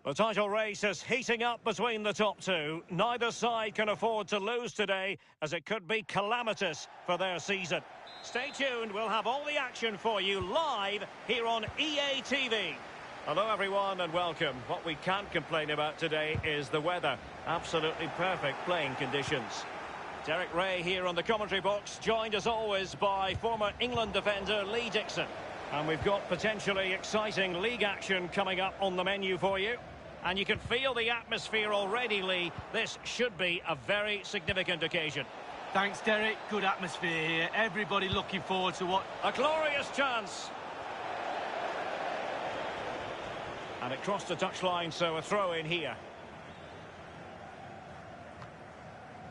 The title race is heating up between the top two. Neither side can afford to lose today, as it could be calamitous for their season. Stay tuned, we'll have all the action for you live here on EA TV. Hello everyone and welcome. What we can't complain about today is the weather. Absolutely perfect playing conditions. Derek Ray here on the commentary box, joined as always by former England defender Lee Dixon. And we've got potentially exciting league action coming up on the menu for you. And you can feel the atmosphere already, Lee. This should be a very significant occasion. Thanks, Derek. Good atmosphere here. Everybody looking forward to what... A glorious chance. And it crossed the touchline, so a throw in here.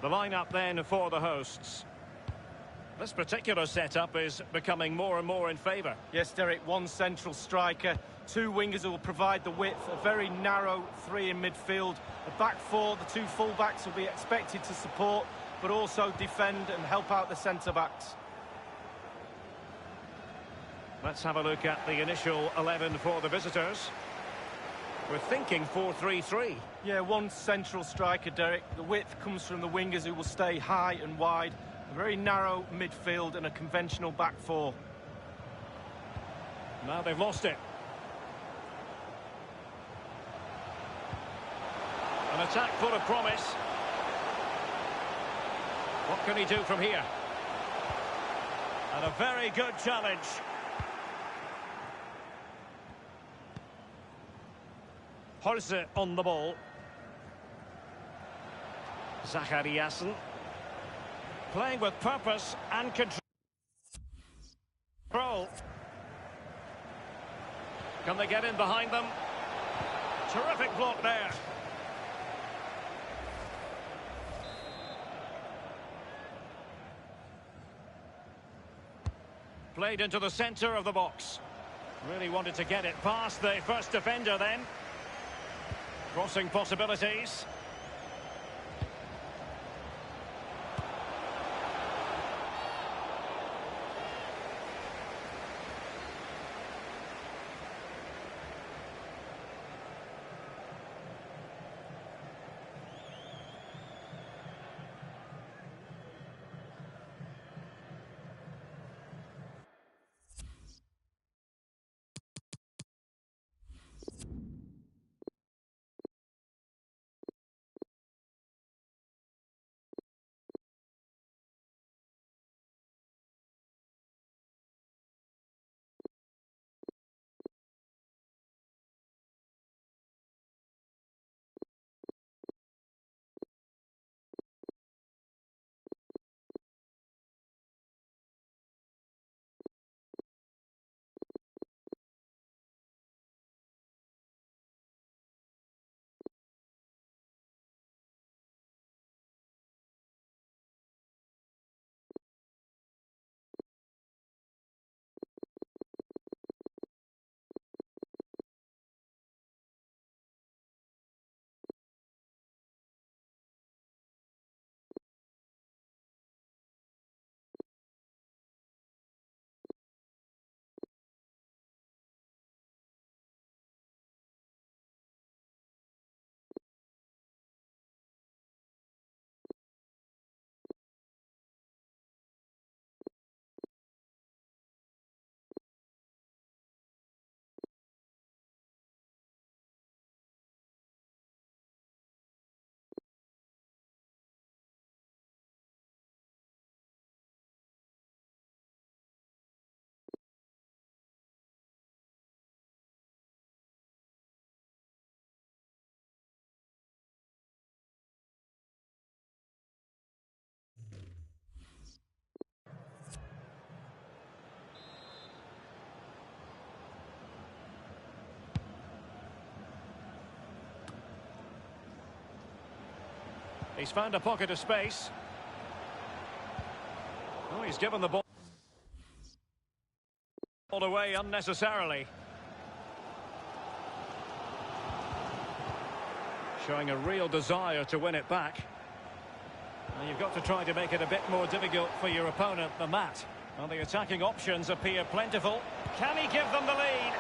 The lineup then for the hosts. This particular setup is becoming more and more in favour. Yes, Derek, one central striker, two wingers who will provide the width, a very narrow three in midfield. The back four, the two full-backs will be expected to support, but also defend and help out the centre-backs. Let's have a look at the initial 11 for the visitors. We're thinking 4-3-3. Yeah, one central striker, Derek. The width comes from the wingers who will stay high and wide. A very narrow midfield and a conventional back four. Now they've lost it. An attack full of promise. What can he do from here? And a very good challenge. Holze on the ball. Zachariasen. Playing with purpose and control. Can they get in behind them? Terrific block there. Played into the centre of the box. Really wanted to get it past the first defender then. Crossing possibilities. He's found a pocket of space. Oh, he's given the ball away unnecessarily. Showing a real desire to win it back. And you've got to try to make it a bit more difficult for your opponent than that. Well, the attacking options appear plentiful. Can he give them the lead?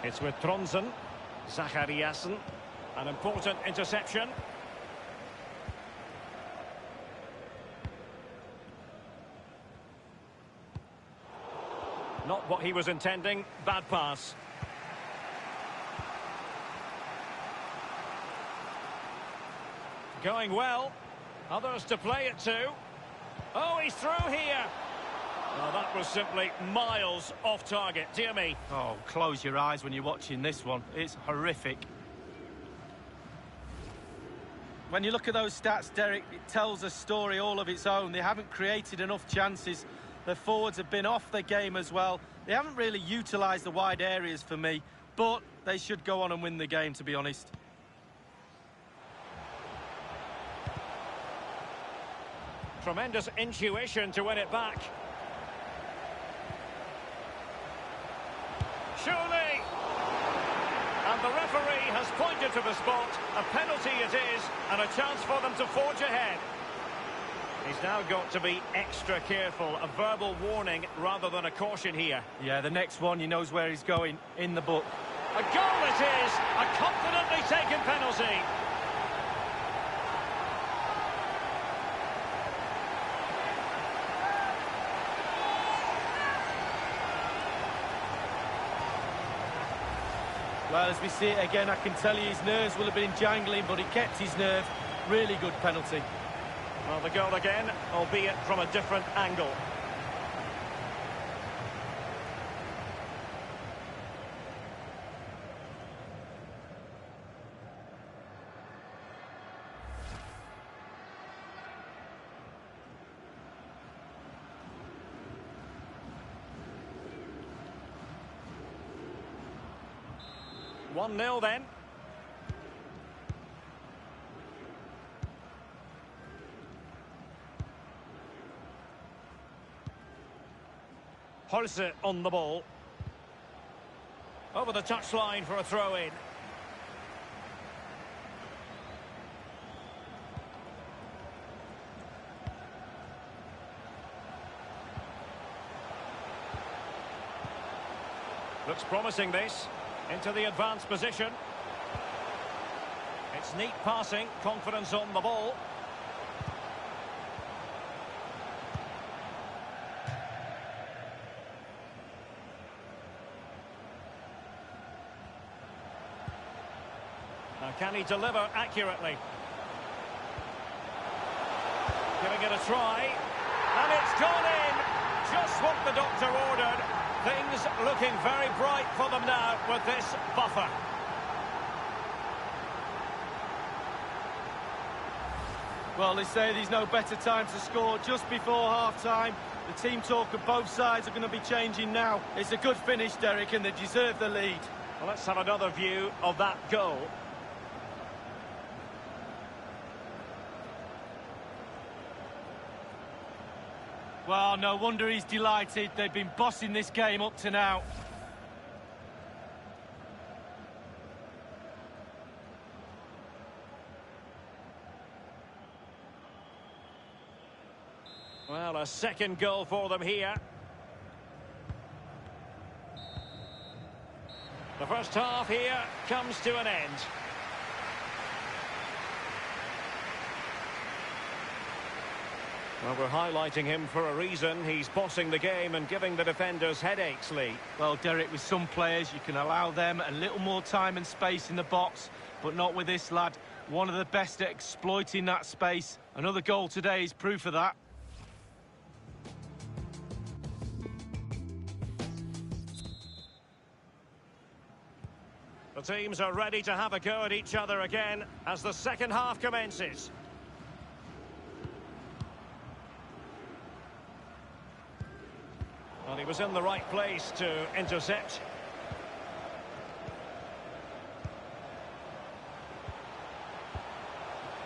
It's with Tronsen. Zachariasen. An important interception. Not what he was intending. Bad pass. Going well. Others to play it to. Oh, he's through here. Well, that was simply miles off target. Dear me. Oh, close your eyes when you're watching this one. It's horrific. When you look at those stats, Derek, it tells a story all of its own. They haven't created enough chances. Their forwards have been off their game as well. They haven't really utilised the wide areas for me, but they should go on and win the game, to be honest. Tremendous intuition to win it back. Surely! And the referee has pointed to the spot. A penalty it is, and a chance for them to forge ahead. He's now got to be extra careful. A verbal warning rather than a caution here. Yeah, the next one, he knows where he's going, in the book. A goal it is! A confidently taken penalty. Well, as we see it again, I can tell you his nerves will have been jangling, but he kept his nerve. Really good penalty. Well, the goal again, albeit from a different angle. One 0 then. Holse on the ball. Over the touchline for a throw-in. Looks promising, this. Into the advanced position. It's neat passing, confidence on the ball. Now, can he deliver accurately? Giving it a try. And it's gone in! Just what the doctor ordered. Things looking very bright for them now with this buffer. Well, they say there's no better time to score just before half-time. The team talk of both sides are going to be changing now. It's a good finish, Derek, and they deserve the lead. Well, let's have another view of that goal. Well, no wonder he's delighted. They've been bossing this game up to now. Well, a second goal for them here. The first half here comes to an end. Well, we're highlighting him for a reason. He's bossing the game and giving the defenders headaches, Lee. Well, Derek, with some players, you can allow them a little more time and space in the box, but not with this lad. One of the best at exploiting that space. Another goal today is proof of that. The teams are ready to have a go at each other again as the second half commences. Well, he was in the right place to intercept.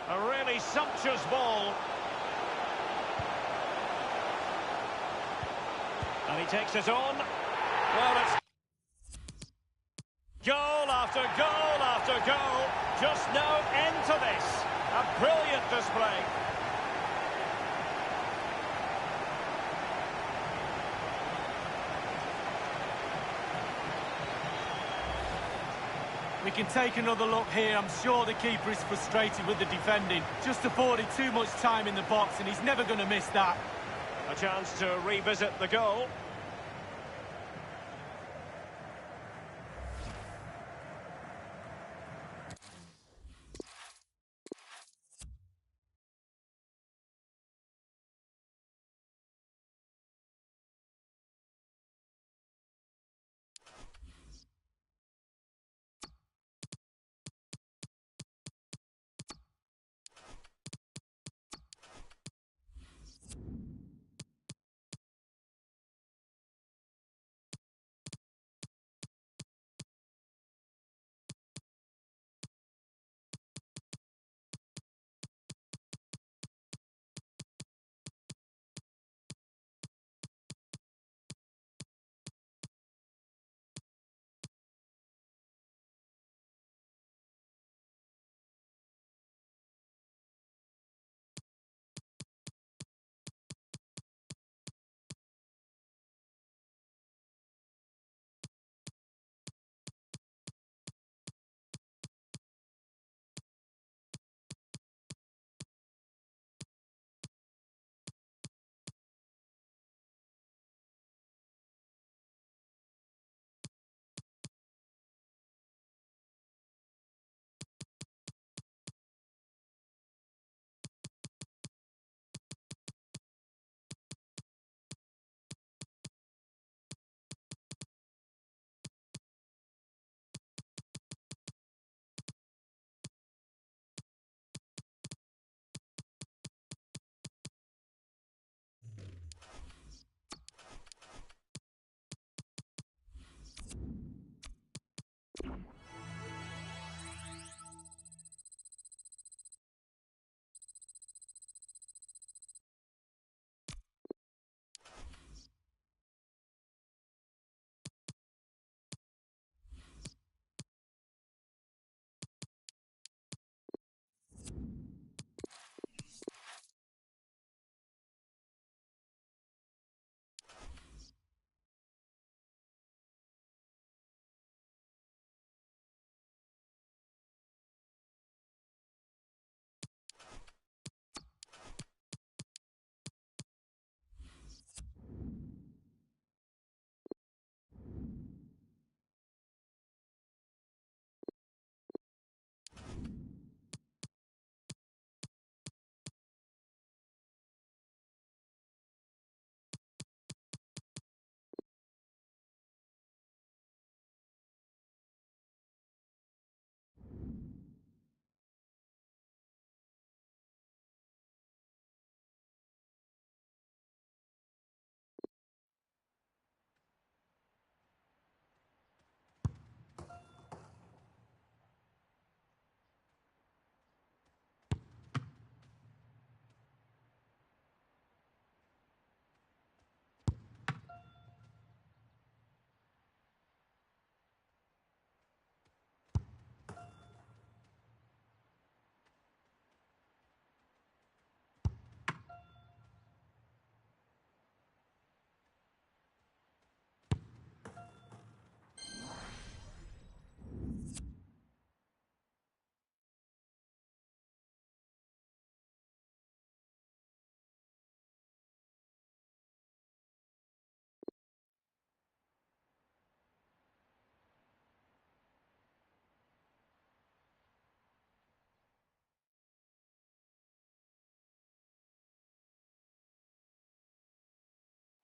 A really sumptuous ball. And he takes it on. Well, it's goal after goal after goal. Just no end to this. A brilliant display. We can take another look here. I'm sure the keeper is frustrated with the defending. Just afforded too much time in the box, and he's never going to miss that. A chance to revisit the goal.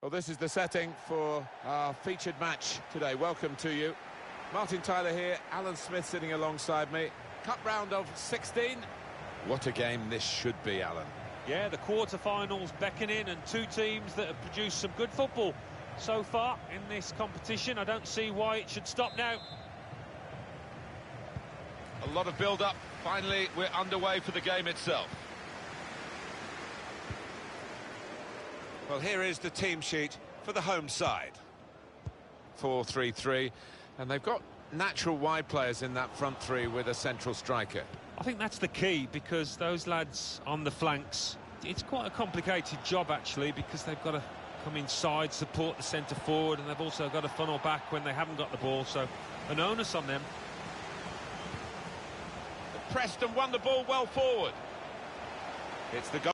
Well, this is the setting for our featured match today. Welcome to you. Martin Tyler here, Alan Smith sitting alongside me. Cup round of 16. What a game this should be, Alan. Yeah, the quarter-finals beckoning, and two teams that have produced some good football so far in this competition. I don't see why it should stop now. A lot of build-up. Finally, we're underway for the game itself. Well, here is the team sheet for the home side. 4-3-3, and they've got natural wide players in that front three with a central striker. I think that's the key, because those lads on the flanks, it's quite a complicated job actually, because they've got to come inside, support the centre forward, and they've also got to funnel back when they haven't got the ball, so an onus on them. pressed and won the ball well forward. It's the goal.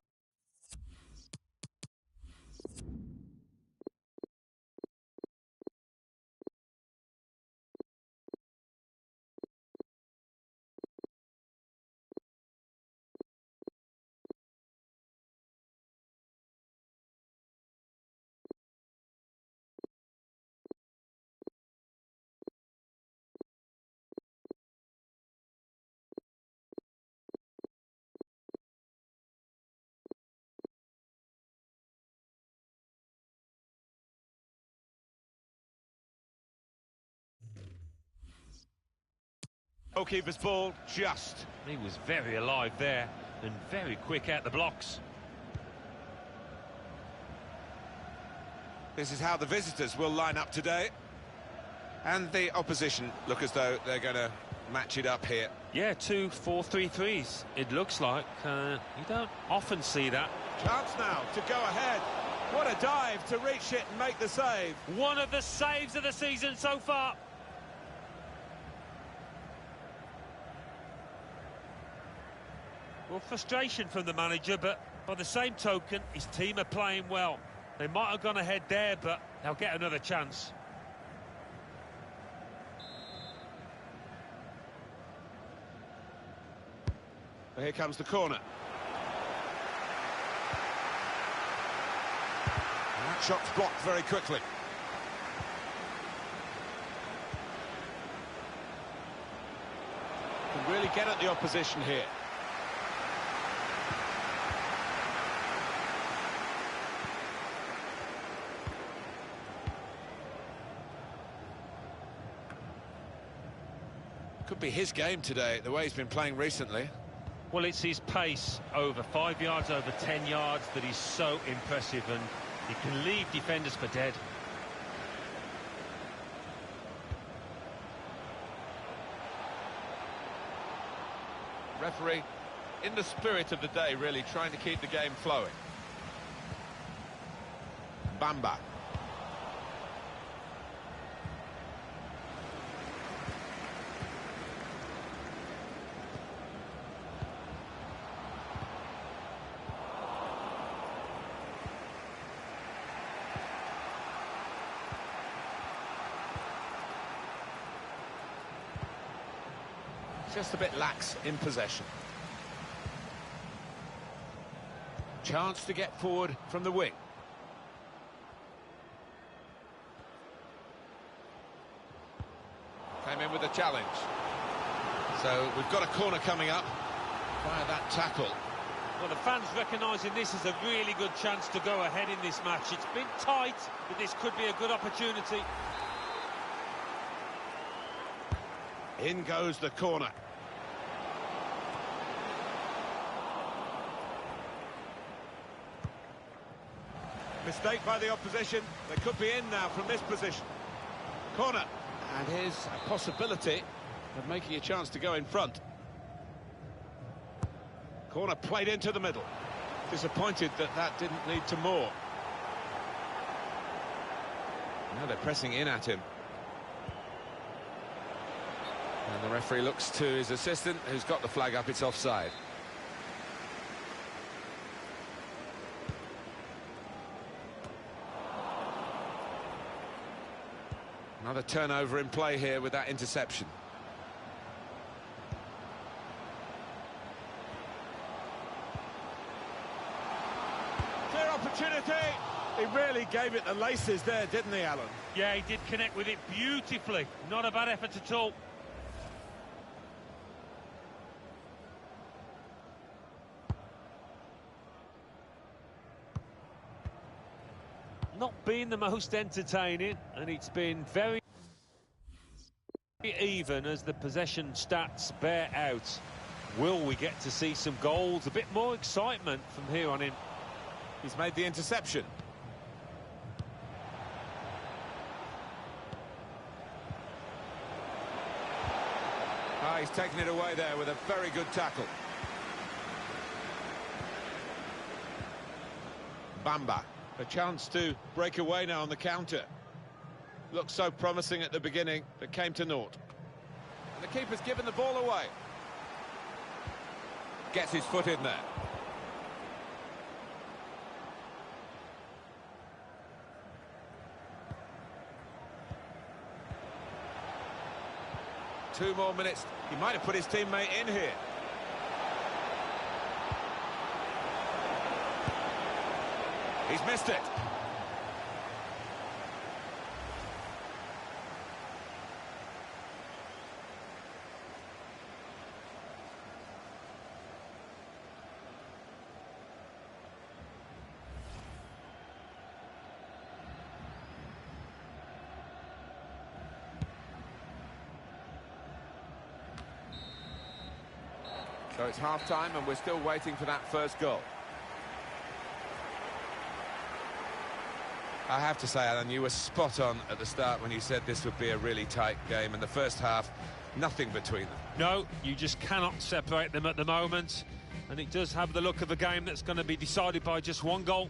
Goalkeeper's ball, just. He was very alive there and very quick out the blocks. This is how the visitors will line up today. And the opposition look as though they're going to match it up here. Yeah, 2 4-3-3s, it looks like. You don't often see that. Chance now to go ahead. What a dive to reach it and make the save. One of the saves of the season so far. Well, frustration from the manager, but by the same token, his team are playing well. They might have gone ahead there, but they'll get another chance. Well, here comes the corner. And that shot's blocked very quickly. Can really get at the opposition here. Could be his game today, the way he's been playing recently. Well, it's his pace over 5 yards, over 10 yards that is so impressive, and he can leave defenders for dead. Referee, in the spirit of the day, really trying to keep the game flowing. Bamba. Just a bit lax in possession. Chance to get forward from the wing. Came in with a challenge. So we've got a corner coming up via that tackle. Well, the fans recognising this as a really good chance to go ahead in this match. It's been tight, but this could be a good opportunity. In goes the corner. Mistake by the opposition. They could be in now from this position. Corner. And here's a possibility of making a chance to go in front. Corner played into the middle. Disappointed that that didn't lead to more. Now they're pressing in at him. And the referee looks to his assistant, who's got the flag up. It's offside. Another turnover in play here with that interception. Clear opportunity. He really gave it the laces there, didn't he, Alan? Yeah, he did connect with it beautifully. Not a bad effort at all. Not being the most entertaining, and it's been very even as the possession stats bear out. Will we get to see some goals, a bit more excitement from here on in? He's made the interception. He's taken it away there with a very good tackle. Bamba. A chance to break away now on the counter. Looked so promising at the beginning, but came to naught. And the keeper's given the ball away. gets his foot in there. Two more minutes. He might have put his teammate in here. He's missed it. So it's half-time and we're still waiting for that first goal. I have to say, Alan, you were spot on at the start when you said this would be a really tight game. In the first half, nothing between them. No, you just cannot separate them at the moment. And it does have the look of a game that's going to be decided by just one goal.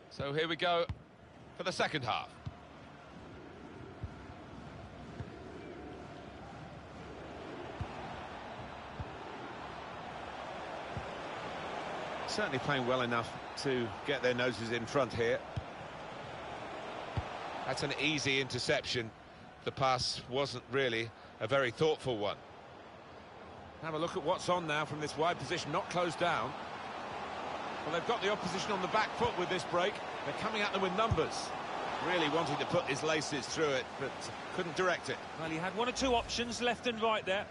So here we go for the second half. Certainly playing well enough to get their noses in front here. That's an easy interception. The pass wasn't really a very thoughtful one. Have a look at what's on now from this wide position, not closed down. Well, they've got the opposition on the back foot with this break. They're coming at them with numbers. Really wanting to put his laces through it, but couldn't direct it. Well, he had one or two options, left and right there.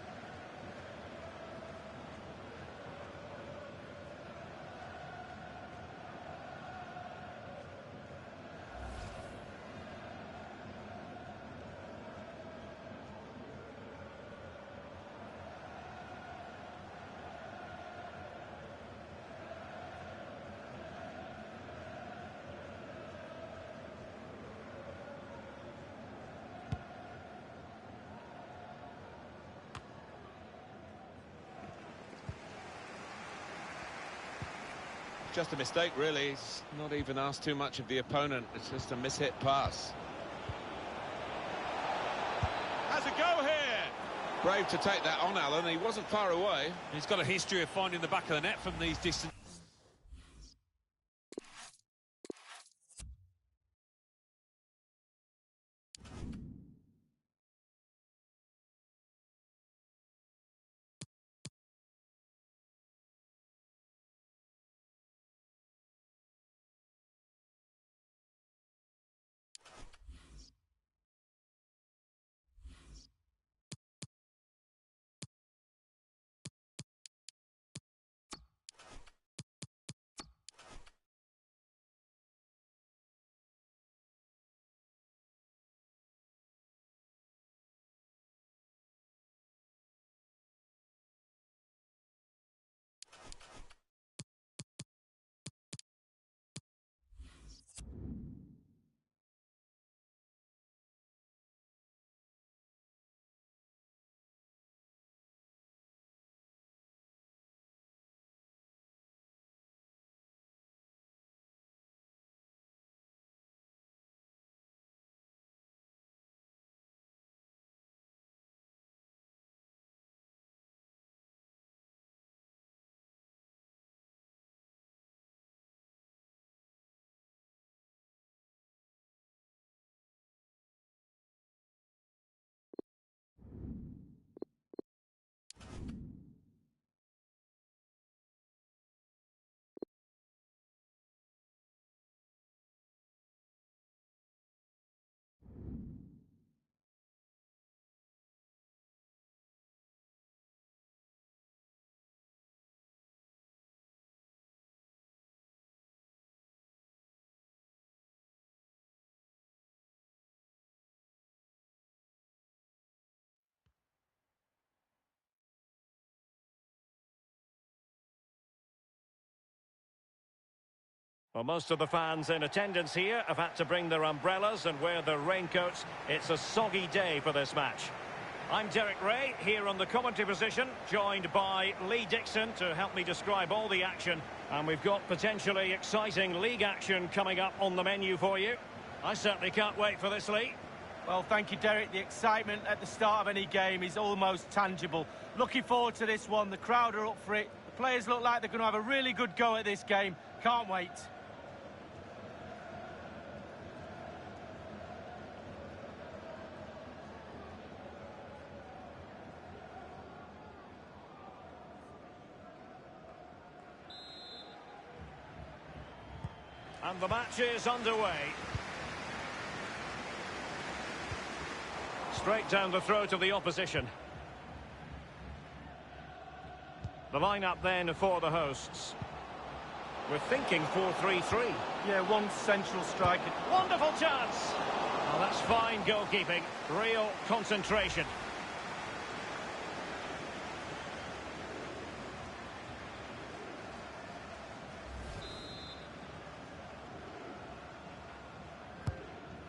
Just a mistake, really. He's not even asked too much of the opponent. It's just a mishit pass. Has a go here. Brave to take that on, Alan. He wasn't far away. He's got a history of finding the back of the net from these distances. Well, most of the fans in attendance here have had to bring their umbrellas and wear their raincoats. It's a soggy day for this match. I'm Derek Ray, here on the commentary position, joined by Lee Dixon to help me describe all the action. And we've got potentially exciting league action coming up on the menu for you. I certainly can't wait for this, Lee. Well, thank you, Derek. The excitement at the start of any game is almost tangible. Looking forward to this one. The crowd are up for it. The players look like they're going to have a really good go at this game. Can't wait. And the match is underway. Straight down the throat of the opposition. The lineup then for the hosts. We're thinking 4-3-3. Yeah, one central striker. Wonderful chance! Well, that's fine goalkeeping. Real concentration.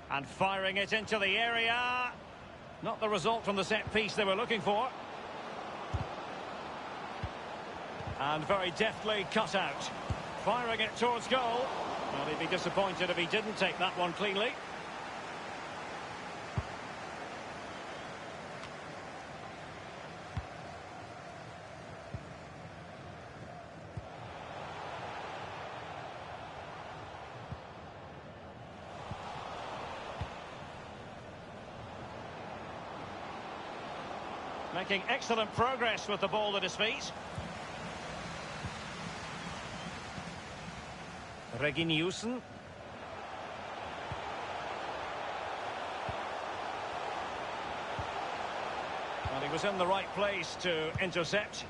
And firing it into the area. Not the result from the set piece they were looking for. And very deftly cut out. Firing it towards goal. Well, he'd be disappointed if he didn't take that one cleanly. Making excellent progress with the ball at his feet. Reginiussen. Well, he was in the right place to intercept.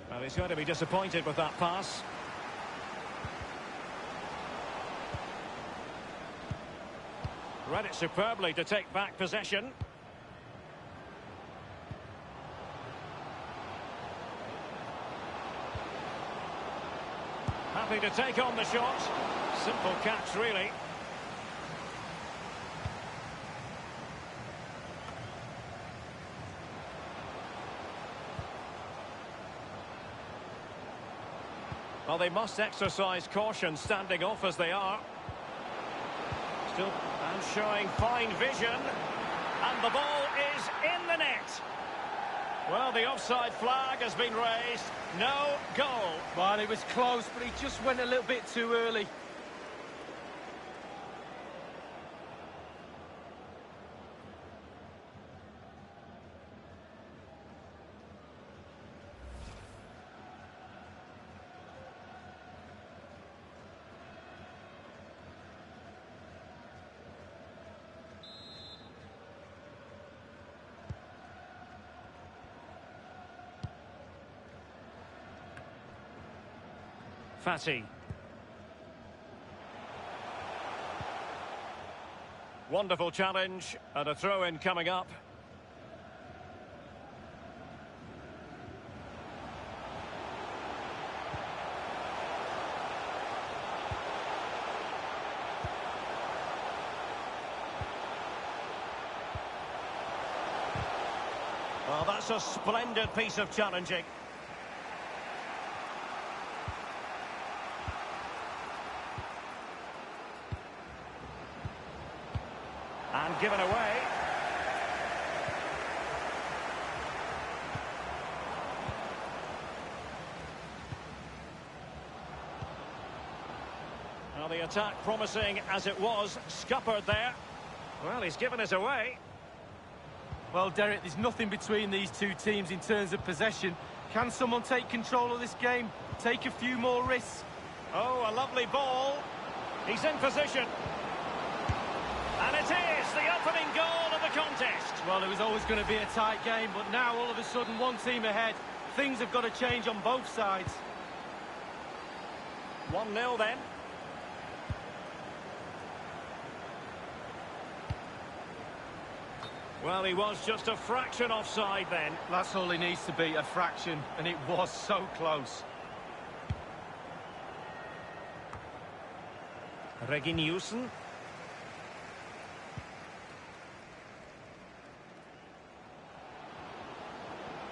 Well, he's going to be disappointed with that pass. Read it superbly to take back possession. Happy to take on the shot. Simple catch, really. Well, they must exercise caution standing off as they are. Still, and showing fine vision. And the ball is in the net. Well, the offside flag has been raised. No goal. Well, it was close, but he just went a little bit too early. Fatty. Wonderful challenge and a throw-in coming up. Well, that's a splendid piece of challenging. And given away. Well, the attack promising as it was, scuppered there. Well, he's given us away. Well, Derek, there's nothing between these two teams in terms of possession. Can someone take control of this game? Take a few more risks? Oh, a lovely ball. He's in position. And it is the opening goal of the contest. Well, it was always going to be a tight game, but now all of a sudden one team ahead. Things have got to change on both sides. 1-0 then. Well, he was just a fraction offside then. That's all he needs to be, a fraction, and it was so close. Reginussen.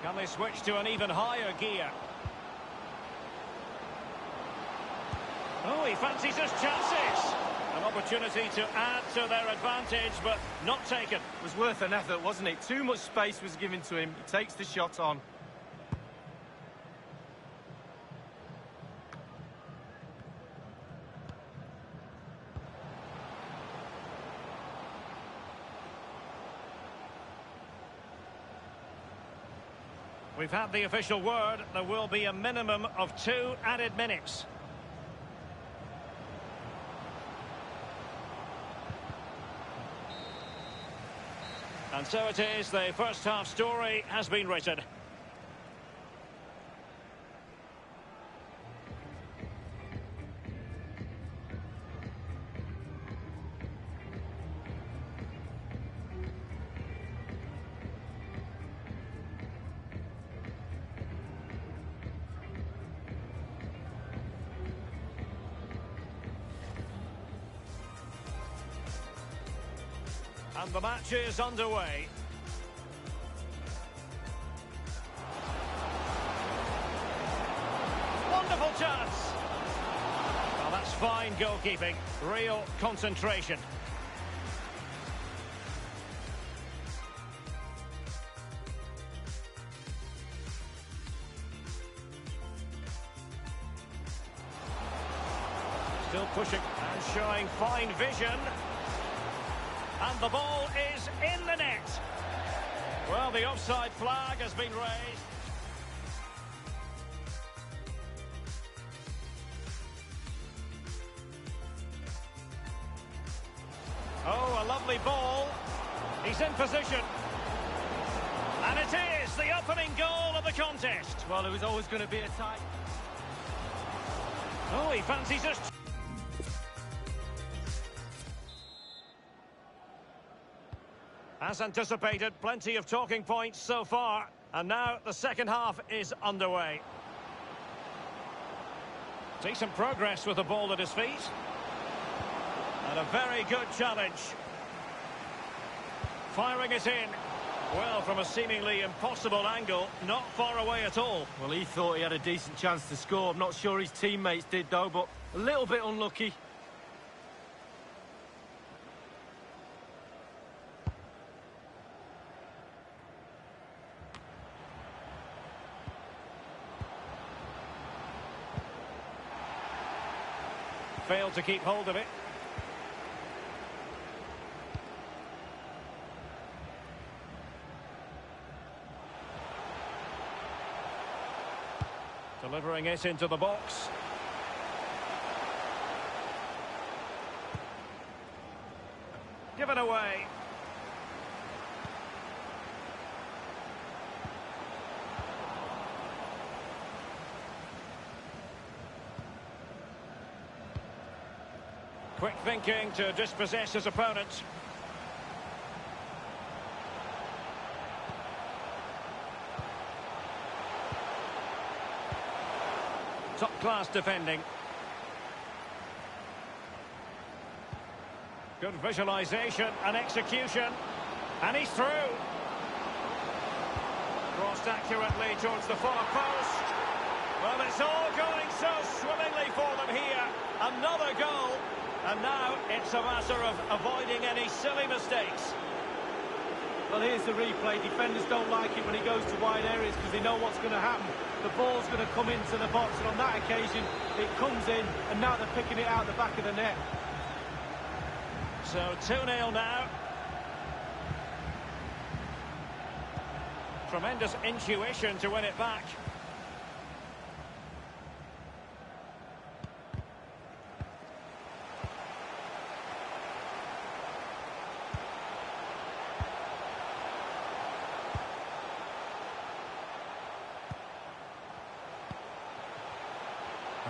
Can they switch to an even higher gear? Oh, he fancies his chances. An opportunity to add to their advantage, but not taken. It was worth an effort, wasn't it? Too much space was given to him. He takes the shot on. We've had the official word. There will be a minimum of 2 added minutes. And so it is, the first half story has been written. And the match is underway. Wonderful chance. Well, that's fine goalkeeping. Real concentration. Still pushing and showing fine vision. And the ball is in the net. Well, the offside flag has been raised. Oh, a lovely ball. He's in position. And it is the opening goal of the contest. Well, it was always going to be a tie. Oh, he fancies us. As anticipated, plenty of talking points so far. And now the second half is underway. Decent progress with the ball at his feet. And a very good challenge. Firing it in. Well, from a seemingly impossible angle, not far away at all. Well, he thought he had a decent chance to score. I'm not sure his teammates did, though, but a little bit unlucky. Failed to keep hold of it. Delivering it into the box. Given away. Quick thinking to dispossess his opponent. Top-class defending. Good visualisation and execution. And he's through. Crossed accurately towards the far post. Well, it's all going so swimmingly for them here. Another goal. And now it's a matter of avoiding any silly mistakes. Well, here's the replay. Defenders don't like it when he goes to wide areas because they know what's going to happen. The ball's going to come into the box, and on that occasion, it comes in, and now they're picking it out the back of the net. So 2-0 now. Tremendous intuition to win it back.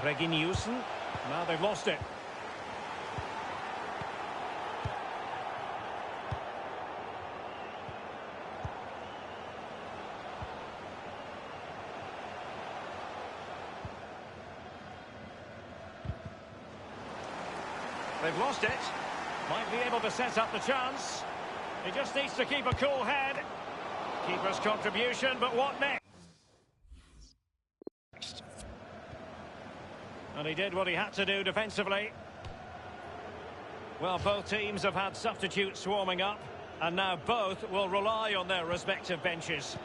Reginussen. Now they've lost it. They've lost it. Might be able to set up the chance. He just needs to keep a cool head. Keeper's contribution, but what next? And he did what he had to do defensively. Well, both teams have had substitutes warming up, and now both will rely on their respective benches.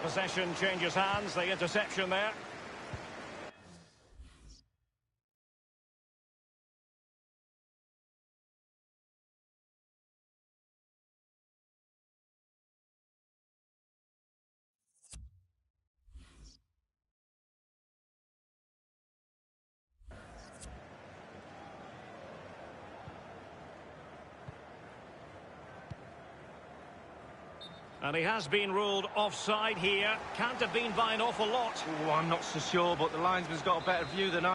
Possession changes hands, the interception there. And he has been ruled offside here. Can't have been by an awful lot. Oh, I'm not so sure, but the linesman's got a better view than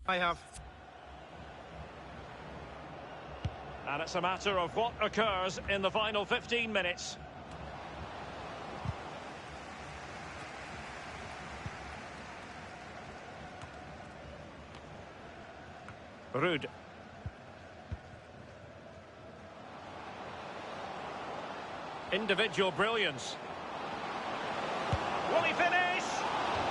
I have. And it's a matter of what occurs in the final 15 minutes. Rude. Individual brilliance. Will he finish?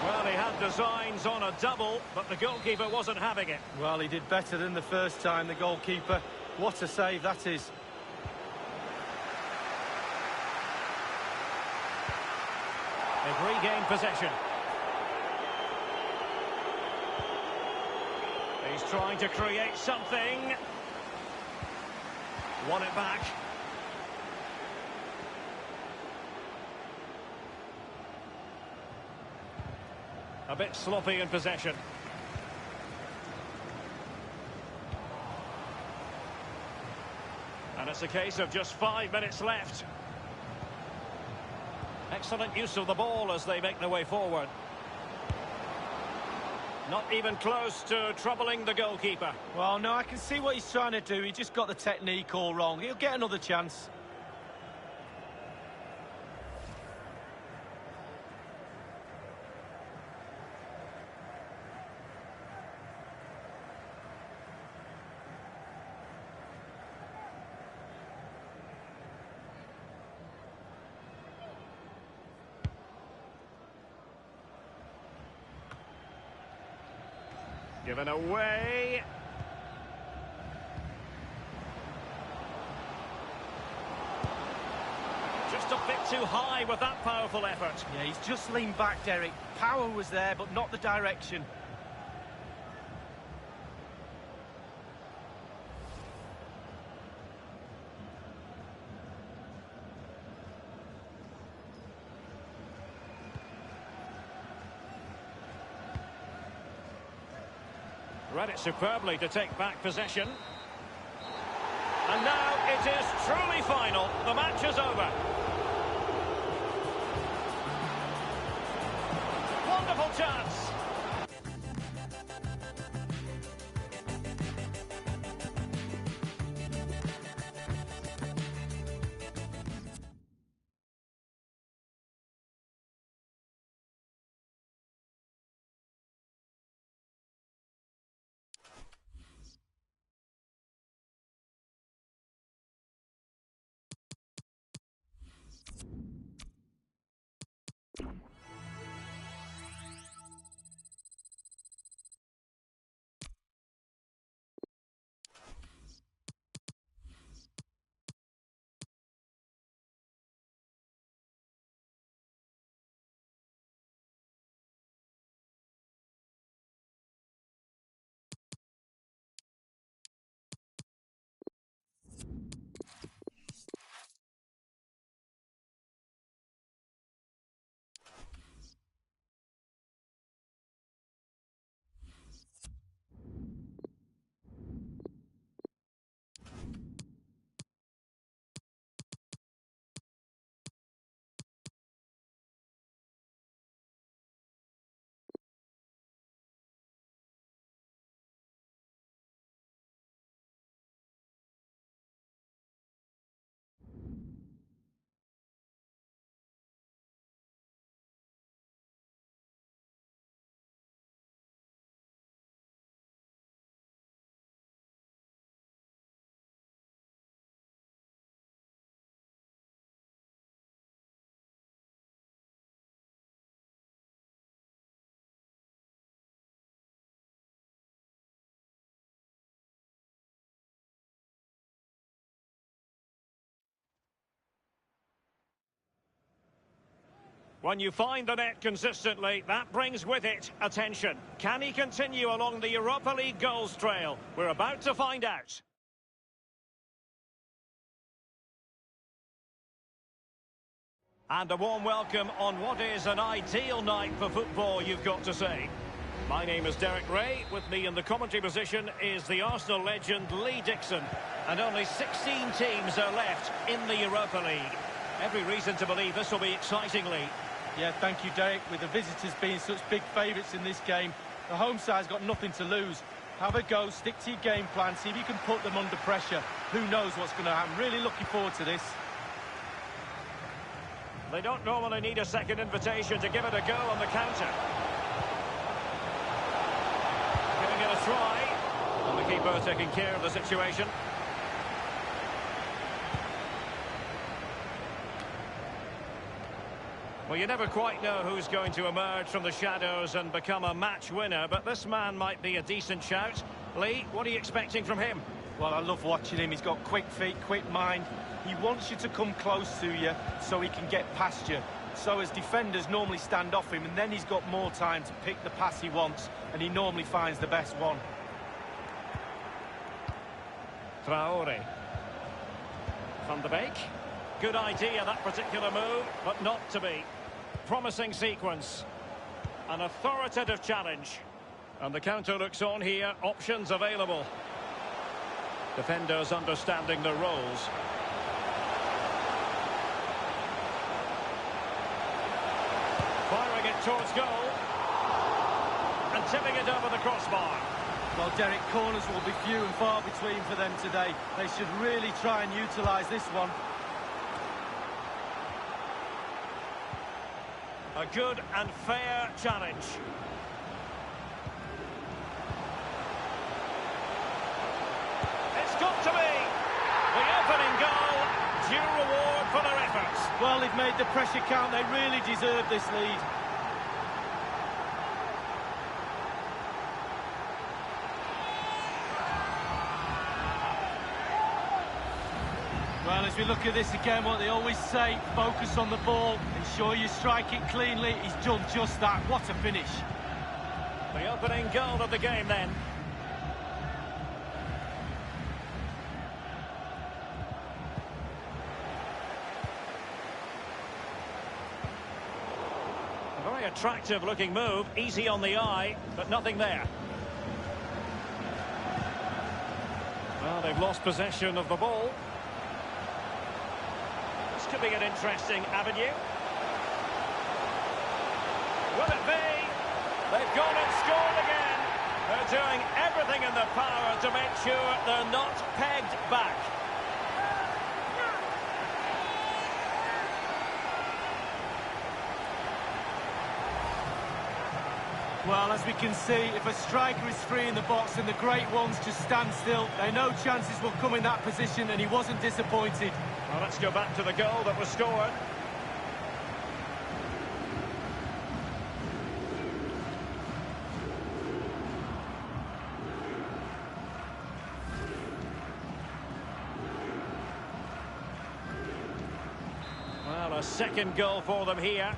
Well, he had designs on a double, but the goalkeeper wasn't having it. Well, he did better than the first time, the goalkeeper. What a save that is. They've regained possession. He's trying to create something. Won it back. A bit sloppy in possession. And it's a case of just 5 minutes left. Excellent use of the ball as they make their way forward. Not even close to troubling the goalkeeper. Well, no, I can see what he's trying to do. He just got the technique all wrong. He'll get another chance. Given away. Just a bit too high with that powerful effort. Yeah, he's just leaned back, Derek. Power was there, but not the direction. Read it superbly to take back possession. And now it is truly final. The match is over. Wonderful chance. When you find the net consistently, that brings with it attention. Can he continue along the Europa League goals trail? We're about to find out. And a warm welcome on what is an ideal night for football, you've got to say. My name is Derek Ray. With me in the commentary position is the Arsenal legend Lee Dixon. And only 16 teams are left in the Europa League. Every reason to believe this will be exciting, Lee. Yeah, thank you, Derek. With the visitors being such big favourites in this game, the home side's got nothing to lose. Have a go, stick to your game plan, see if you can put them under pressure. Who knows what's going to happen? Really looking forward to this. They don't normally need a second invitation to give it a go on the counter. Giving it a try. And the keeper taking care of the situation. Well, you never quite know who's going to emerge from the shadows and become a match winner, but this man might be a decent shout. Lee, what are you expecting from him? Well, I love watching him. He's got quick feet, quick mind. He wants you to come close to you so he can get past you. So as defenders normally stand off him, and then he's got more time to pick the pass he wants, and he normally finds the best one. Traore. Van de Beek. Good idea, that particular move, but not to be. Promising sequence. An authoritative challenge. And the counter looks on here. Options available. Defenders understanding their roles. Firing it towards goal. And tipping it over the crossbar. Well, Derek, corners will be few and far between for them today. They should really try and utilise this one. A good and fair challenge. It's got to be the opening goal. Due reward for their efforts. Well, they've made the pressure count. They really deserve this lead. Well, as we look at this again, what they always say, focus on the ball, ensure you strike it cleanly. He's done just that. What a finish. The opening goal of the game then. A very attractive looking move, easy on the eye, but nothing there. Well, they've lost possession of the ball. Could be an interesting avenue. Will it be? They've gone and scored again. They're doing everything in their power to make sure they're not pegged back. Well, as we can see, if a striker is free in the box and the great ones just stand still, they know chances will come in that position, and he wasn't disappointed. Well, let's go back to the goal that was scored. Well, a second goal for them here.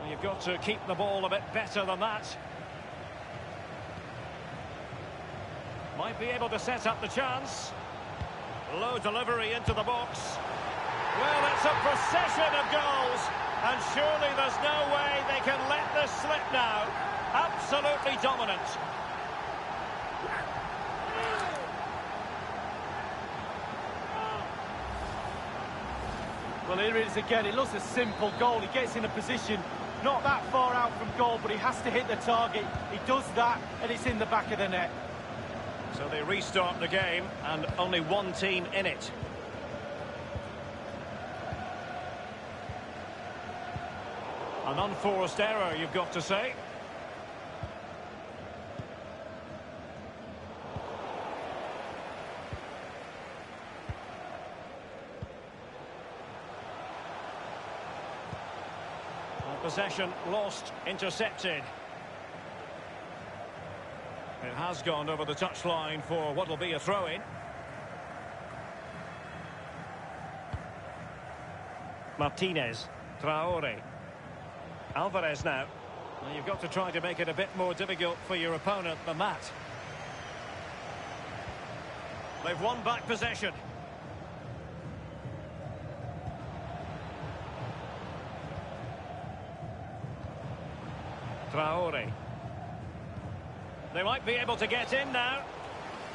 You've got to keep the ball a bit better than that. Might be able to set up the chance. Low delivery into the box. Well, it's a procession of goals, and surely there's no way they can let this slip now. Absolutely dominant. Well, here it is again. It looks a simple goal. He gets in a position not that far out from goal, but he has to hit the target. He does that, and it's in the back of the net. So they restart the game, and only one team in it. An unforced error, you've got to say. Possession lost, intercepted. It has gone over the touchline for what will be a throw-in. Martinez, Traore. Alvarez now. Well, you've got to try to make it a bit more difficult for your opponent than that. They've won back possession. Traore. They might be able to get in now.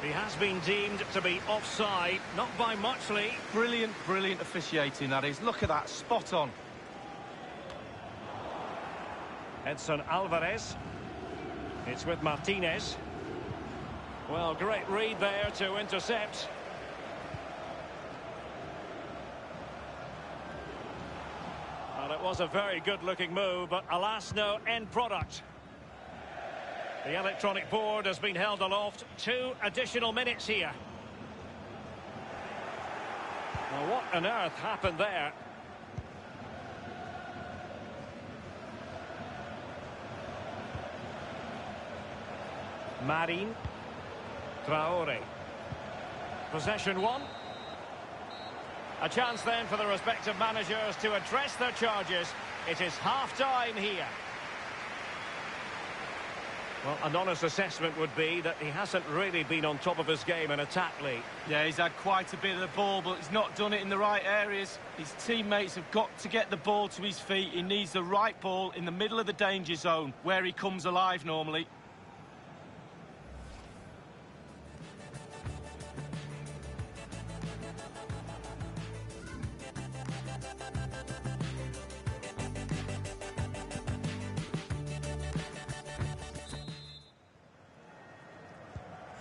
He has been deemed to be offside, not by much, Lee. Brilliant, brilliant officiating, that is. Look at that, spot on. Edson Alvarez. It's with Martinez. Well, great read there to intercept. Well, it was a very good-looking move, but alas, no end product. The electronic board has been held aloft. 2 additional minutes here. Now, what on earth happened there? Marin. Traore. Possession 1. A chance then for the respective managers to address their charges. It is half-time here. Well, an honest assessment would be that he hasn't really been on top of his game in attack, Lee. Yeah, he's had quite a bit of the ball, but he's not done it in the right areas. His teammates have got to get the ball to his feet. He needs the right ball in the middle of the danger zone, where he comes alive normally.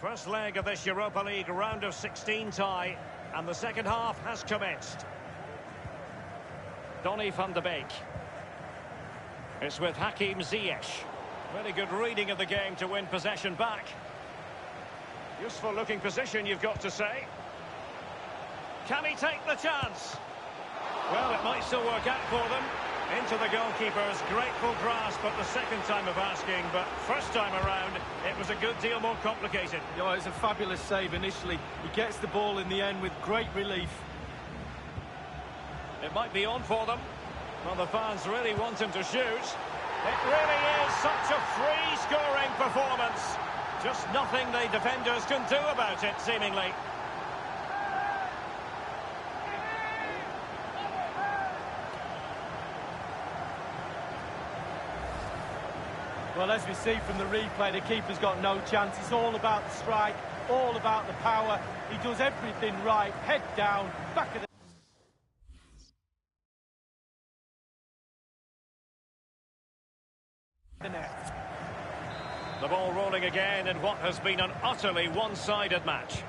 First leg of this Europa League round of 16 tie, and the second half has commenced. Donny van de Beek. It's with Hakim Ziyech. Very good reading of the game to win possession back. Useful looking position, you've got to say. Can he take the chance? Well, it might still work out for them. Into the goalkeeper's grateful grasp at the second time of asking, but first time around, it was a good deal more complicated. Yeah, it's a fabulous save initially. He gets the ball in the end with great relief. It might be on for them. Well, the fans really want him to shoot. It really is such a free-scoring performance. Just nothing the defenders can do about it, seemingly. Well, as we see from the replay, the keeper's got no chance. It's all about the strike, all about the power. He does everything right. Head down, back of the net. The ball rolling again in what has been an utterly one-sided match.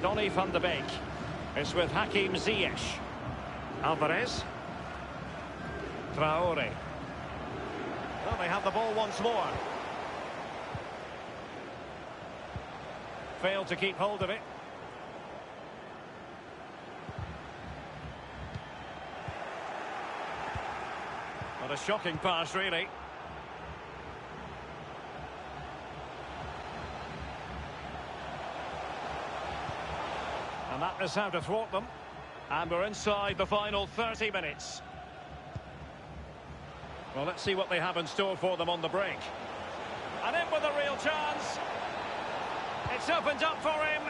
Donny van de Beek. It's with Hakim Ziyech. Alvarez. Traore. Well, they have the ball once more. Failed to keep hold of it. What a shocking pass, really. And that is how to thwart them. And we're inside the final 30 minutes. Well, let's see what they have in store for them on the break. And in with a real chance. It's opened up for him.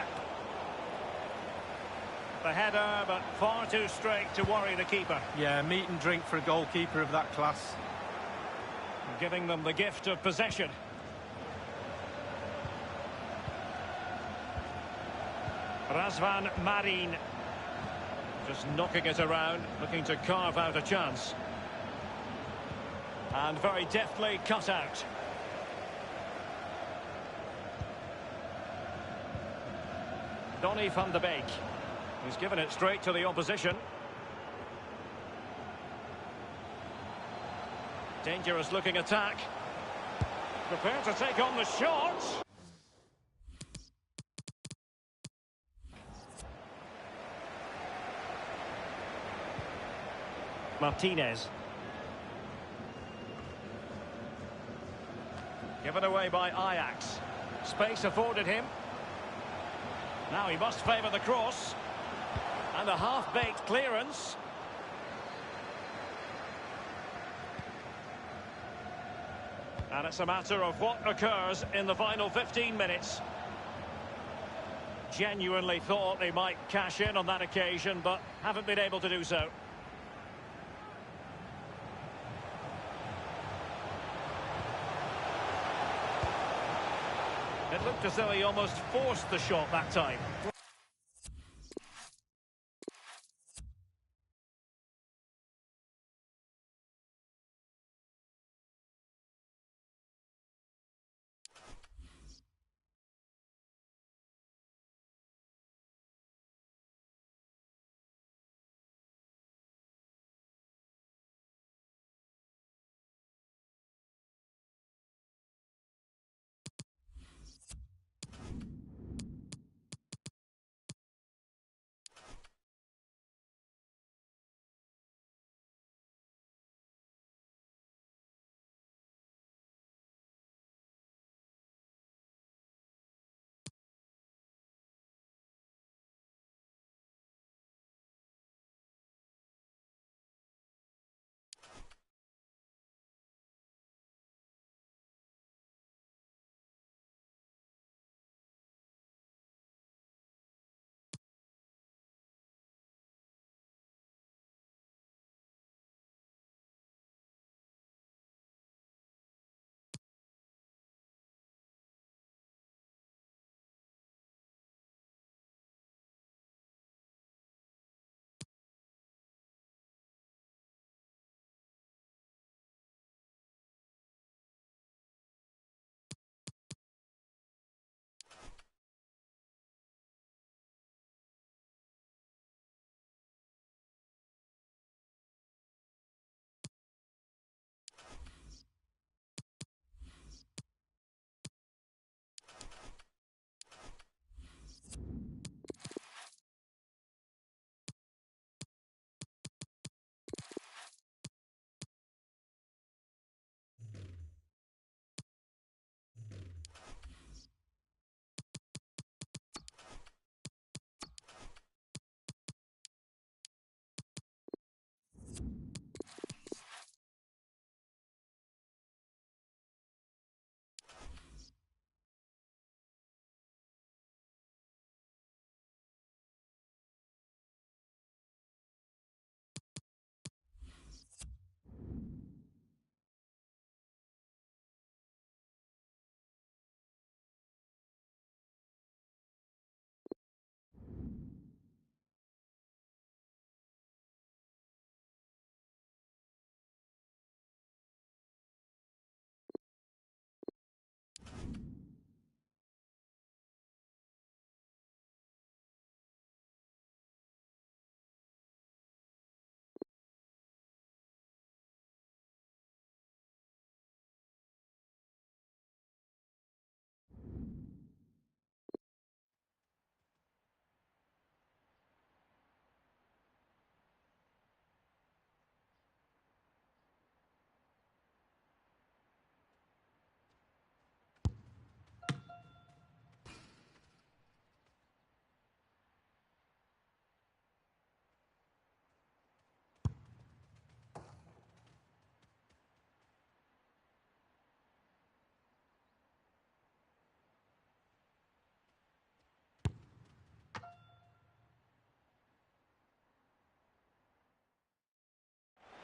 The header, but far too straight to worry the keeper. Yeah, meat and drink for a goalkeeper of that class. Giving them the gift of possession. Razvan Marin. Just knocking it around, looking to carve out a chance. And very deftly cut out. Donny van de Beek. He's given it straight to the opposition. Dangerous looking attack. Prepared to take on the shot. Martinez. Given away by Ajax. Space afforded him. Now he must favour the cross. And a half-baked clearance. And it's a matter of what occurs in the final 15 minutes. Genuinely thought they might cash in on that occasion, but haven't been able to do so. It looked as though he almost forced the shot that time.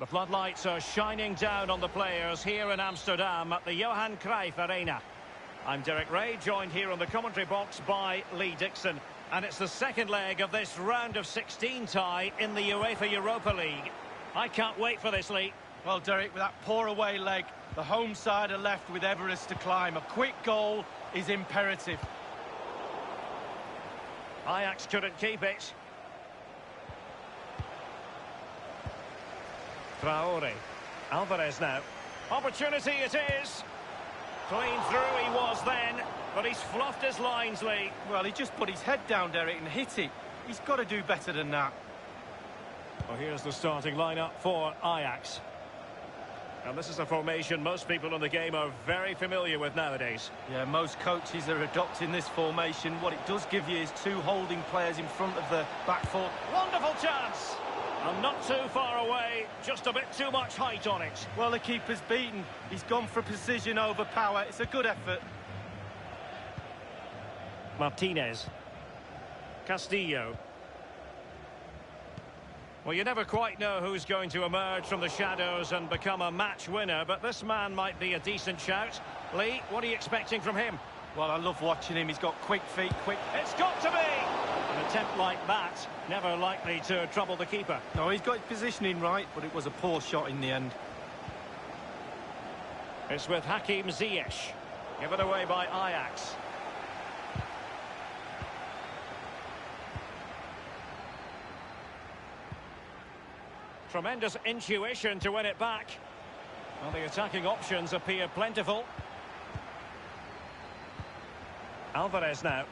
The floodlights are shining down on the players here in Amsterdam at the Johan Cruyff Arena. I'm Derek Ray, joined here on the commentary box by Lee Dixon. And it's the second leg of this round of 16 tie in the UEFA Europa League. I can't wait for this, Lee. Well, Derek, with that poor away leg, the home side are left with Everest to climb. A quick goal is imperative. Ajax couldn't keep it. Traore. Alvarez now. Opportunity it is. Clean through he was then, but he's fluffed his lines, Lee. Well, he just put his head down, Derek, and hit it. He's got to do better than that. Well, here's the starting lineup for Ajax. And this is a formation most people in the game are very familiar with nowadays. Yeah, most coaches are adopting this formation. What it does give you is two holding players in front of the back four. Wonderful chance! And not too far away, just a bit too much height on it. Well, the keeper's beaten. He's gone for precision over power. It's a good effort. Martinez. Castillo. Well, you never quite know who's going to emerge from the shadows and become a match winner, but this man might be a decent shout. Lee, what are you expecting from him? Well, I love watching him. He's got quick feet, quick... It's got to be! An attempt like that, never likely to trouble the keeper. No, he's got his positioning right, but it was a poor shot in the end. It's with Hakim Ziyech. Given away by Ajax. Tremendous intuition to win it back. Well, the attacking options appear plentiful. Alvarez now.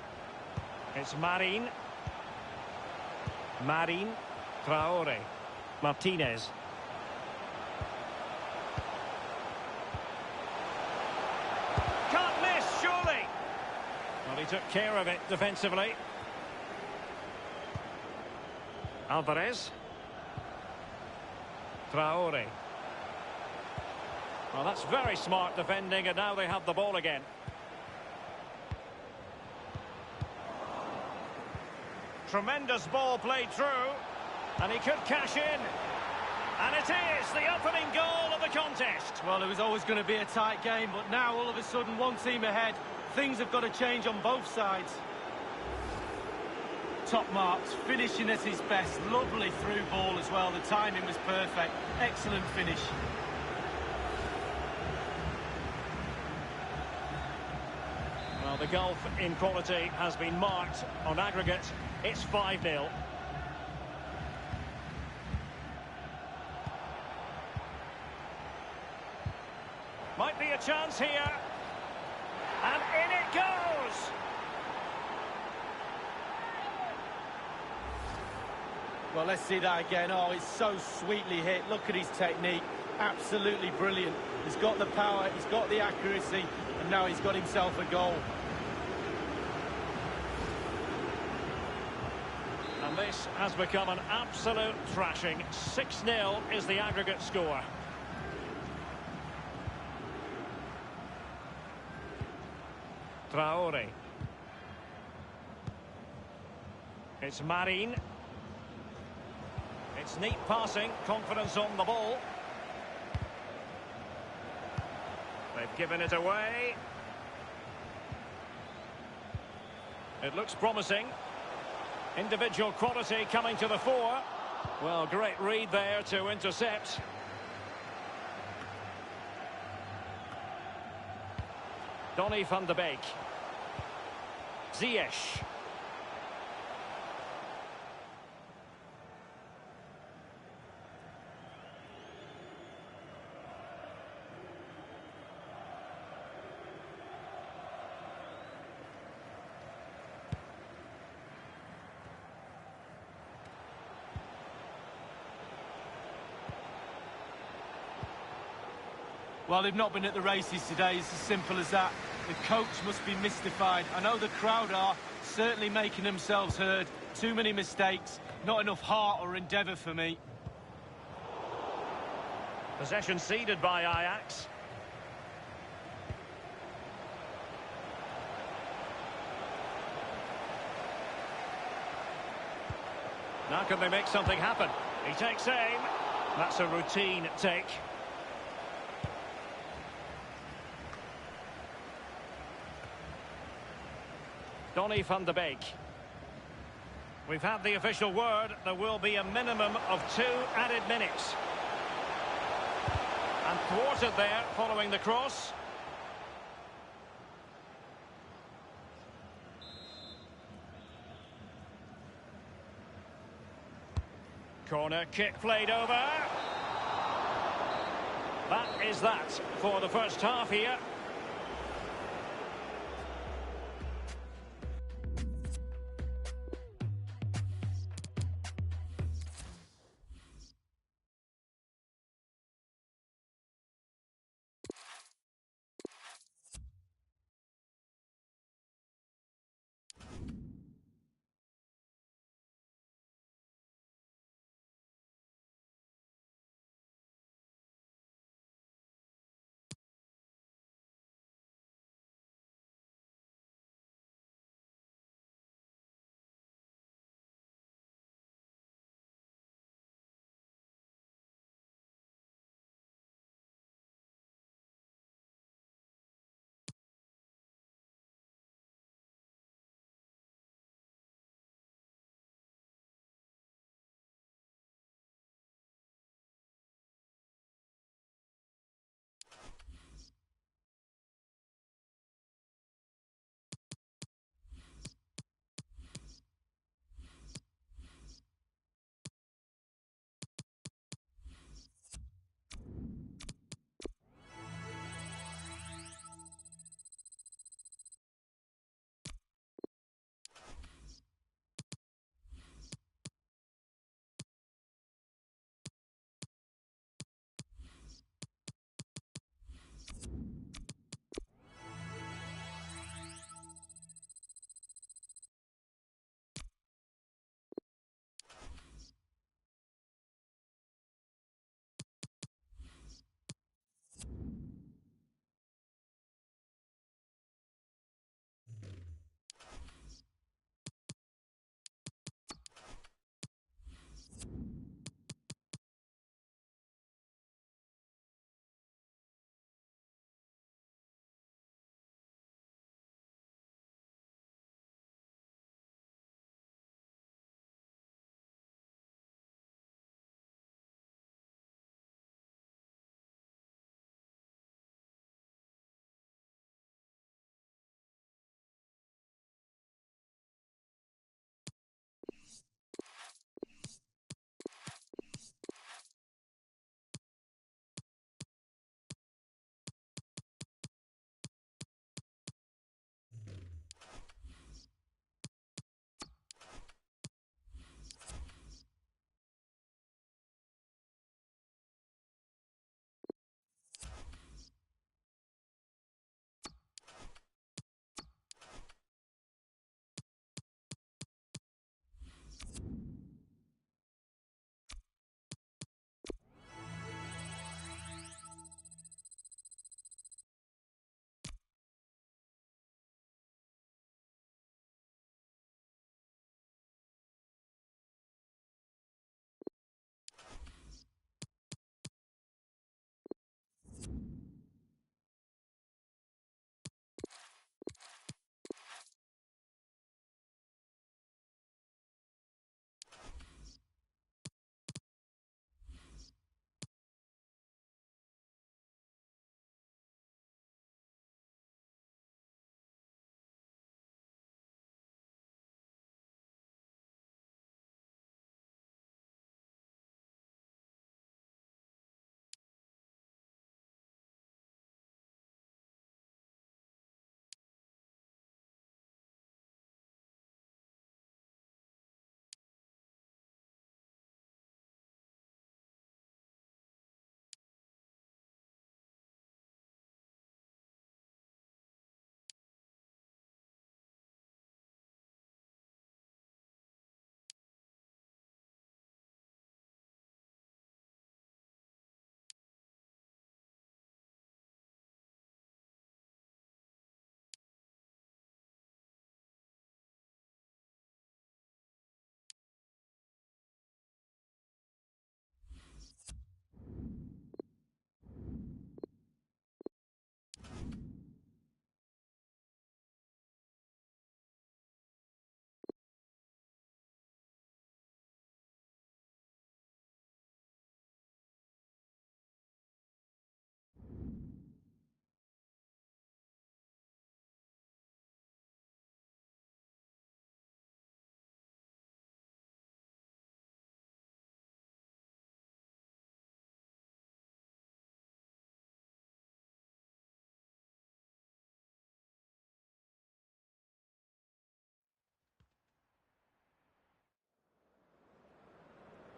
It's Marin. Traore. Martinez. Can't miss, surely. Well, he took care of it defensively. Alvarez. Traore. Well, that's very smart defending, and now they have the ball again. Tremendous ball played through, and he could cash in. And it is the opening goal of the contest. Well, it was always going to be a tight game, but now all of a sudden one team ahead. Things have got to change on both sides. Top marks, finishing at his best. Lovely through ball as well. The timing was perfect. Excellent finish. Well, the gulf in quality has been marked. On aggregate, it's 5-0. Might be a chance here. And in it goes! Well, let's see that again. Oh, it's so sweetly hit. Look at his technique. Absolutely brilliant. He's got the power, he's got the accuracy, and now he's got himself a goal. And this has become an absolute thrashing. 6-0 is the aggregate score. Traore. It's Marin. It's neat passing, confidence on the ball. They've given it away. It looks promising. Individual quality coming to the fore. Well, great read there to intercept. Donny van de Beek. Ziyech. Well, they've not been at the races today. It's as simple as that. The coach must be mystified. I know the crowd are certainly making themselves heard. Too many mistakes, not enough heart or endeavour for me. Possession ceded by Ajax. Now can they make something happen? He takes aim. That's a routine take. Donny van de Beek. We've had the official word. There will be a minimum of 2 added minutes. And thwarted there following the cross. Corner kick played over. That is that for the first half here.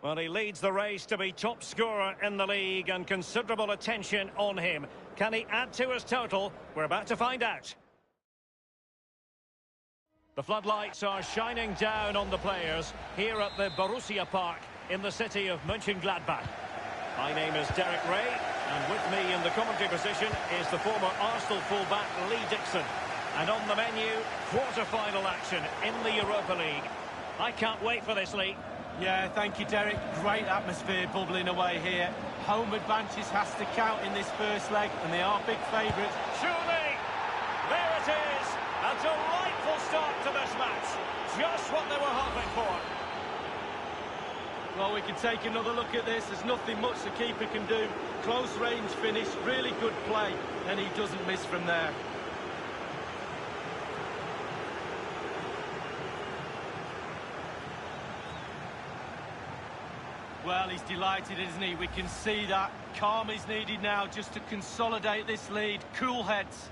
Well, he leads the race to be top scorer in the league and considerable attention on him. Can he add to his total? We're about to find out. The floodlights are shining down on the players here at the Borussia Park in the city of Mönchengladbach. My name is Derek Ray, and with me in the commentary position is the former Arsenal fullback Lee Dixon. And on the menu, quarter-final action in the Europa League. I can't wait for this, Lee. Yeah, thank you, Derek. Great atmosphere bubbling away here. Home advantage has to count in this first leg, and they are big favourites. Surely! There it is! A delightful start to this match. Just what they were hoping for. Well, we can take another look at this. There's nothing much the keeper can do. Close range finish, really good play, and he doesn't miss from there. Well, he's delighted, isn't he? We can see that. Calm is needed now just to consolidate this lead. Cool heads.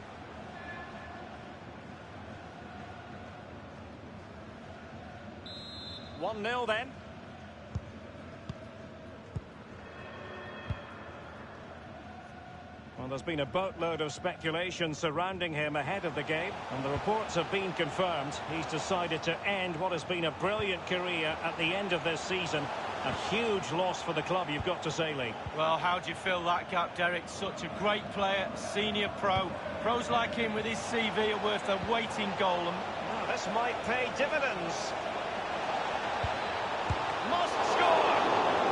One 0 then. Well, there's been a boatload of speculation surrounding him ahead of the game, and the reports have been confirmed. He's decided to end what has been a brilliant career at the end of this season. A huge loss for the club, you've got to say, Lee. Well, how do you fill that gap, Derek? Such a great player, senior pro. Pros like him with his CV are worth their weight in gold. Well, this might pay dividends. Must score!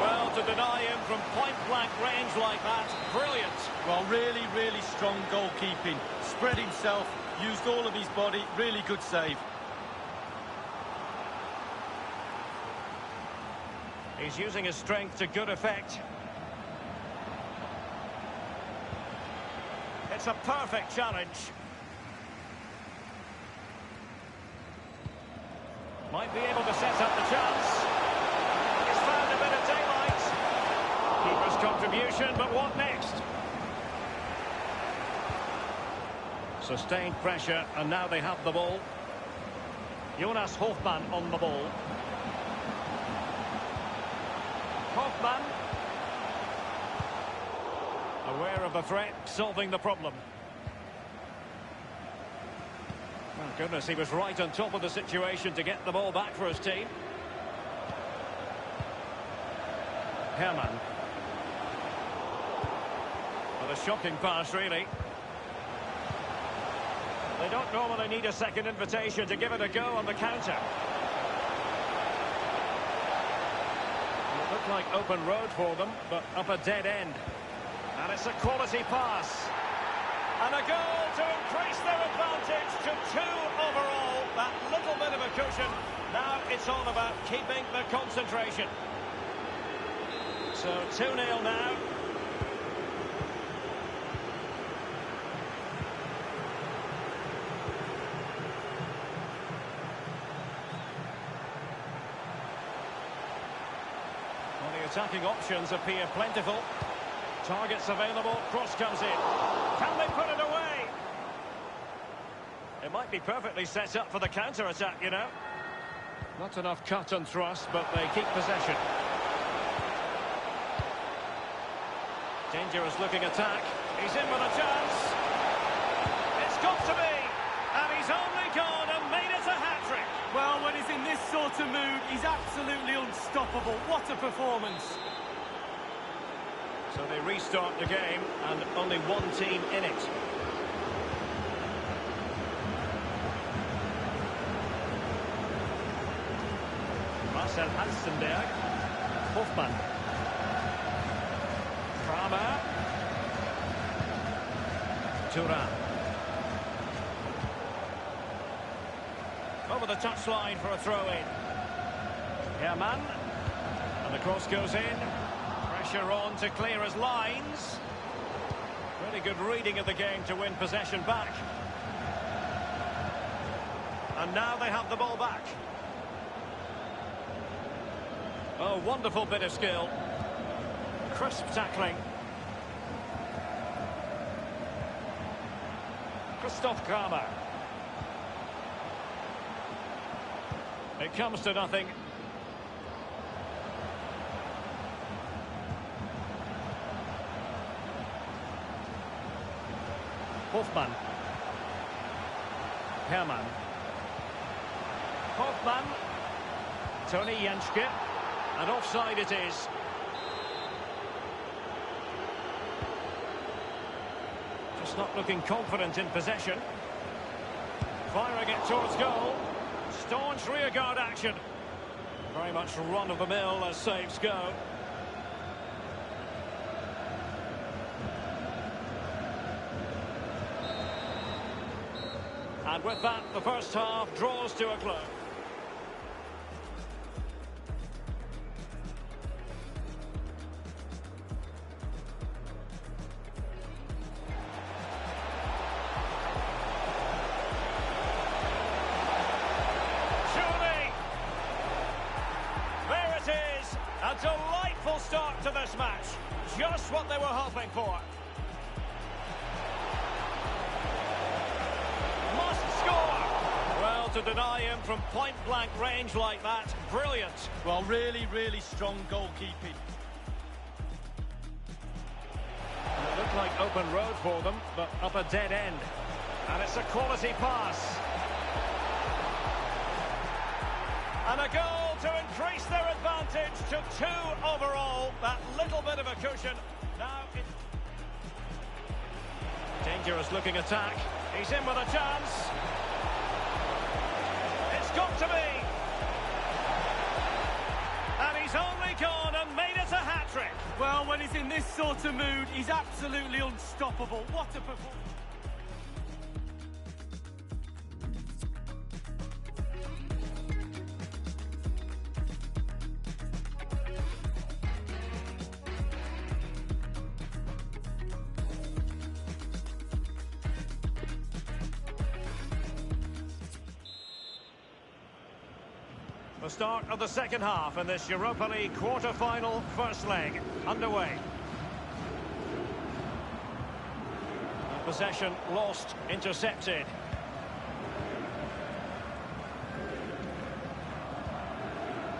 Well, to deny him from point-blank range like that, brilliant. Well, really, really strong goalkeeping. Spread himself, used all of his body, really good save. He's using his strength to good effect. It's a perfect challenge. Might be able to set up the chance. He's found a bit of daylight. Keeper's contribution, but what next? Sustained pressure, and now they have the ball. Jonas Hofmann on the ball. Hofmann. Aware of the threat, solving the problem. Oh, goodness, he was right on top of the situation to get the ball back for his team. Hermann. Well, a shocking pass, really. They don't normally need a second invitation to give it a go on the counter. It looked like open road for them, but up a dead end. And it's a quality pass. And a goal to increase their advantage to 2 overall. That little bit of a cushion. Now it's all about keeping the concentration. So 2-0 now. Well, the attacking options appear plentiful. Targets available, cross comes in. Can they put it away? It might be perfectly set up for the counter-attack, you know. Not enough cut and thrust, but they keep possession. Dangerous looking attack. He's in with a chance. It's got to be. And he's only gone and made it a hat-trick. Well, when he's in this sort of mood, he's absolutely unstoppable. What a performance. So they restart the game, and only one team in it. Marcel Halstenberg. Hofmann. Kramer. Thuram. Over the touchline for a throw-in. Hermann. And the cross goes in. Pressure on to clear his lines. Really good reading of the game to win possession back. And now they have the ball back. Oh, wonderful bit of skill. Crisp tackling. Christoph Kramer. It comes to nothing. Hofmann. Hermann. Hofmann. Tony Jenschke. And offside it is. Just not looking confident in possession. Firing it towards goal. Staunch rearguard action. Very much run-of-the-mill as saves go. And with that, the first half draws to a close. Surely! There it is! A delightful start to this match. Just what they were hoping for. To deny him from point-blank range like that, brilliant. Well, really, really strong goalkeeping. It looked like open road for them, but up a dead end. And it's a quality pass. And a goal to increase their advantage to 2 overall. That little bit of a cushion. Now it's... Dangerous looking attack. He's in with a chance. Got to be. And he's only gone and made it a hat-trick. Well, when he's in this sort of mood, he's absolutely unstoppable. What a performance. The start of the second half in this Europa League quarter-final first leg underway. Possession lost, intercepted.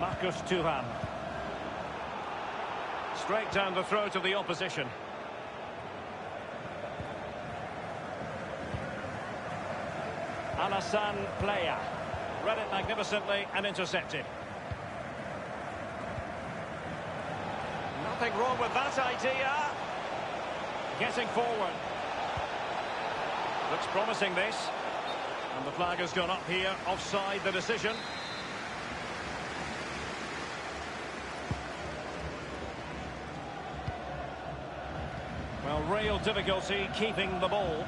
Marcus Thuram. Straight down the throat of the opposition. Alassane Plea. Read it magnificently and intercepted. Nothing wrong with that idea. Getting forward. Looks promising, this. And the flag has gone up here. Offside the decision. Well, real difficulty keeping the ball.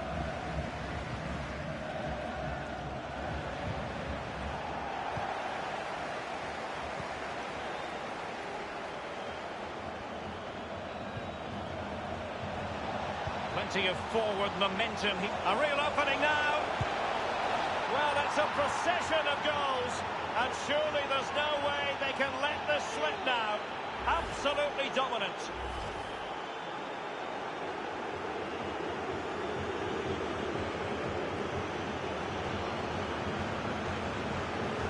Plenty of forward momentum. A real opening now. Well, it's a procession of goals. And surely there's no way they can let this slip now. Absolutely dominant.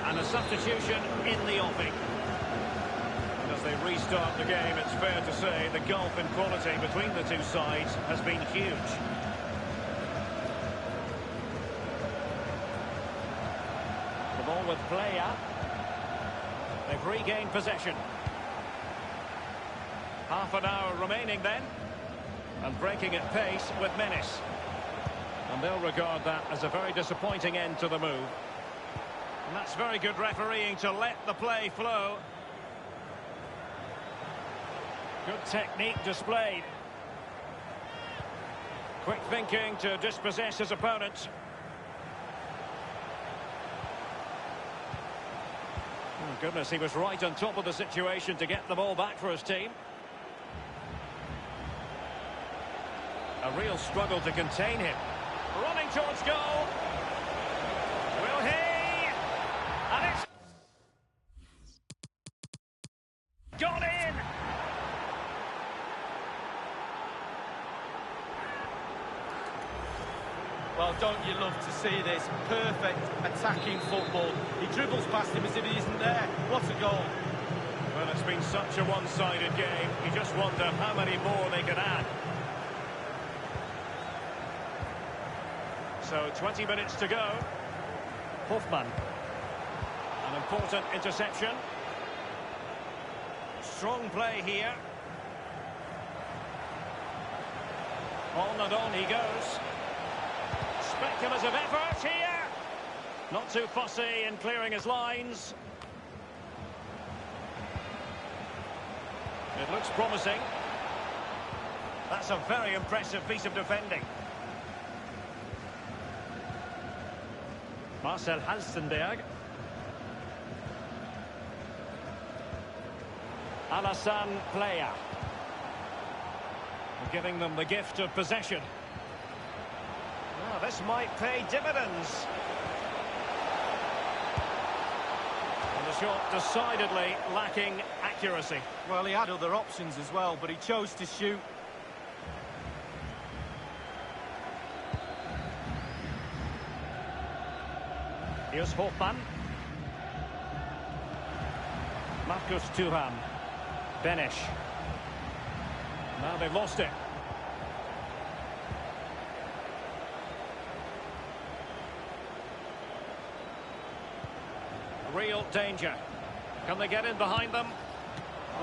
And a substitution in the offing. As they restart the game, it's fair to say the gulf in quality between the two sides has been huge. The ball with Plea. They've regained possession. Half an hour remaining then. And breaking at pace with menace. And they'll regard that as a very disappointing end to the move. And that's very good refereeing to let the play flow. Good technique displayed. Quick thinking to dispossess his opponents. Oh, goodness, he was right on top of the situation to get the ball back for his team. A real struggle to contain him. Running towards goal. Will he? And it's gone in. Well, don't you love to see this? Perfect attacking football. He dribbles past him as if he isn't there. What a goal. Well, it's been such a one-sided game. You just wonder how many more they could add. So 20 minutes to go. Hofmann. An important interception. Strong play here. On and on he goes. Speculative effort here. Not too fussy in clearing his lines. It looks promising. That's a very impressive piece of defending. Marcel Halstenberg. Alassane Plea. Giving them the gift of possession. Well, this might pay dividends. And the shot decidedly lacking accuracy. Well, he had other options as well, but he chose to shoot. Here's Hofmann. Marcus Thuram. Benesch. Now they've lost it. Real danger. Can they get in behind them?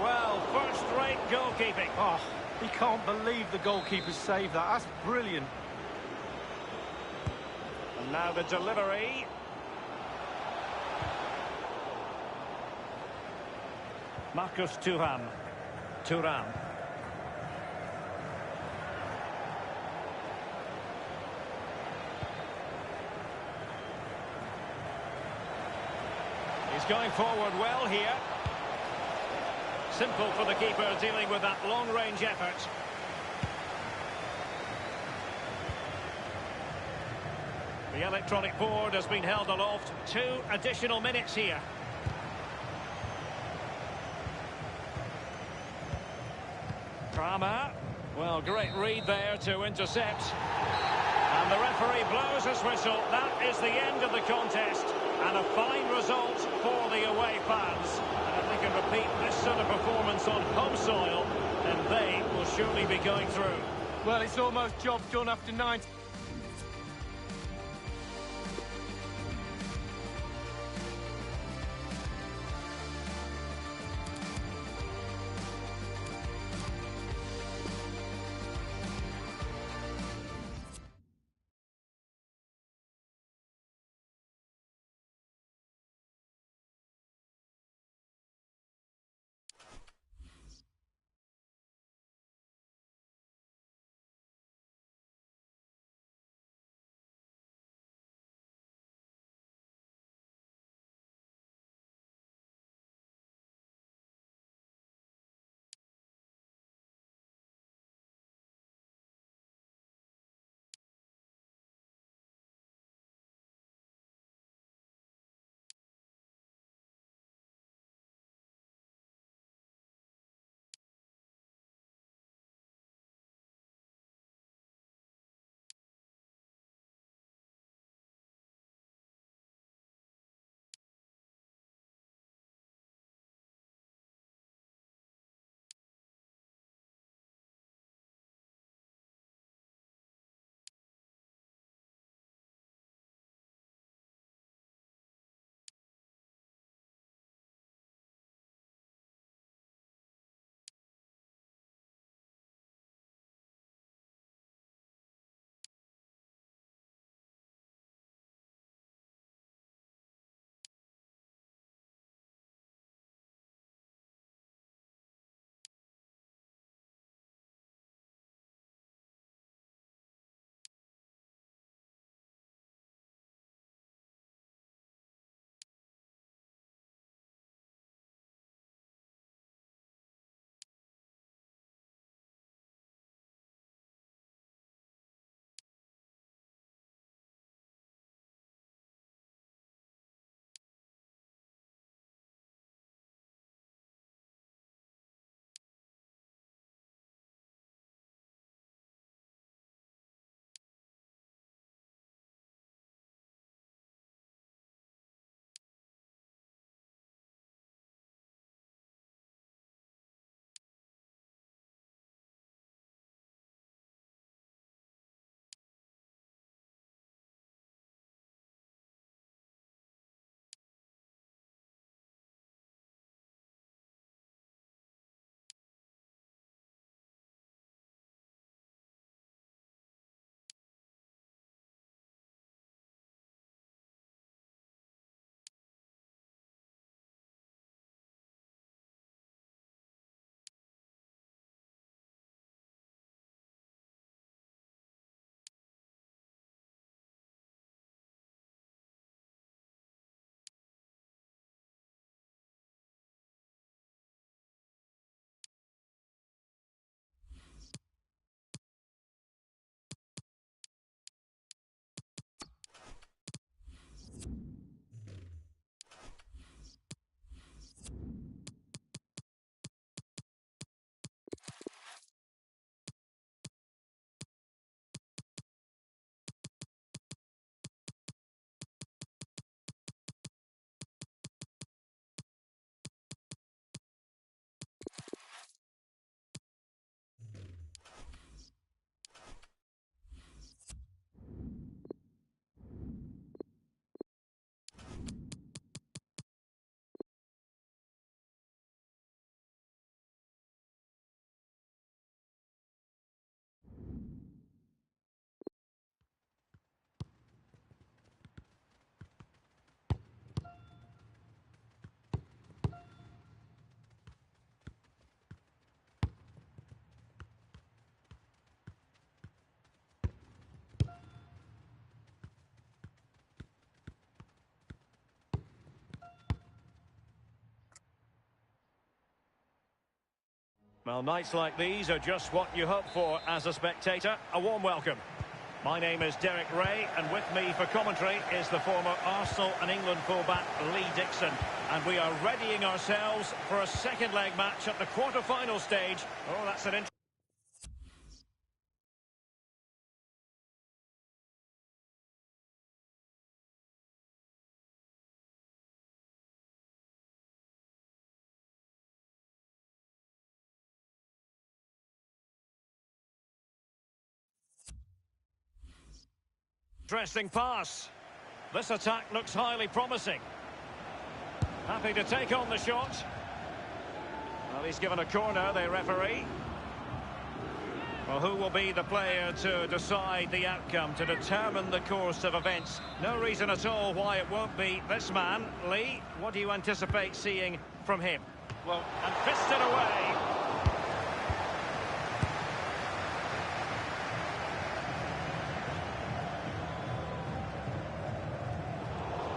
Well, first-rate goalkeeping. Oh, he can't believe the goalkeeper saved that. That's brilliant. And now the delivery. Marcus Thuram. Thuram. He's going forward well here. Simple for the keeper dealing with that long-range effort. The electronic board has been held aloft. 2 additional minutes here. Kramer. Well, great read there to intercept. And the referee blows his whistle. That is the end of the contest. And a fine result for the away fans. And if they can repeat this sort of performance on home soil, then they will surely be going through. Well, it's almost job done after 90. Well, nights like these are just what you hope for as a spectator. A warm welcome. My name is Derek Ray, and with me for commentary is the former Arsenal and England fullback Lee Dixon. And we are readying ourselves for a second leg match at the quarter-final stage. Oh, that's an interesting pass. This attack looks highly promising. Happy to take on the shot. Well, he's given a corner, the referee. Well, who will be the player to decide the outcome, to determine the course of events? No reason at all why it won't be this man. Lee, what do you anticipate seeing from him? Well, and fisted away.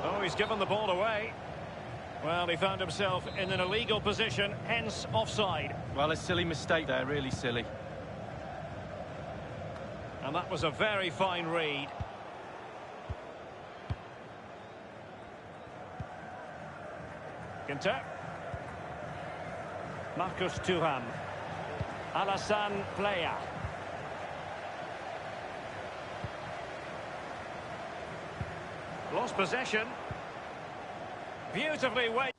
Oh, he's given the ball away. Well, he found himself in an illegal position, hence offside. well, a silly mistake there, really silly. And that was a very fine read. Ginter. Marcus Thuram. Alassane Plea. Lost possession. Beautifully weighted.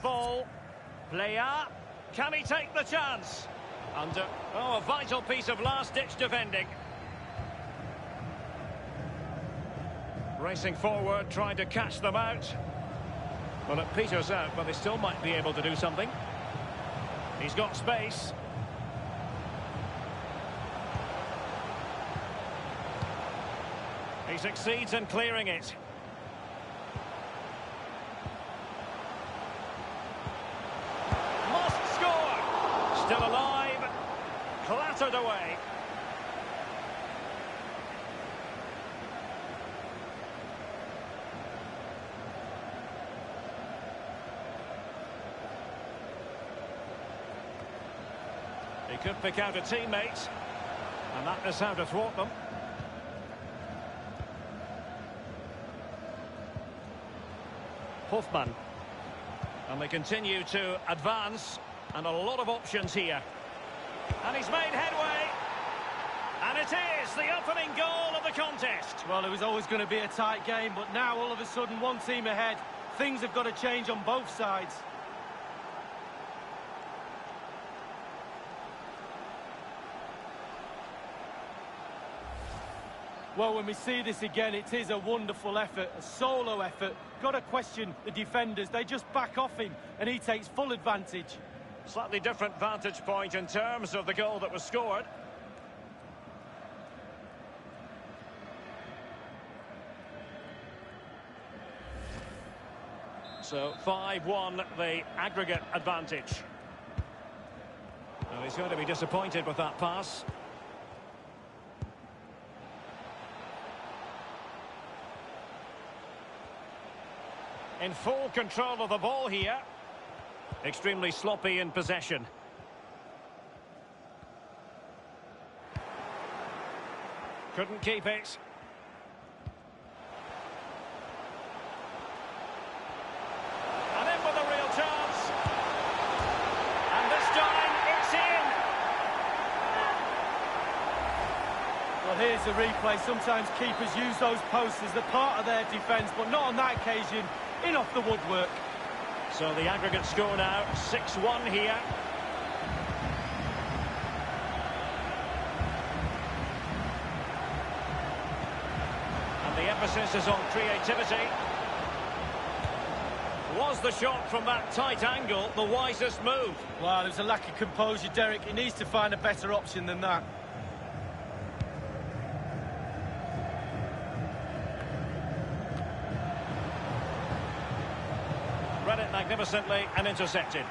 Ball. Plea. Can he take the chance? Oh, a vital piece of last-ditch defending. Racing forward, trying to catch them out. Well, it peters out, but they still might be able to do something. He's got space. He succeeds in clearing it. Still alive, clattered away. He could pick out a teammate, and that is how to thwart them. Hofmann, and they continue to advance. And a lot of options here. And he's made headway. And it is the opening goal of the contest. Well, it was always going to be a tight game, but now all of a sudden one team ahead. Things have got to change on both sides. Well, when we see this again, it is a wonderful effort, a solo effort. Got to question the defenders. They just back off him, and he takes full advantage. Slightly different vantage point in terms of the goal that was scored. So 5-1, the aggregate advantage. Well, he's going to be disappointed with that pass. In full control of the ball here. Extremely sloppy in possession. Couldn't keep it. And in with a real chance. And this time it's in. Well, here's the replay. Sometimes keepers use those posts as the part of their defence, but not on that occasion. In off the woodwork. So the aggregate score now, 6-1 here. emphasis is on creativity. Was the shot from that tight angle the wisest move? Well, there's a lack of composure, Derek. He needs to find a better option than that. Read it magnificently and intercepted.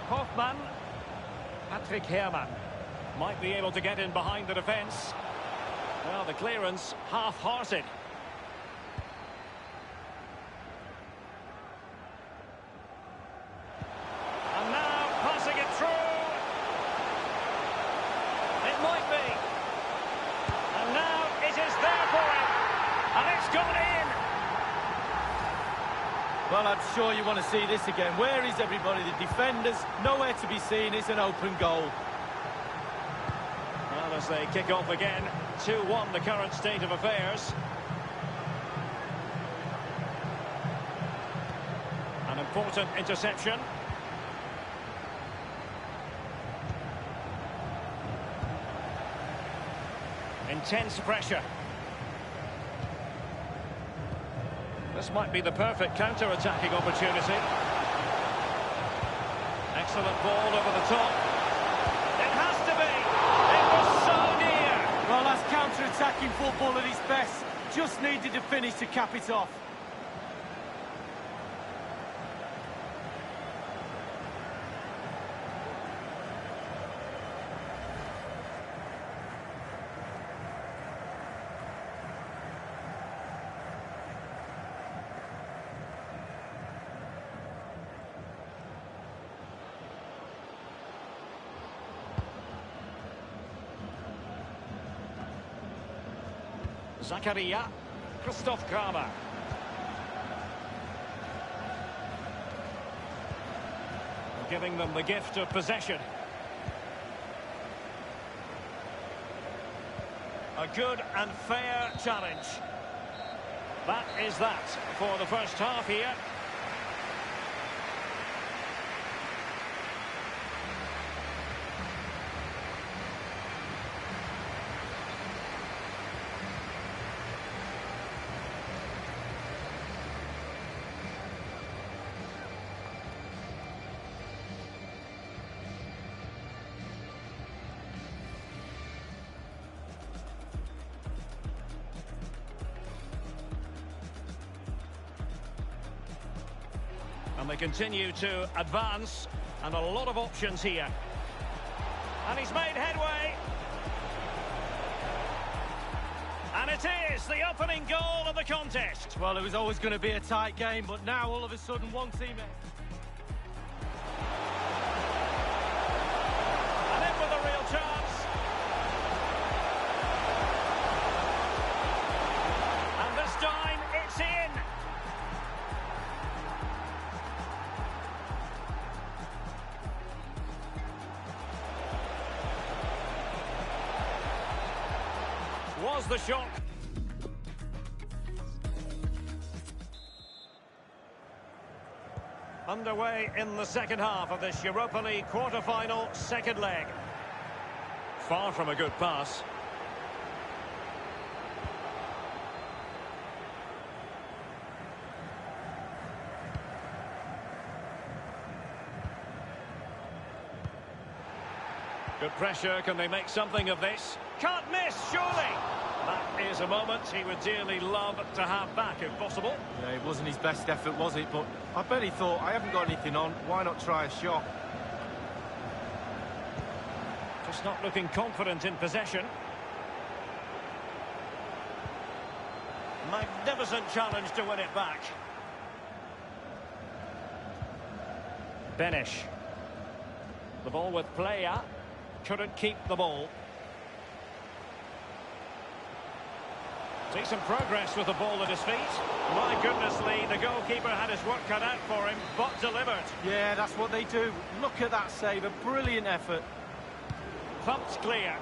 Hoffmann. Patrick Herrmann might be able to get in behind the defence. Well, the clearance half-hearted. And now passing it through. It might be. And now it is there for him. And it's gone in. Well, I'm sure you want to see this again. Where is everybody? The defenders, nowhere to be seen. It's an open goal. Well, as they kick off again, 2-1 the current state of affairs. An important interception. Intense pressure. This might be the perfect counter-attacking opportunity. Excellent ball over the top. It has to be. It was so near. Well, that's counter-attacking football at its best. Just needed to finish to cap it off. Zakaria, Christoph Kramer. Giving them the gift of possession. A good and fair challenge. That is that for the first half here. And they continue to advance, and a lot of options here. And he's made headway. And it is the opening goal of the contest. Well, it was always going to be a tight game, but now all of a sudden one team... And in with a real chance. And this time, it's in. Was the shot. Underway in the second half of this Europa League quarter-final second leg. Far from a good pass. Good pressure. Can they make something of this? Can't miss, surely. That is a moment he would dearly love to have back, if possible. Yeah, it wasn't his best effort, was it? But I bet he thought, I haven't got anything on. Why not try a shot? Just not looking confident in possession. Magnificent challenge to win it back. Benish. The ball with Playa. Couldn't keep the ball. Decent progress with the ball at his feet. My goodness, Lee, the goalkeeper had his work cut out for him, but delivered. Yeah, that's what they do. Look at that save, a brilliant effort. Thumped clear.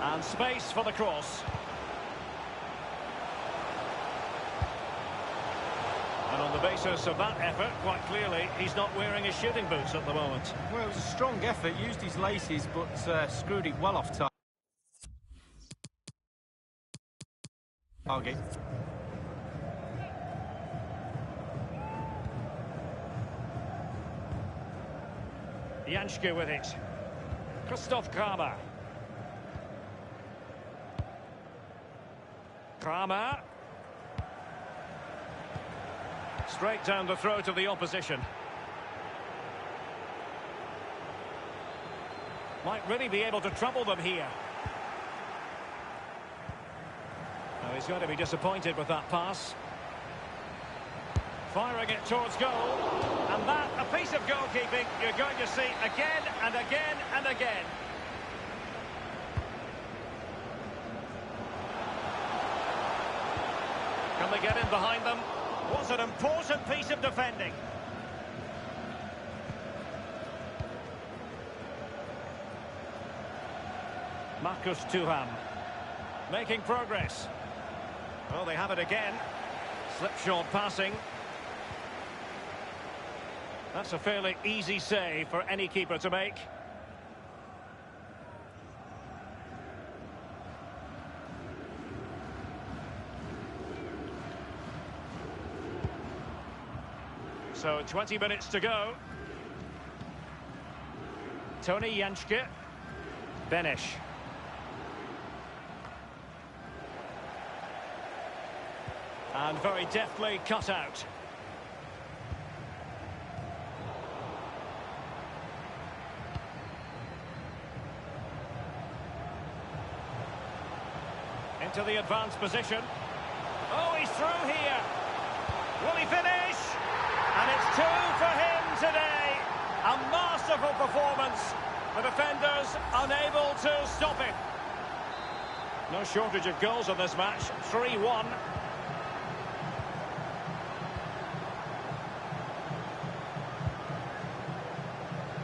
And space for the cross. And on the the basis of that effort, quite clearly, he's not wearing his shooting boots at the moment. Well, it was a strong effort, used his laces, but screwed it well off target. Janschke with it. Christoph Kramer. Kramer. Straight down the throat of the opposition. Might really be able to trouble them here. Now he's going to be disappointed with that pass. Firing it towards goal. And that, a piece of goalkeeping you're going to see again and again and again. Can they get in behind them? Was an important piece of defending. Marcus Thuram making progress. Oh, they have it again. Slipshod passing. That's a fairly easy save for any keeper to make. So 20 minutes to go. Tony Janschke. Benish. And very deftly cut out. Into the advanced position. Oh, he's through here. Will he finish? And it's 2 for him today. A masterful performance. The defenders unable to stop him. No shortage of goals in this match. 3-1.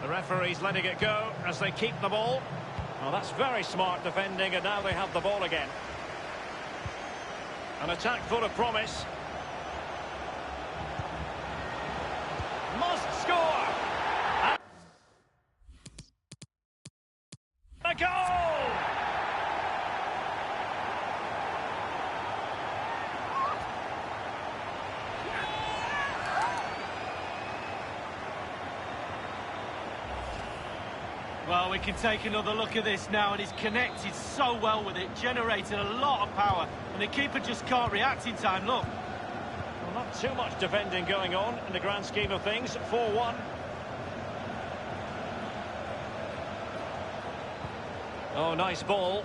The referee's letting it go as they keep the ball. Well, that's very smart defending, and now they have the ball again. An attack full of promise. Must score! And a goal! Well, we can take another look at this now, and he's connected so well with it, generated a lot of power, and the keeper just can't react in time, look. Well, not too much defending going on in the grand scheme of things. 4-1. Oh, nice ball.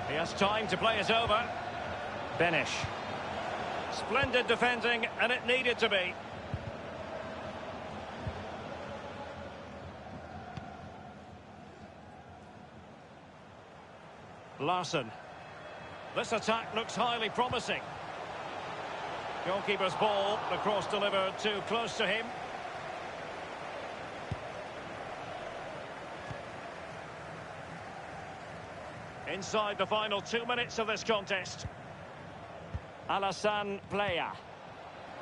He has time to play it over. Benish. Splendid defending, and it needed to be. Larson. This attack looks highly promising. Goalkeeper's ball, the cross delivered too close to him. Inside the final 2 minutes of this contest. Alassane Plea.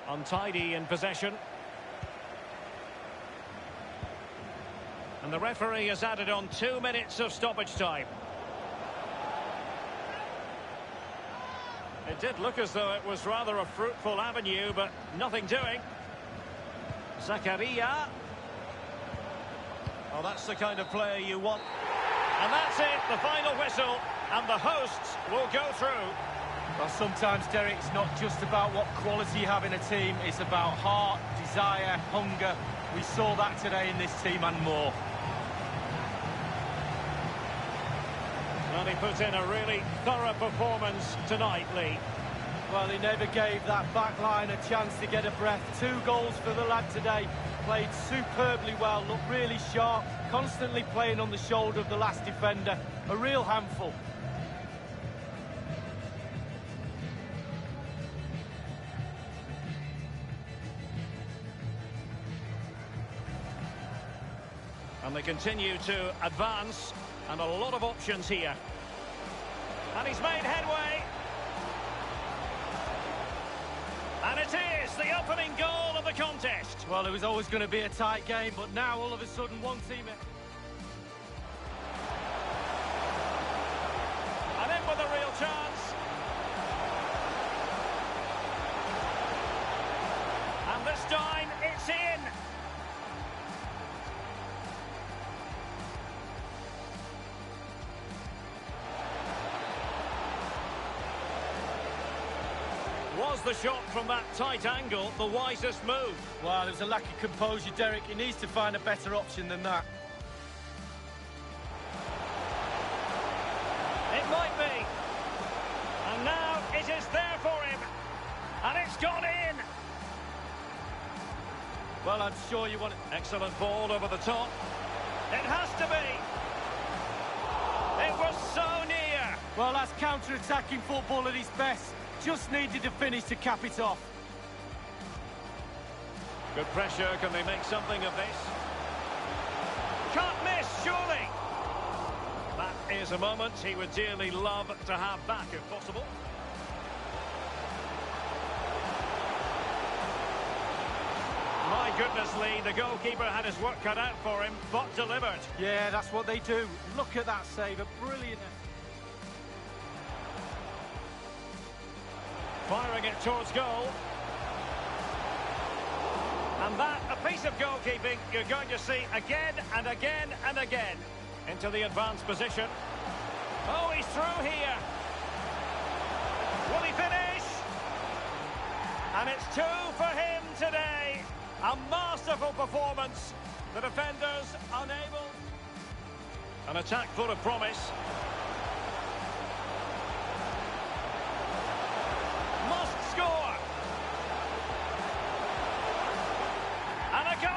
Untidy in possession. And the referee has added on 2 minutes of stoppage time. It did look as though it was rather a fruitful avenue, but nothing doing. Zakaria. Oh, that's the kind of player you want. And that's it, the final whistle, and the hosts will go through. Well, sometimes, Derek, it's not just about what quality you have in a team, it's about heart, desire, hunger. We saw that today in this team and more. Well, he put in a really thorough performance tonight, Lee. Well, he never gave that back line a chance to get a breath. 2 goals for the lad today. Played superbly well, looked really sharp, constantly playing on the shoulder of the last defender. A real handful. And they continue to advance, and a lot of options here. And he's made headway. And it's is the opening goal of the contest. Well, it was always going to be a tight game, but now all of a sudden one team... And in with a real chance. And this time, it's in. Was the shot from that tight angle the wisest move? Well, there's a lack of composure, Derek. He needs to find a better option than that. It might be. And now it is there for him. And it's gone in. Well, I'm sure you want it. Excellent ball over the top. It has to be. It was so near. Well, that's counter-attacking football at its best. Just needed to finish to cap it off. Good pressure. Can they make something of this? Can't miss, surely. That is a moment he would dearly love to have back, if possible. My goodness, Lee, the goalkeeper had his work cut out for him, but delivered. Yeah, that's what they do. Look at that save, a brilliant... Firing it towards goal. And that, a piece of goalkeeping you're going to see again and again and again. Into the advanced position. Oh, he's through here. Will he finish? And it's 2 for him today. A masterful performance. The defenders unable. An attack full of promise. Must score. And a goal.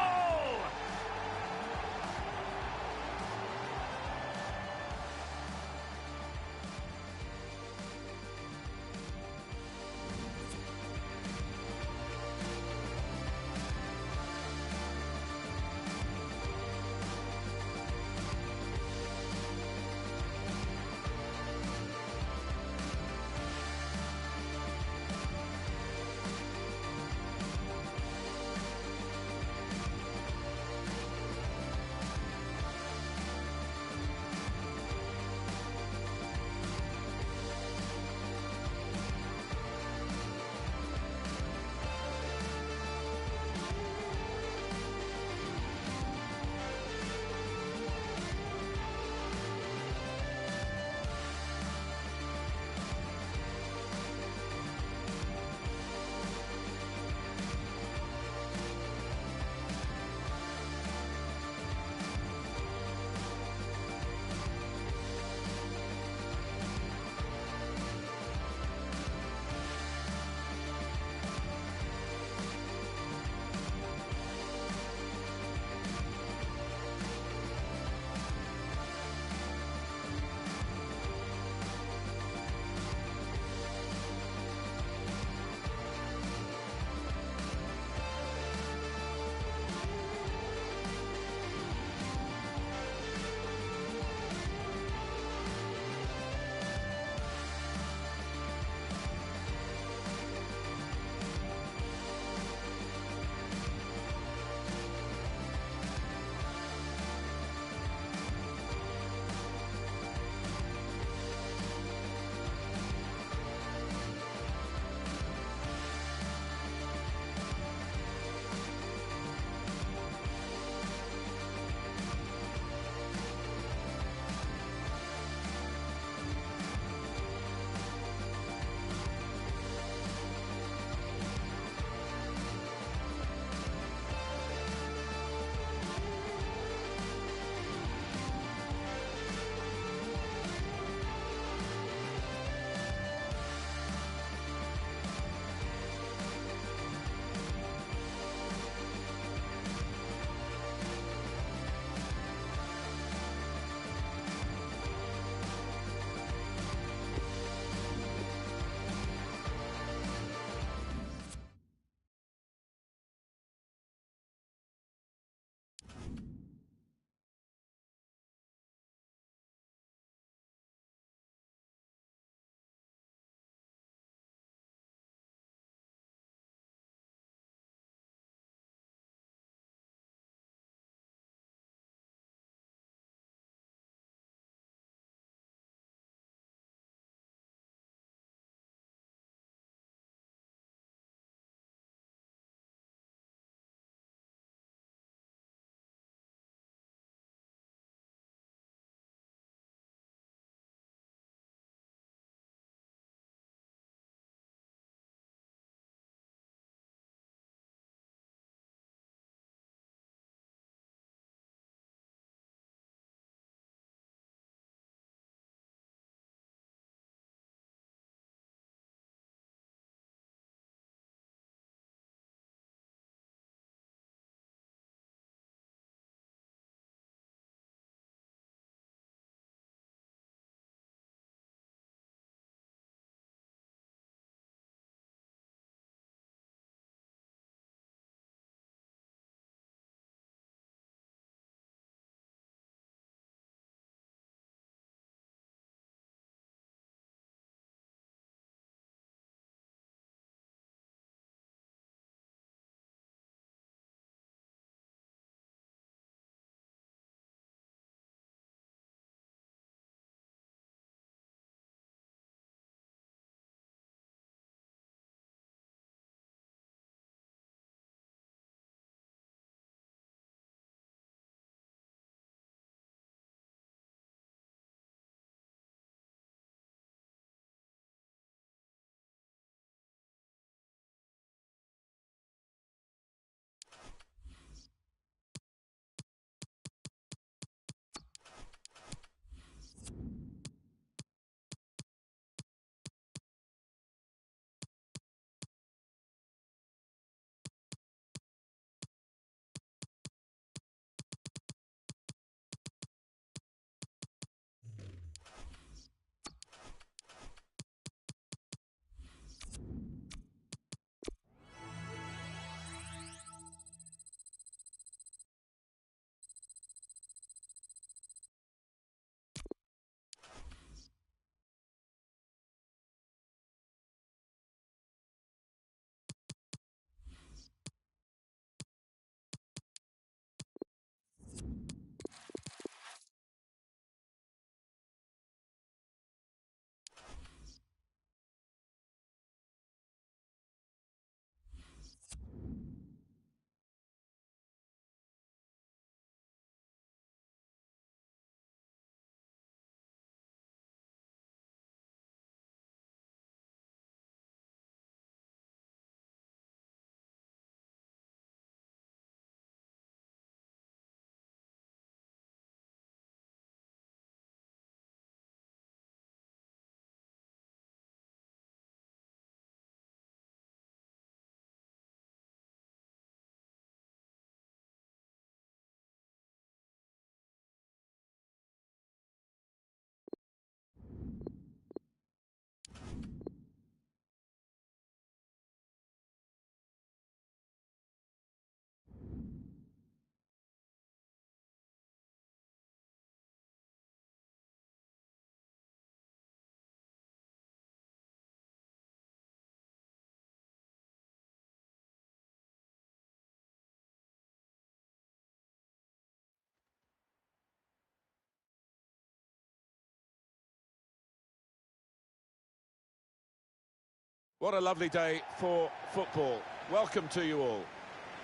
What a lovely day for football. Welcome to you all.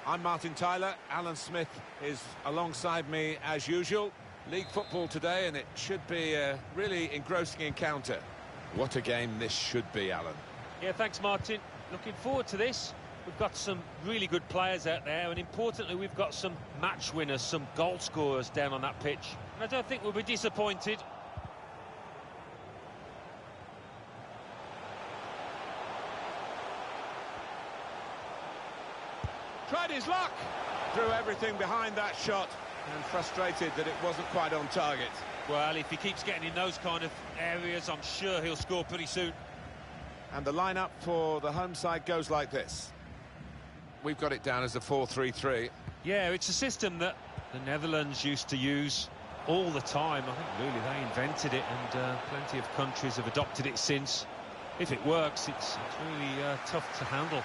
I'm Martin Tyler. Alan Smith is alongside me as usual. League football today, and it should be a really engrossing encounter. What a game this should be, Alan. Yeah, thanks, Martin. Looking forward to this. We've got some really good players out there, and importantly, we've got some match winners, some goal scorers down on that pitch. And I don't think we'll be disappointed. Tried his luck. Threw everything behind that shot and frustrated that it wasn't quite on target. Well, if he keeps getting in those kind of areas, I'm sure he'll score pretty soon. And the lineup for the home side goes like this. We've got it down as a 4-3-3. Yeah, it's a system that the Netherlands used to use all the time. I think really they invented it, and plenty of countries have adopted it since. If it works, it's really tough to handle.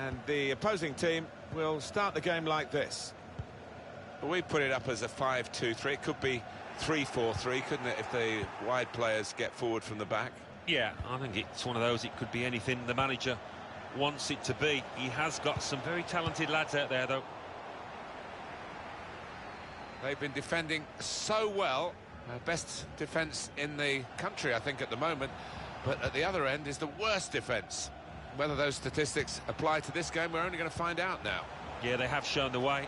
And the opposing team will start the game like this. We put it up as a 5-2-3. It could be 3-4-3, couldn't it, if the wide players get forward from the back? Yeah, I think it's one of those. It could be anything the manager wants it to be. He has got some very talented lads out there, though. They've been defending so well. Best defence in the country, I think, at the moment. But at the other end is the worst defence. Whether those statistics apply to this game, we're only going to find out now. Yeah, they have shown the way.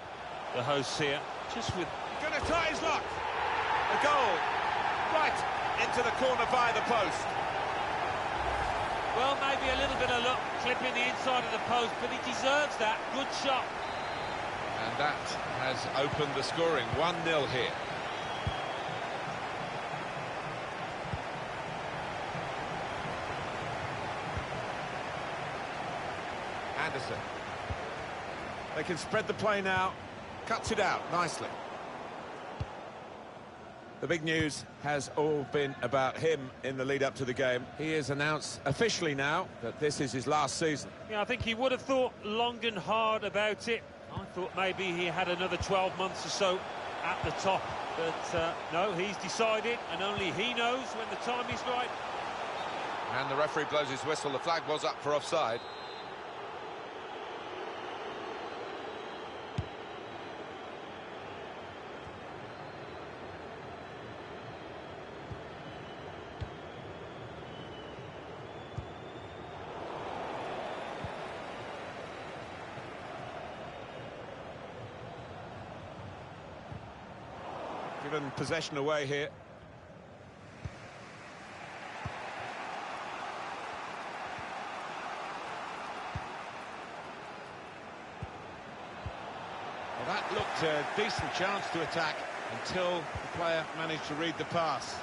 The hosts here, just with... Going to try his luck. A goal. Right into the corner via the post. Well, maybe a little bit of luck clipping the inside of the post, but he deserves that. Good shot. And that has opened the scoring. 1-0 here. Anderson. They can spread the play now. Cuts it out nicely. The big news has all been about him in the lead-up to the game. He has announced officially now that this is his last season. Yeah, I think he would have thought long and hard about it. I thought maybe he had another 12 months or so at the top. But no, he's decided, and only he knows when the time is right. And the referee blows his whistle. The flag was up for offside. Given possession away here. Well, that looked a decent chance to attack until the player managed to read the pass.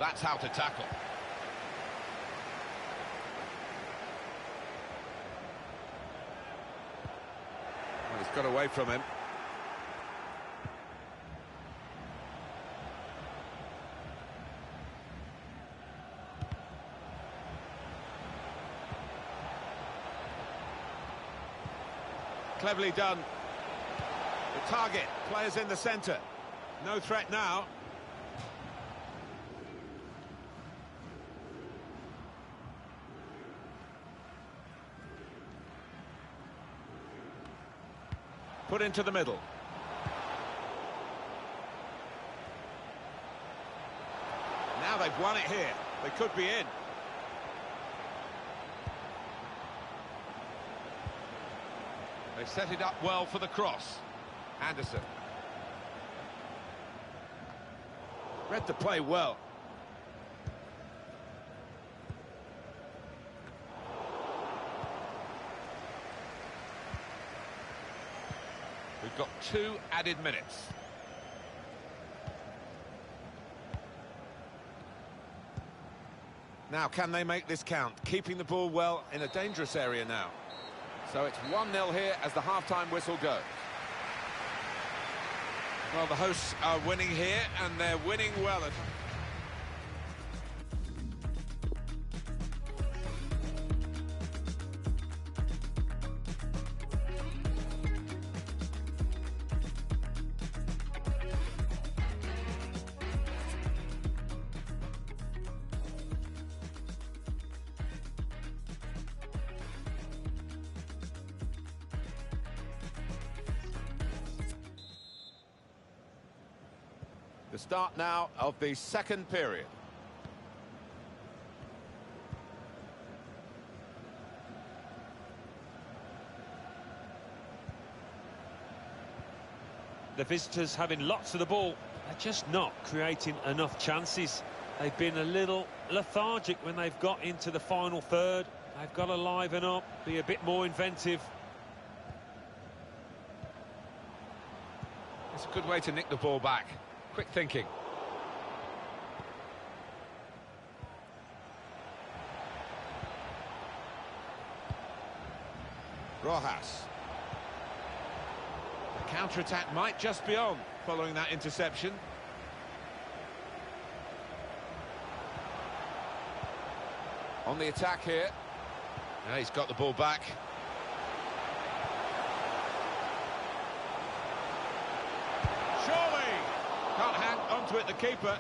That's how to tackle. Well, he's got away from him. Cleverly done. The target, players in the centre. No threat now. Put into the middle. Now they've won it here. They could be in. They set it up well for the cross. Anderson. Read the play well. We've got 2 added minutes. Now, can they make this count? Keeping the ball well in a dangerous area now. So it's 1-0 here as the half-time whistle goes. Well, the hosts are winning here, and they're winning well. The start now of the second period. The visitors having lots of the ball. They're just not creating enough chances. They've been a little lethargic when they've got into the final third. They've got to liven up, be a bit more inventive. It's a good way to nick the ball back. Quick thinking. Rojas. The counter-attack might just be on following that interception. On the attack here. Now he's got the ball back. Surely! Can't hang onto it, the keeper.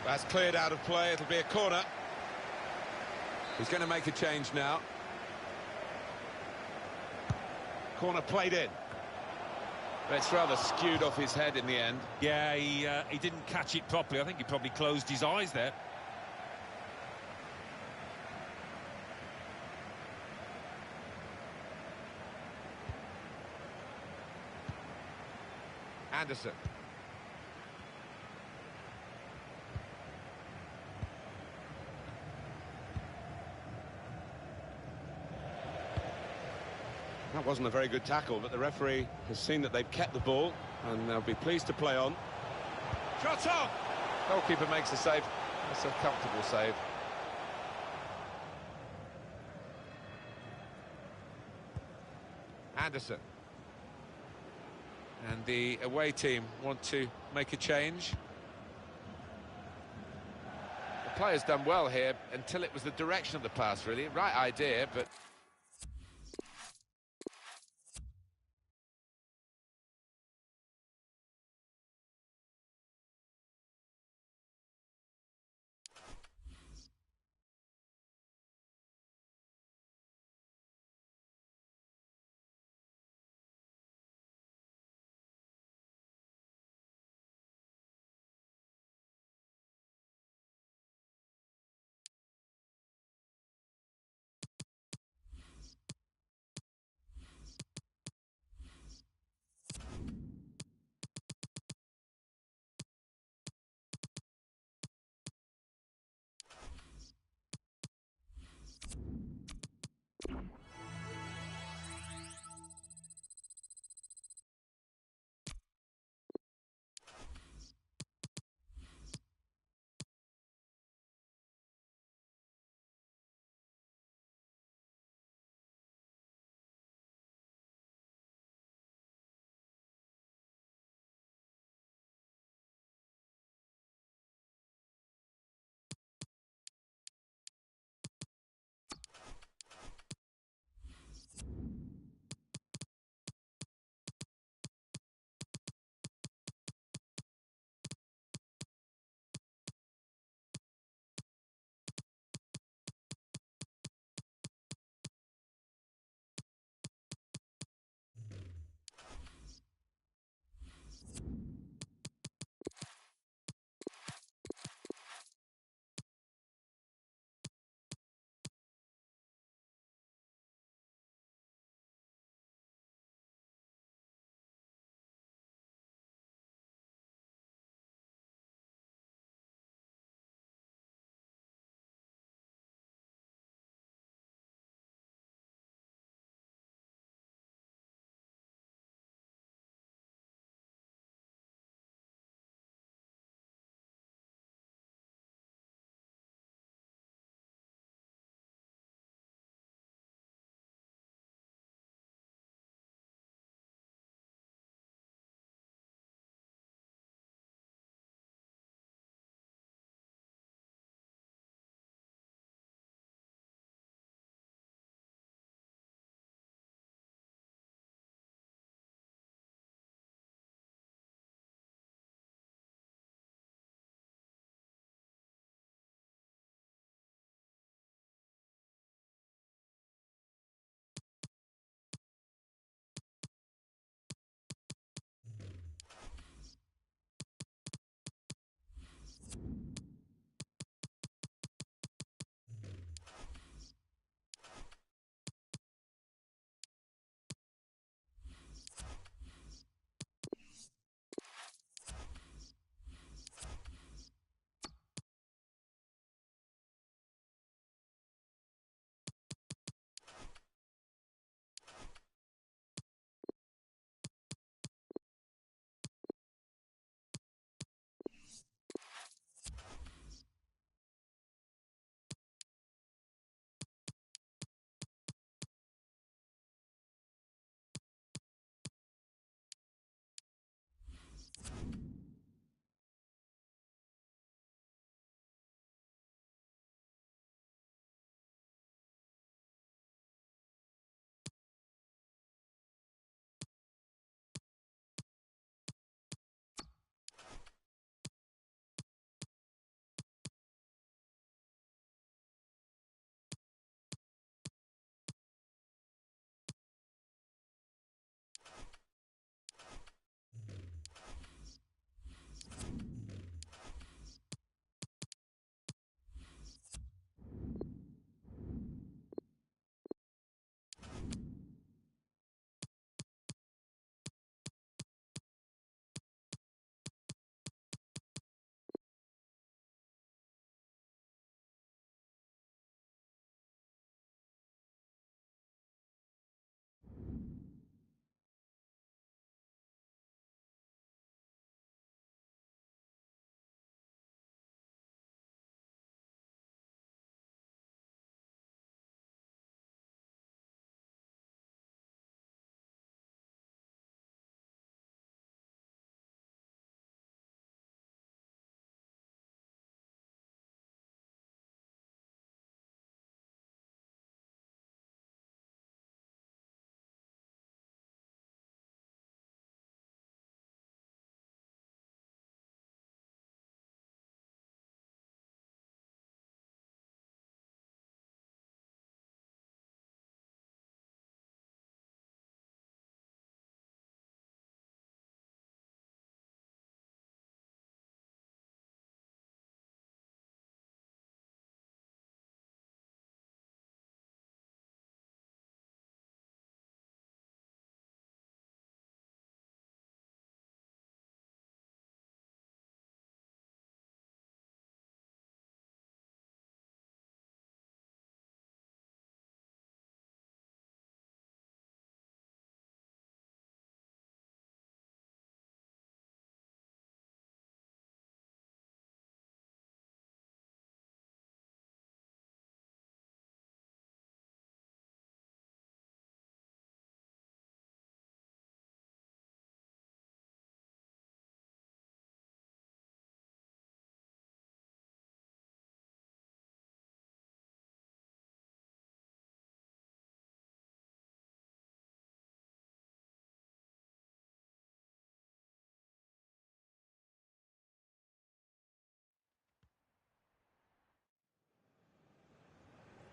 That's cleared out of play, it'll be a corner. He's going to make a change now. Corner played in. But it's rather skewed off his head in the end. Yeah, he didn't catch it properly. I think he probably closed his eyes there. Anderson. That wasn't a very good tackle, but the referee has seen that they've kept the ball, and they'll be pleased to play on. Shot on! Goalkeeper makes the save. That's a comfortable save. Anderson. And the away team want to make a change. The player's done well here until it was the direction of the pass, really. Right idea, but...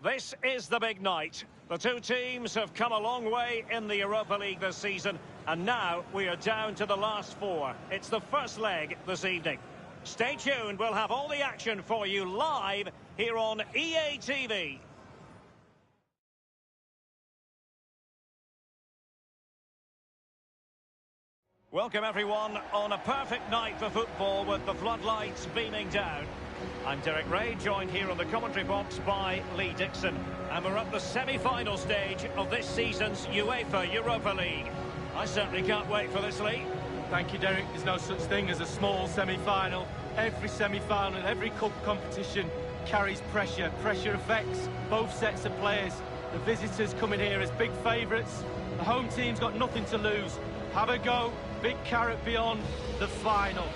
This is the big night. The two teams have come a long way in the Europa League this season, and now we are down to the last four. It's the first leg this evening. Stay tuned, we'll have all the action for you live here on EA TV. Welcome everyone on a perfect night for football with the floodlights beaming down. I'm Derek Ray, joined here on the commentary box by Lee Dixon. And we're at the semi-final stage of this season's UEFA Europa League. I certainly can't wait for this, Lee. Thank you, Derek. There's no such thing as a small semi-final. Every semi-final and every cup competition carries pressure. Pressure affects both sets of players. The visitors come in here as big favourites. The home team's got nothing to lose. Have a go. Big carrot beyond the final.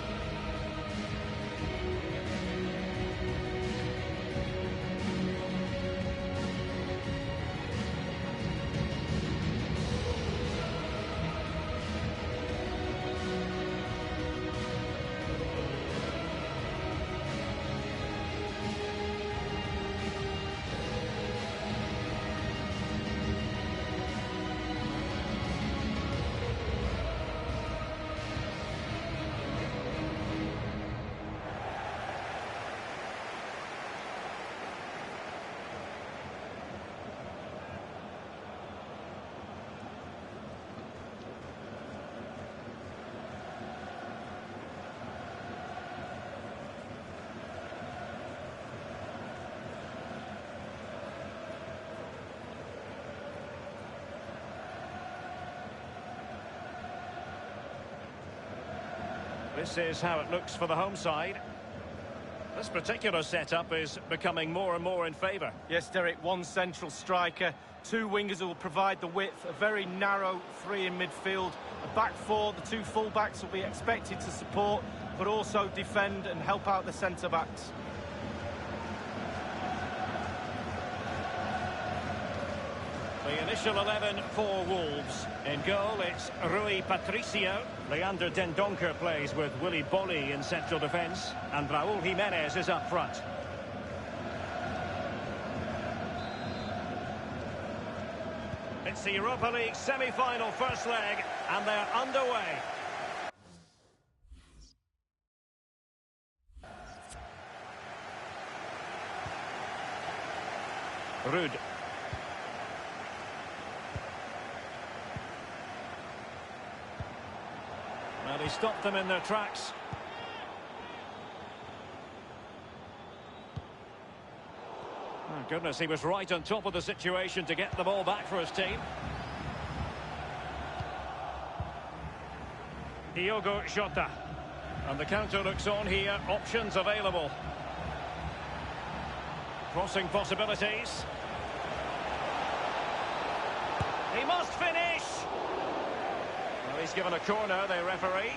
This is how it looks for the home side. This particular setup is becoming more and more in favour. Yes, Derek, one central striker, two wingers who will provide the width, a very narrow three in midfield, a back four, the two full-backs will be expected to support, but also defend and help out the centre-backs. The initial 11 for Wolves. In goal, it's Rui Patricio. Leander Dendoncker plays with Willy Bolly in central defence. And Raúl Jiménez is up front. It's the Europa League semi-final first leg, and they're underway. Ruud. Well, he stopped them in their tracks. Oh, goodness, he was right on top of the situation to get the ball back for his team. Diogo Jota. And the counter looks on here. Options available. Crossing possibilities. He must finish! Well, he's given a corner, the referee.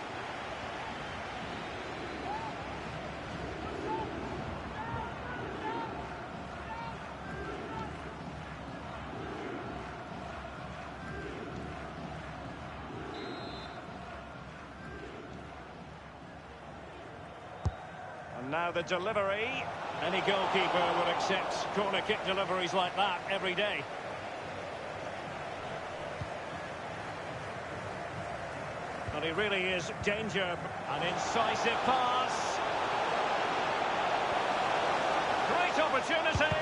And now the delivery. Any goalkeeper would accept corner kick deliveries like that every day. But he really is danger. An incisive pass. Great opportunity.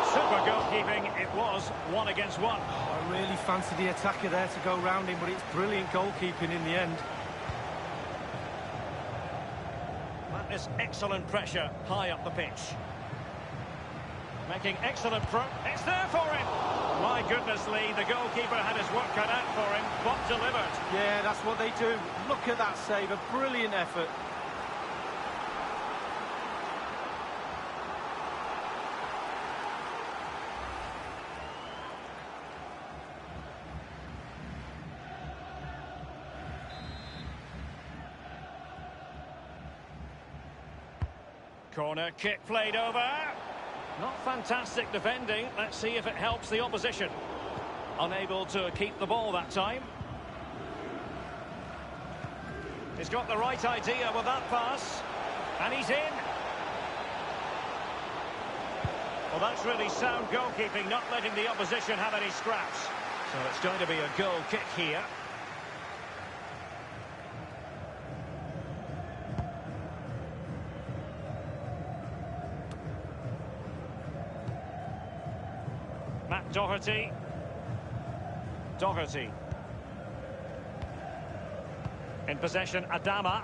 Super goalkeeping. It was 1 against 1. I really fancy the attacker there to go round him, but it's brilliant goalkeeping in the end. That is excellent pressure high up the pitch. Making excellent it's there for him. My goodness, Lee, the goalkeeper had his work cut out for him, but delivered. Yeah, that's what they do. Look at that save, a brilliant effort. Corner kick played over. Not fantastic defending. Let's see if it helps the opposition. Unable to keep the ball that time. He's got the right idea with that pass. And he's in. Well, that's really sound goalkeeping, not letting the opposition have any scraps. So it's going to be a goal kick here. Matt Doherty. Doherty. In possession, Adama.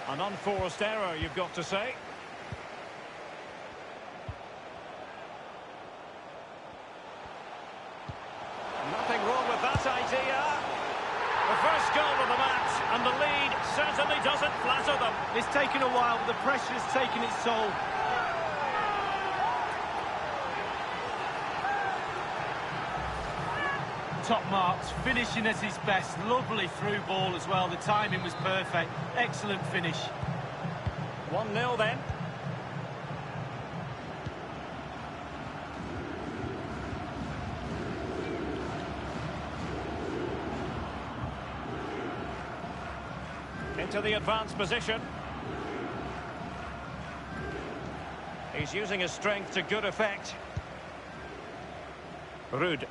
An unforced error, you've got to say. Nothing wrong with that idea. The first goal of the match, and the lead certainly doesn't flatter them. It's taken a while, but the pressure's taken its toll. Top marks, finishing at his best. Lovely through ball as well. The timing was perfect. Excellent finish. 1-0 then. Into the advanced position. He's using his strength to good effect. Ruud.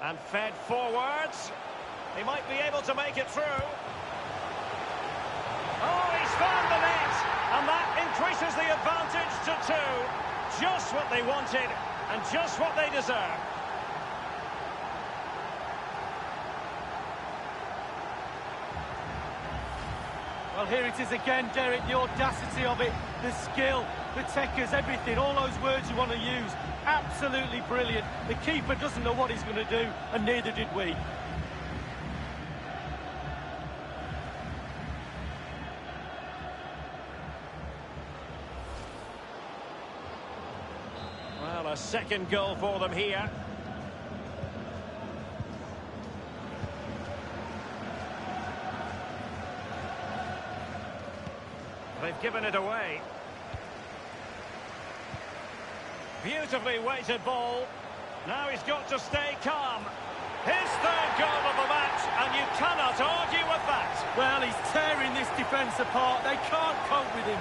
And fed forwards. He might be able to make it through. Oh, he's found the net! And that increases the advantage to 2. Just what they wanted, and just what they deserve. Well, here it is again, Derek, the audacity of it, the skill, the techers, everything, all those words you want to use. Absolutely brilliant. The keeper doesn't know what he's going to do, and neither did we. Well, a second goal for them here. They've given it away. Beautifully weighted ball. Now he's got to stay calm. His third goal of the match, and you cannot argue with that. Well, he's tearing this defence apart. They can't cope with him.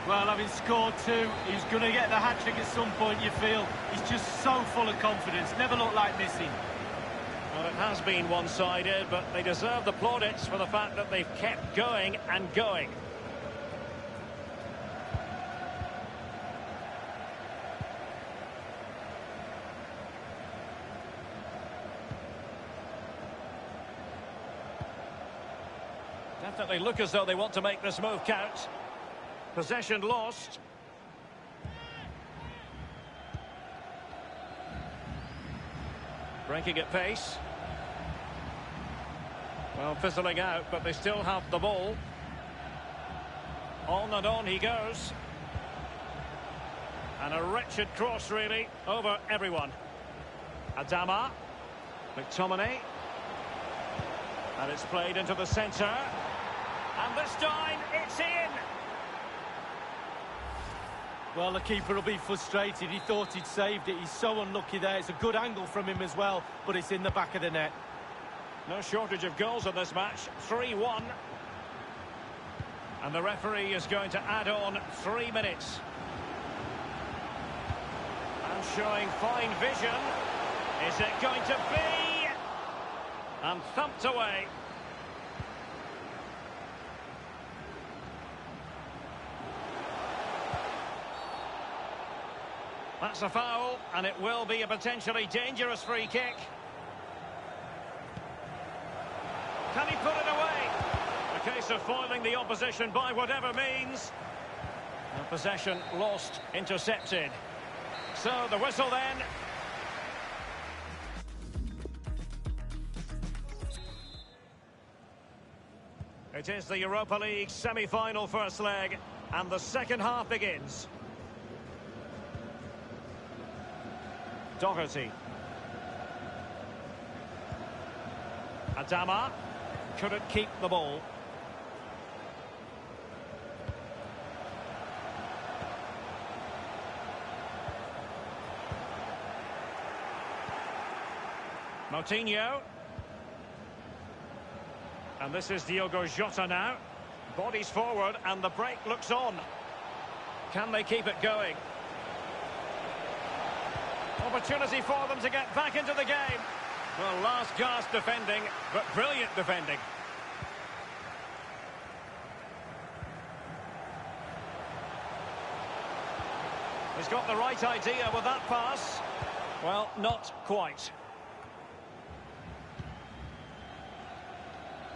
Well, having scored 2, he's going to get the hat-trick at some point, you feel. He's just so full of confidence, never looked like missing. Well, it has been one-sided, but they deserve the plaudits for the fact that they've kept going and going. Definitely look as though they want to make this move count. Possession lost. Breaking at pace. Well, fizzling out, but they still have the ball. On and on he goes. And a wretched cross, really, over everyone. Adama. McTominay. And it's played into the centre. And this time, it's in. Well, the keeper will be frustrated. He thought he'd saved it. He's so unlucky there. It's a good angle from him as well, but it's in the back of the net. No shortage of goals in this match. 3-1. And the referee is going to add on 3 minutes. And showing fine vision. Is it going to be? And thumped away. That's a foul, and it will be a potentially dangerous free kick. Can he put it away? A case of foiling the opposition by whatever means. And possession lost, intercepted. So the whistle then. It is the Europa League semi-final first leg, and the second half begins. Doherty. Adama couldn't keep the ball. Moutinho. And this is Diogo Jota now. Bodies forward and the break looks on. Can they keep it going? Opportunity for them to get back into the game. Well, last gasp defending, but brilliant defending. He's got the right idea with that pass. Well, not quite.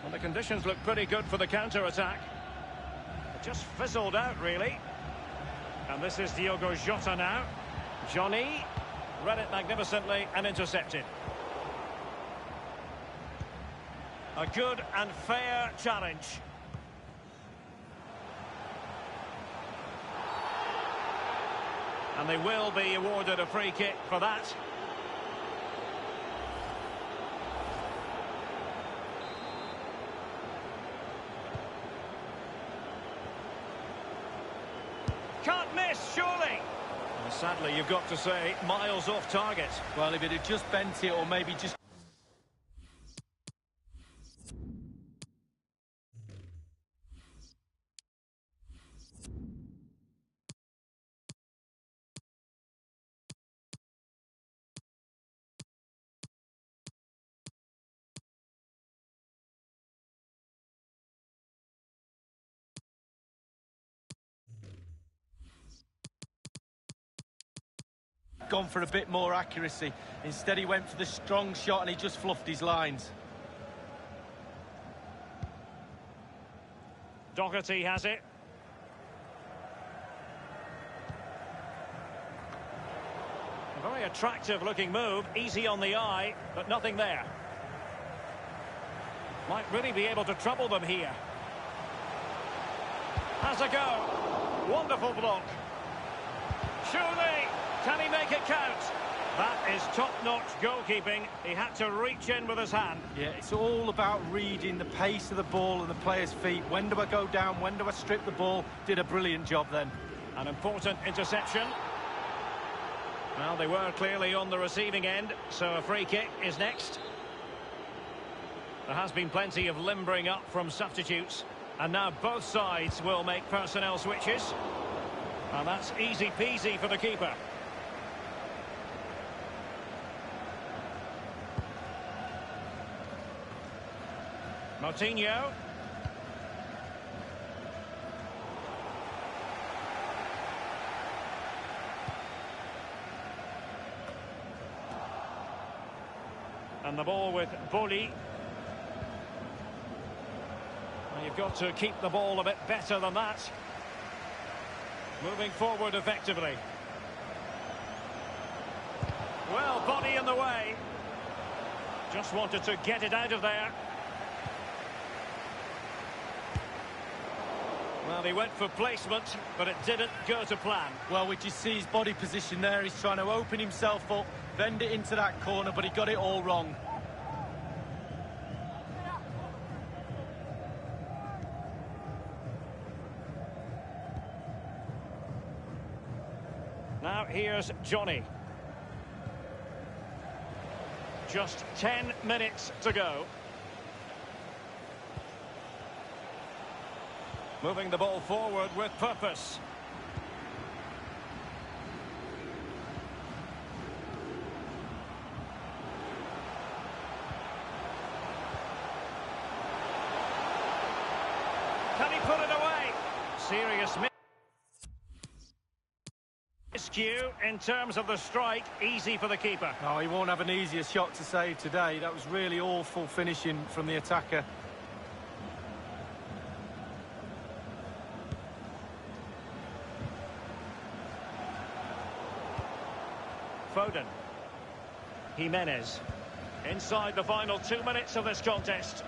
Well, the conditions look pretty good for the counter-attack. It just fizzled out, really. And this is Diogo Jota now. Johnny read it magnificently and intercepted. A good and fair challenge. And they will be awarded a free kick for that. Can't miss, surely. Well, sadly, you've got to say, miles off target. Well, if it had just bent it, or maybe just... gone for a bit more accuracy. Instead, he went for the strong shot and he just fluffed his lines. Doherty has it. A very attractive looking move, easy on the eye, but nothing there. Might really be able to trouble them here. Has a go. Wonderful block. Surely, can he make it count? That is top-notch goalkeeping. He had to reach in with his hand. Yeah, it's all about reading the pace of the ball and the player's feet. When do I go down? When do I strip the ball? Did a brilliant job then. An important interception. Well, they were clearly on the receiving end, so a free kick is next. There has been plenty of limbering up from substitutes, and now both sides will make personnel switches. And that's easy peasy for the keeper. Moutinho. And the ball with Boli. Well, you've got to keep the ball a bit better than that. Moving forward effectively. Well, body in the way. Just wanted to get it out of there. Well, he went for placement, but it didn't go to plan. Well, we just see his body position there. He's trying to open himself up, bend it into that corner, but he got it all wrong. Now here's Johnny. Just 10 minutes to go. Moving the ball forward with purpose. Can he put it away? Serious miscue in terms of the strike. Easy for the keeper. Oh, he won't have an easier shot to save today. That was really awful finishing from the attacker. Foden. Jimenez. Inside the final 2 minutes of this contest.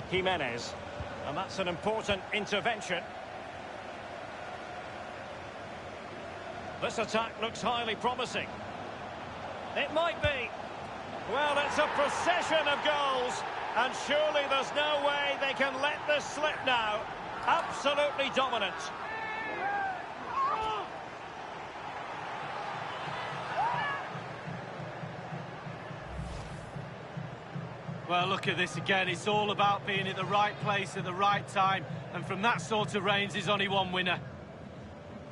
Jimenez. And that's an important intervention. This attack looks highly promising. It might be. Well, it's a procession of goals. And surely there's no way they can let this slip now. Absolutely dominant. Well, look at this again. It's all about being at the right place at the right time. And from that sort of range, there's only one winner.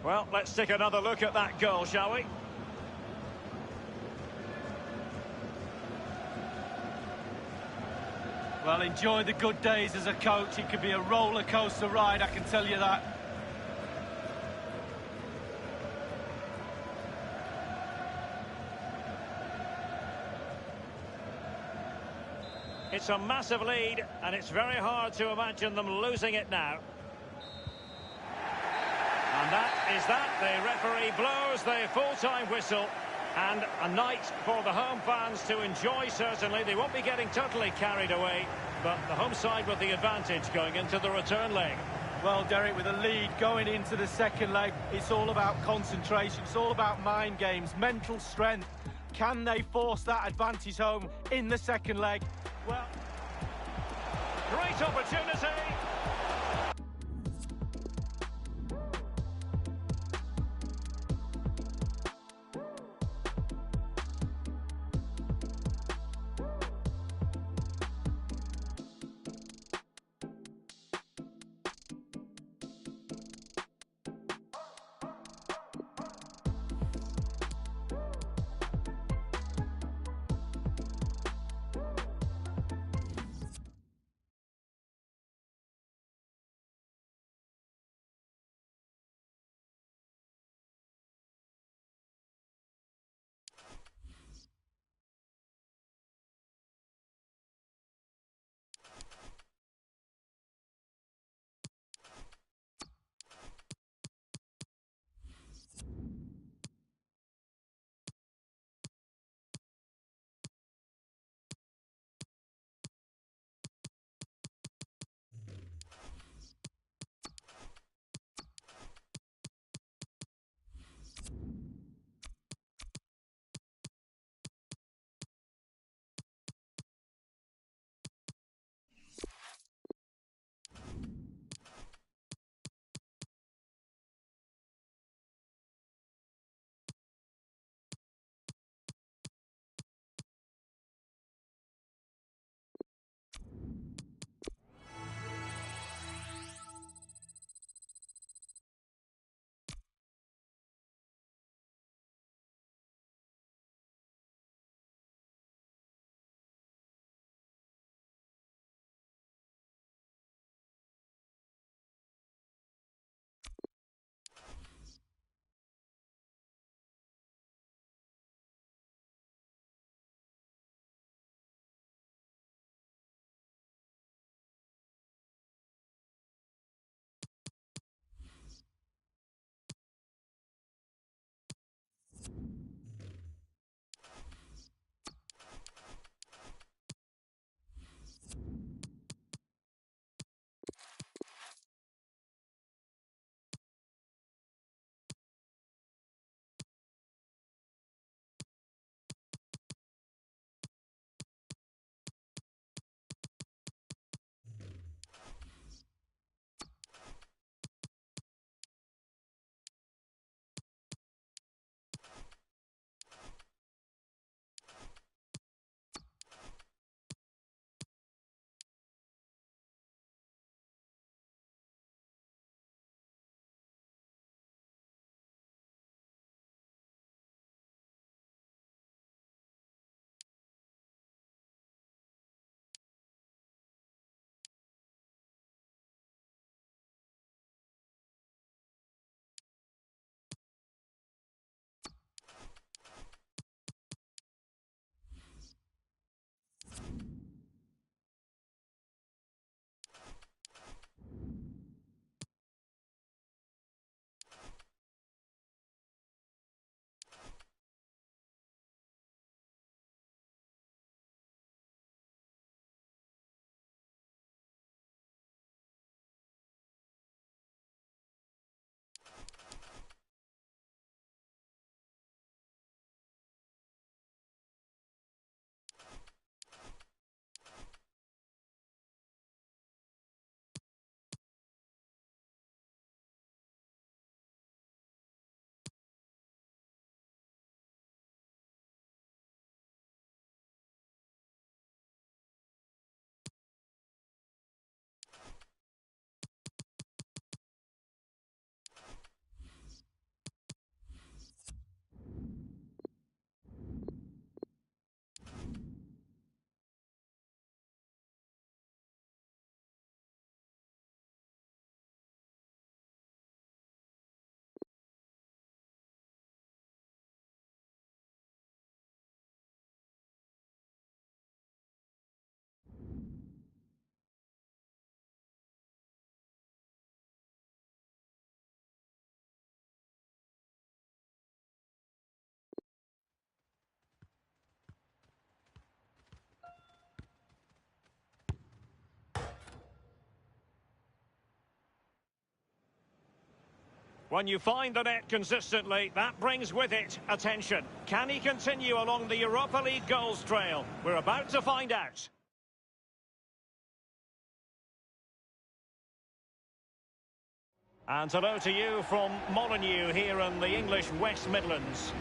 Well, let's take another look at that goal, shall we? Well, enjoy the good days as a coach. It could be a roller coaster ride, I can tell you that. It's a massive lead, and it's very hard to imagine them losing it now. And that is that. The referee blows the full-time whistle. And a night for the home fans to enjoy, certainly. They won't be getting totally carried away, but the home side with the advantage going into the return leg. Well, Derek, with a lead going into the second leg, it's all about concentration. It's all about mind games, mental strength. Can they force that advantage home in the second leg? Well, great opportunity. When you find the net consistently, that brings with it attention. Can he continue along the Europa League goals trail? We're about to find out. And hello to you from Molineux here in the English West Midlands.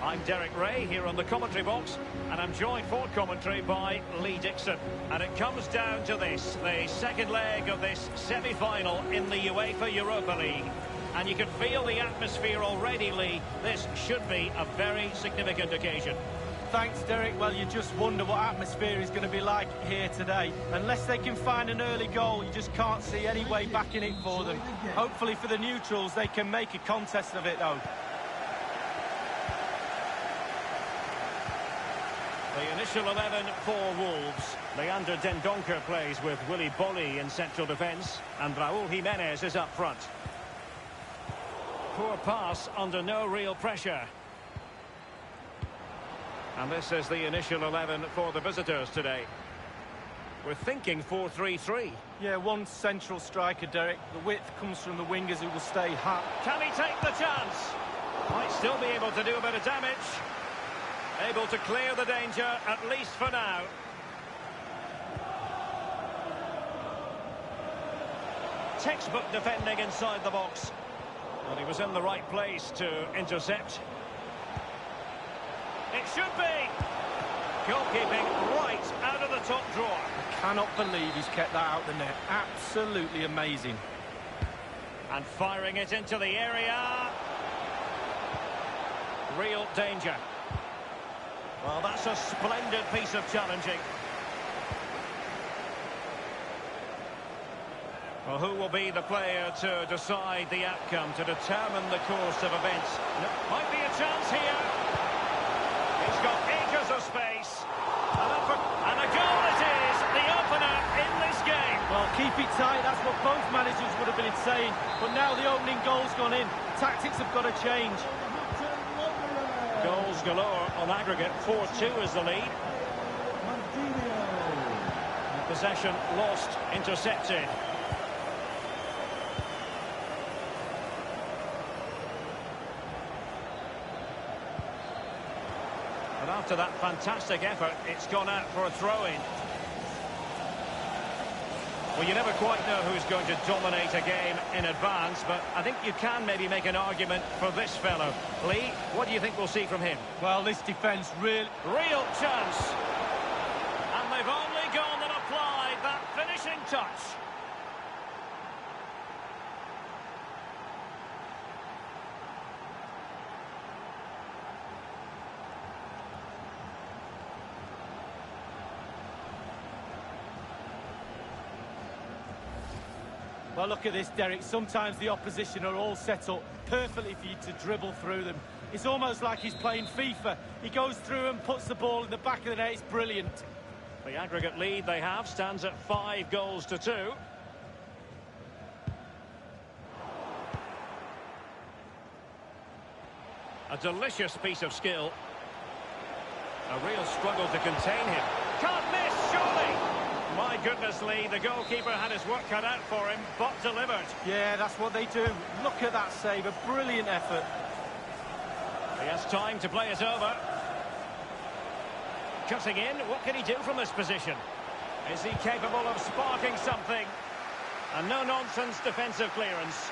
I'm Derek Ray here on the commentary box, and I'm joined for commentary by Lee Dixon. And it comes down to this, the second leg of this semi-final in the UEFA Europa League. And you can feel the atmosphere already, Lee. This should be a very significant occasion. Thanks, Derek. Well, you just wonder what atmosphere is going to be like here today. Unless they can find an early goal, you just can't see any way back in it for them. Hopefully for the neutrals, they can make a contest of it, though. The initial 11 for Wolves. Leander Dendoncker plays with Willy Bolly in central defence, and Raúl Jiménez is up front. Poor pass under no real pressure. And this is the initial 11 for the visitors today. We're thinking 4-3-3. Yeah, one central striker, Derek. The width comes from the wingers who will stay hot. Can he take the chance? Might still be able to do a bit of damage. Able to clear the danger, at least for now. Textbook defending inside the box. Well, he was in the right place to intercept. It should be. Goalkeeping right out of the top drawer. I cannot believe he's kept that out the net. Absolutely amazing. And firing it into the area. Real danger. Well, that's a splendid piece of challenging. Well, who will be the player to decide the outcome, to determine the course of events? Might be a chance here. He's got acres of space. And a goal it is, the opener in this game. Well, keep it tight, that's what both managers would have been saying. But now the opening goal's gone in. Tactics have got to change. Goals galore on aggregate. 4-2 is the lead. Possession lost, intercepted. And after that fantastic effort, it's gone out for a throw-in. Well, you never quite know who's going to dominate a game in advance, but I think you can maybe make an argument for this fellow. Lee, what do you think we'll see from him? Well, this defence really... Real chance. And they've only gone and applied that finishing touch. Well, look at this, Derek. Sometimes the opposition are all set up perfectly for you to dribble through them. It's almost like he's playing FIFA. He goes through and puts the ball in the back of the net. It's brilliant. The aggregate lead they have stands at 5-2. A delicious piece of skill. A real struggle to contain him. Can't miss, surely! My goodness, Lee, the goalkeeper had his work cut out for him, but delivered. Yeah, that's what they do. Look at that save, a brilliant effort. He has time to play it over. Cutting in, what can he do from this position? Is he capable of sparking something? A no-nonsense defensive clearance.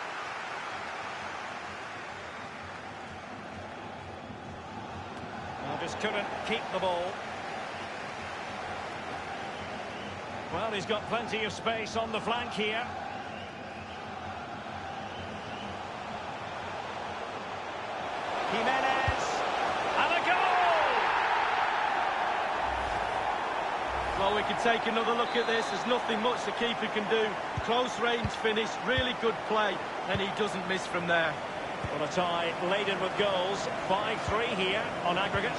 Well, just couldn't keep the ball. Well, he's got plenty of space on the flank here. Jimenez, and a goal! Well, we can take another look at this. There's nothing much the keeper can do. Close range finish, really good play, and he doesn't miss from there. Well, a tie laden with goals. 5-3 here on aggregate.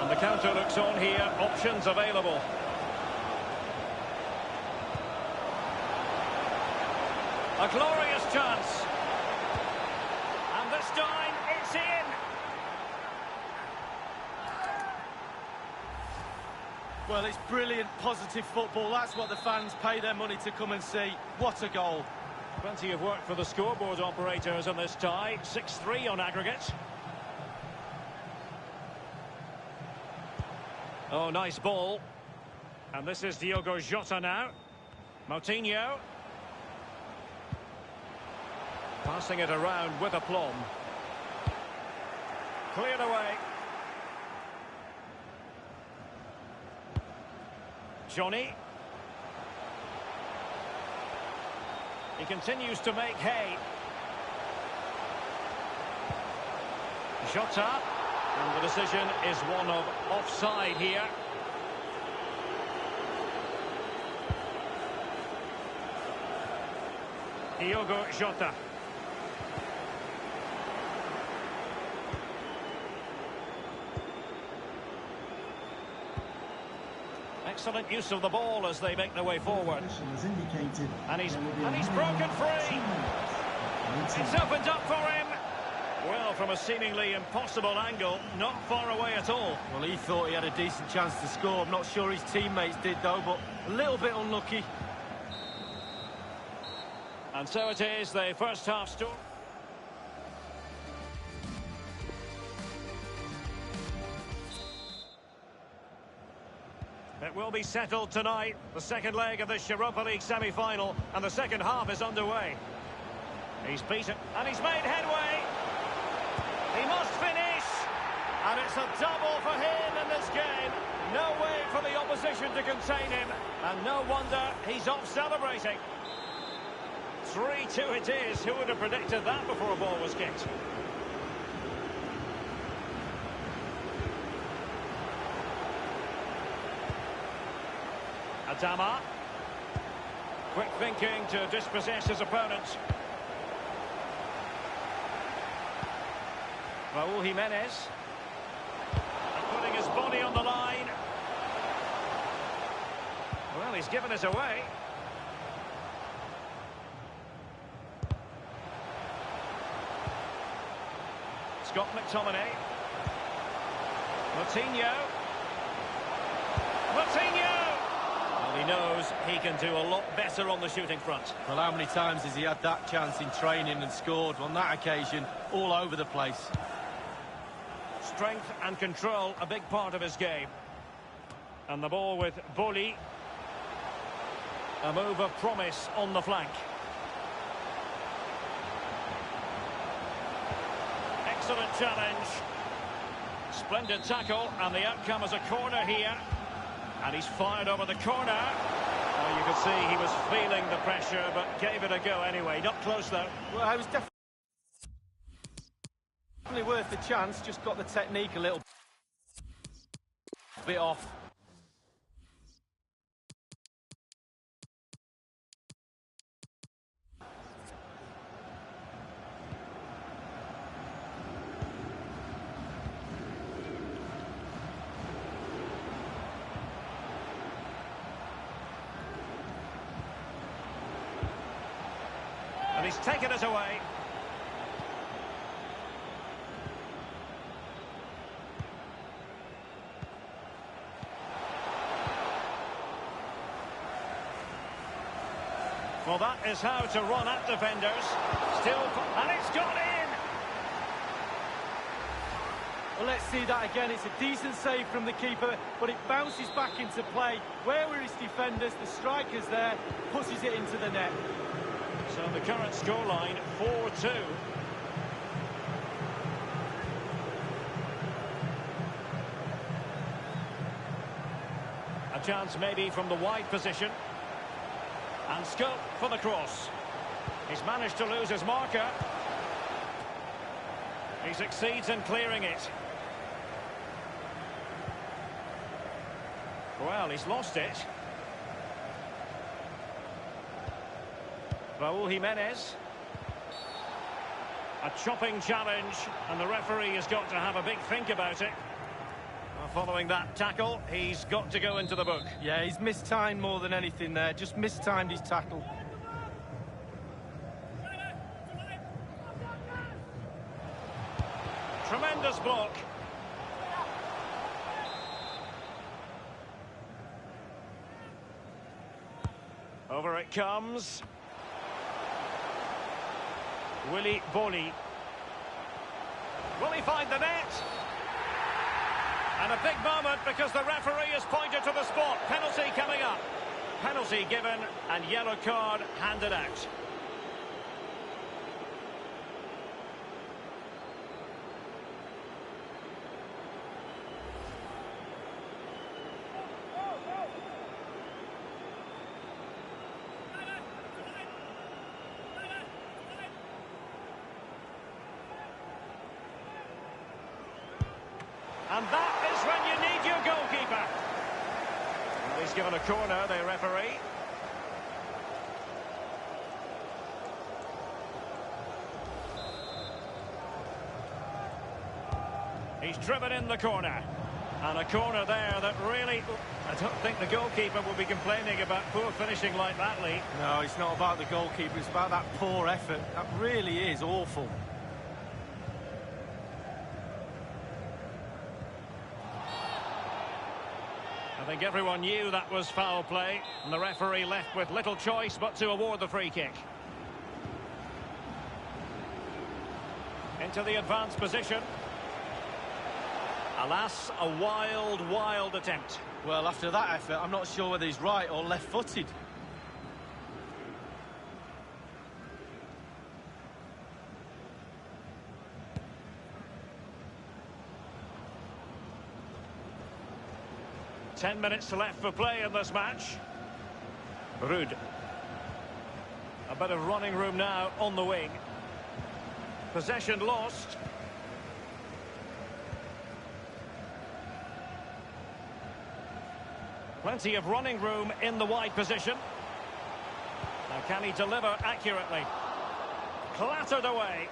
And the counter looks on here. Options available. A glorious chance. And this time, it's in. Well, it's brilliant, positive football. That's what the fans pay their money to come and see. What a goal. Plenty of work for the scoreboard operators on this tie. 6-3 on aggregate. Oh, nice ball. And this is Diogo Jota now. Moutinho. Passing it around with aplomb. Cleared away. Johnny. He continues to make hay. Jota. And the decision is one of offside here. Diogo Jota. Excellent use of the ball as they make their way forward. And he's broken free. It's opened up for him. Well, from a seemingly impossible angle, not far away at all. Well, he thought he had a decent chance to score. I'm not sure his teammates did, though, but a little bit unlucky. And so it is, the first half story. It will be settled tonight, the second leg of this Europa League semi-final, and the second half is underway. He's beaten, and he's made headway. He must finish, and it's a double for him in this game. No way for the opposition to contain him, and no wonder he's off celebrating. 3-2 it is. Who would have predicted that before a ball was kicked? Adama. Quick thinking to dispossess his opponent. Raul Jimenez. And putting his body on the line. Well, he's given us away. Scott McTominay. Moutinho. Well, he knows he can do a lot better on the shooting front. Well, how many times has he had that chance in training and scored? On that occasion, all over the place. Strength and control, a big part of his game. And the ball with Boli. A move of promise on the flank. Excellent challenge. Splendid tackle, and the outcome is a corner here. And he's fired over the corner. Oh, you could see he was feeling the pressure, but gave it a go anyway. Not close, though. Well, it was definitely worth the chance. Just got the technique a little bit off. And he's taken it away. Well, that is how to run at defenders. Still, and it's gone in! Well, let's see that again. It's a decent save from the keeper, but it bounces back into play. Where were his defenders? The striker's there, pushes it into the net. So the current scoreline, 4-2. A chance maybe from the wide position. And scope for the cross. He's managed to lose his marker. He succeeds in clearing it. Well, he's lost it. Raul Jimenez. A chopping challenge, and the referee has got to have a big think about it. Well, following that tackle, he's got to go into the book. Yeah, he's mistimed more than anything there. Just mistimed his tackle. Tremendous block. Over it comes. Willy Boli. Will he find the net? And a big moment because the referee has pointed to the spot. Penalty coming up. Penalty given and yellow card handed out. And that is when you need your goalkeeper. Well, he's given a corner, the referee. He's driven in the corner. And a corner there that really... I don't think the goalkeeper will be complaining about poor finishing like that, Lee. No, it's not about the goalkeeper, it's about that poor effort. That really is awful. I think everyone knew that was foul play, and the referee left with little choice but to award the free kick. Into the advanced position. Alas, a wild attempt. Well, after that effort, I'm not sure whether he's right or left-footed. Ten minutes left for play in this match. Ruud. A bit of running room now on the wing. Possession lost. Plenty of running room in the wide position. Now can he deliver accurately? Clattered away.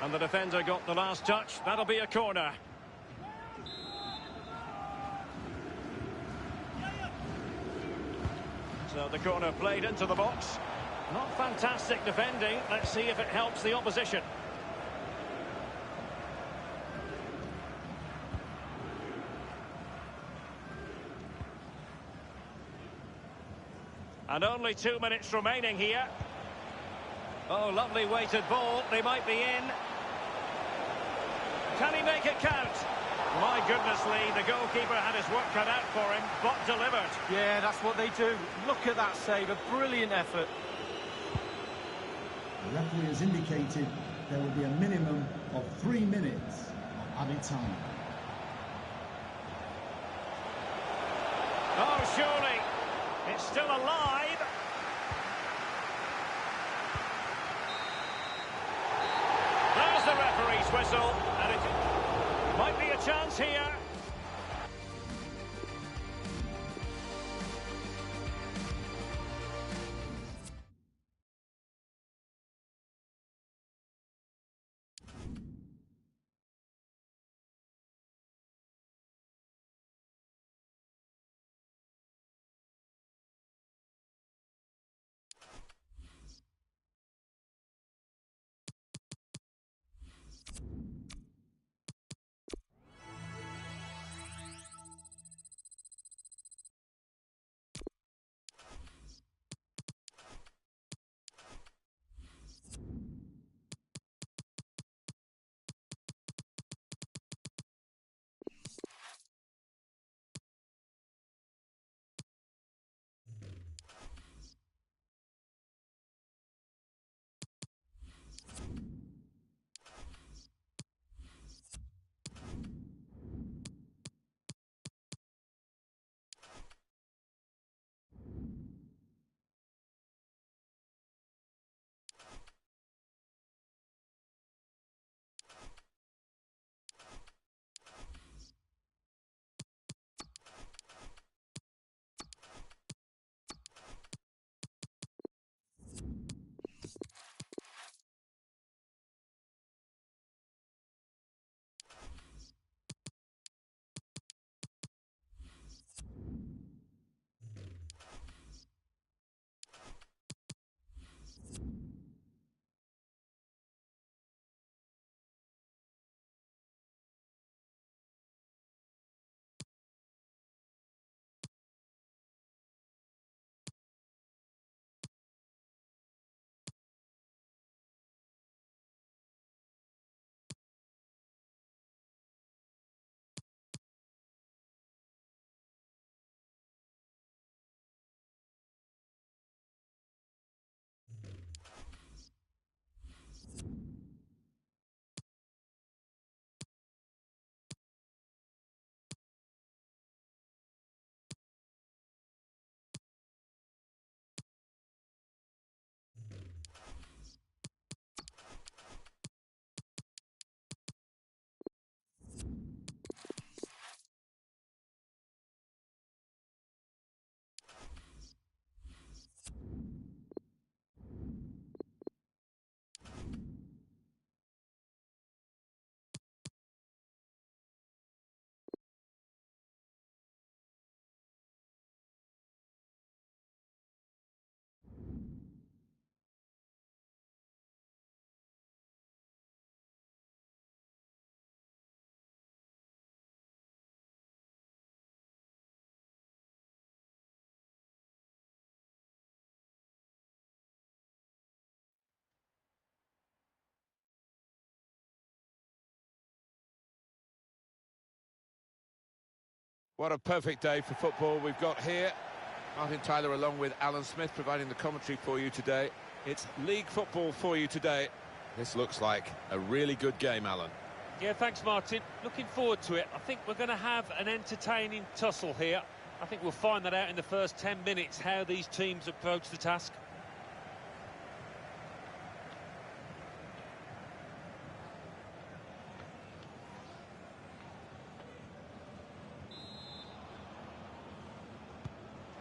And the defender got the last touch. That'll be a corner. So the corner played into the box. Not fantastic defending. Let's see if it helps the opposition. And only 2 minutes remaining here. Oh, lovely weighted ball. They might be in. Can he make it count? My goodness, Lee, the goalkeeper had his work cut out for him, but delivered. Yeah, that's what they do. Look at that save, a brilliant effort. The referee has indicated there will be a minimum of 3 minutes of added time. Oh, surely. It's still alive. There's the referee's whistle, and it might be a chance here. What a perfect day for football we've got here. Martin Tyler along with Alan Smith providing the commentary for you today. It's league football for you today. This looks like a really good game, Alan. Yeah, thanks, Martin. Looking forward to it. I think we're going to have an entertaining tussle here. I think we'll find that out in the first 10 minutes, how these teams approach the task.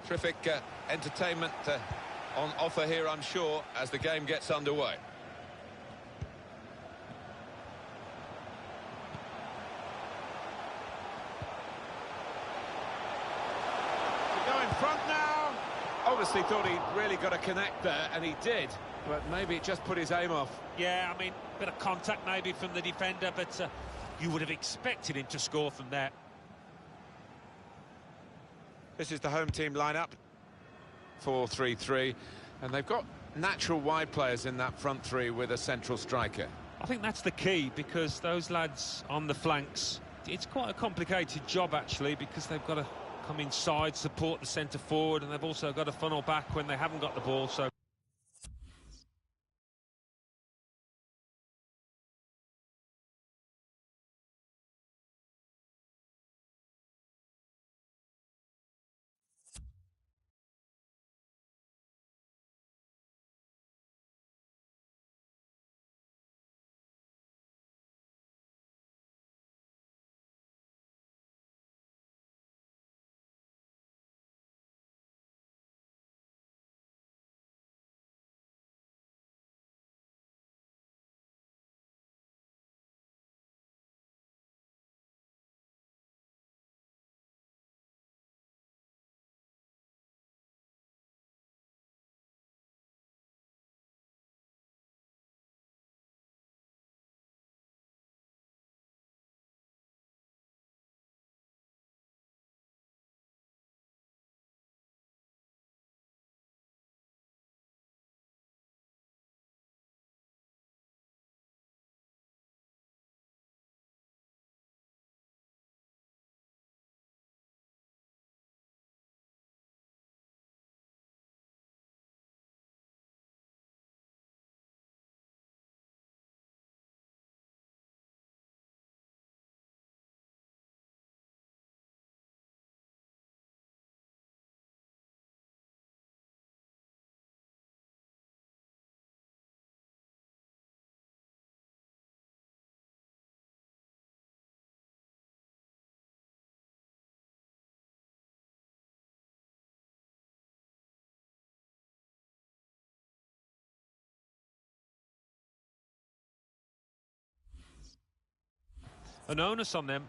Terrific entertainment on offer here, I'm sure, as the game gets underway. To go in front now. Obviously thought he'd really got to connect there, and he did, but maybe it just put his aim off. Yeah, I mean, a bit of contact maybe from the defender, but you would have expected him to score from there. This is the home team lineup, 4-3-3, and they've got natural wide players in that front three with a central striker. I think that's the key, because those lads on the flanks, it's quite a complicated job actually, because they've got to come inside, support the centre forward, and they've also got to funnel back when they haven't got the ball. So an onus on them.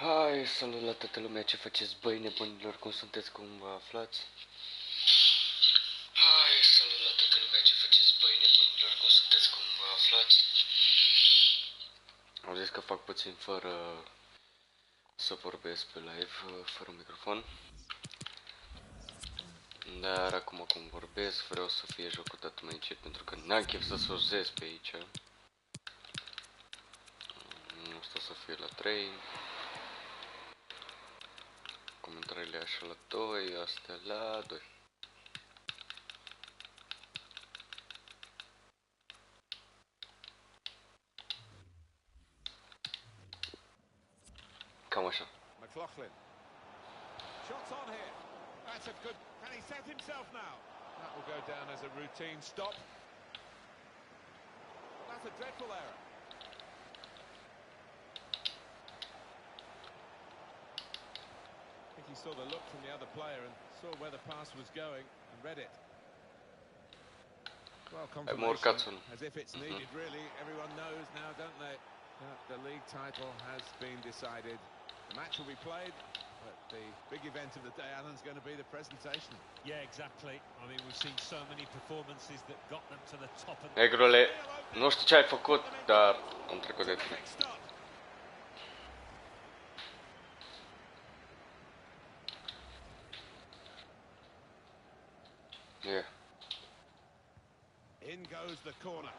Hai, salut la toată lumea, ce faceți băi nebunilor, cum sunteți, cum vă aflați? Hai, salut la toată lumea, ce faceți băi nebunilor, cum sunteți, cum vă aflați? Am zis că fac puțin fără să vorbesc pe live, fără microfon. Dar acum cum vorbesc, vreau să fie jocul dat mai încet, pentru că n-am chef să sozez pe aici. Asta o să fie la 3. Comentariile așa la 2, astea la 2. Cam așa. McLaughlin. Shots on here. That's a good. Can he set himself now? That will go down as a routine stop. That's a dreadful error. I think he saw the look from the other player and saw where the pass was going and read it. Well, confirmation, as if it's needed, really. Everyone knows now, don't they? That the league title has been decided. The match will be played, but the big event of the day, Alan's going to be the presentation. Yeah, exactly. I mean, we've seen so many performances that got them to the top of the... Negrule, nu știu ce ai făcut, dar am trecut de tine. Yeah. In goes the corner.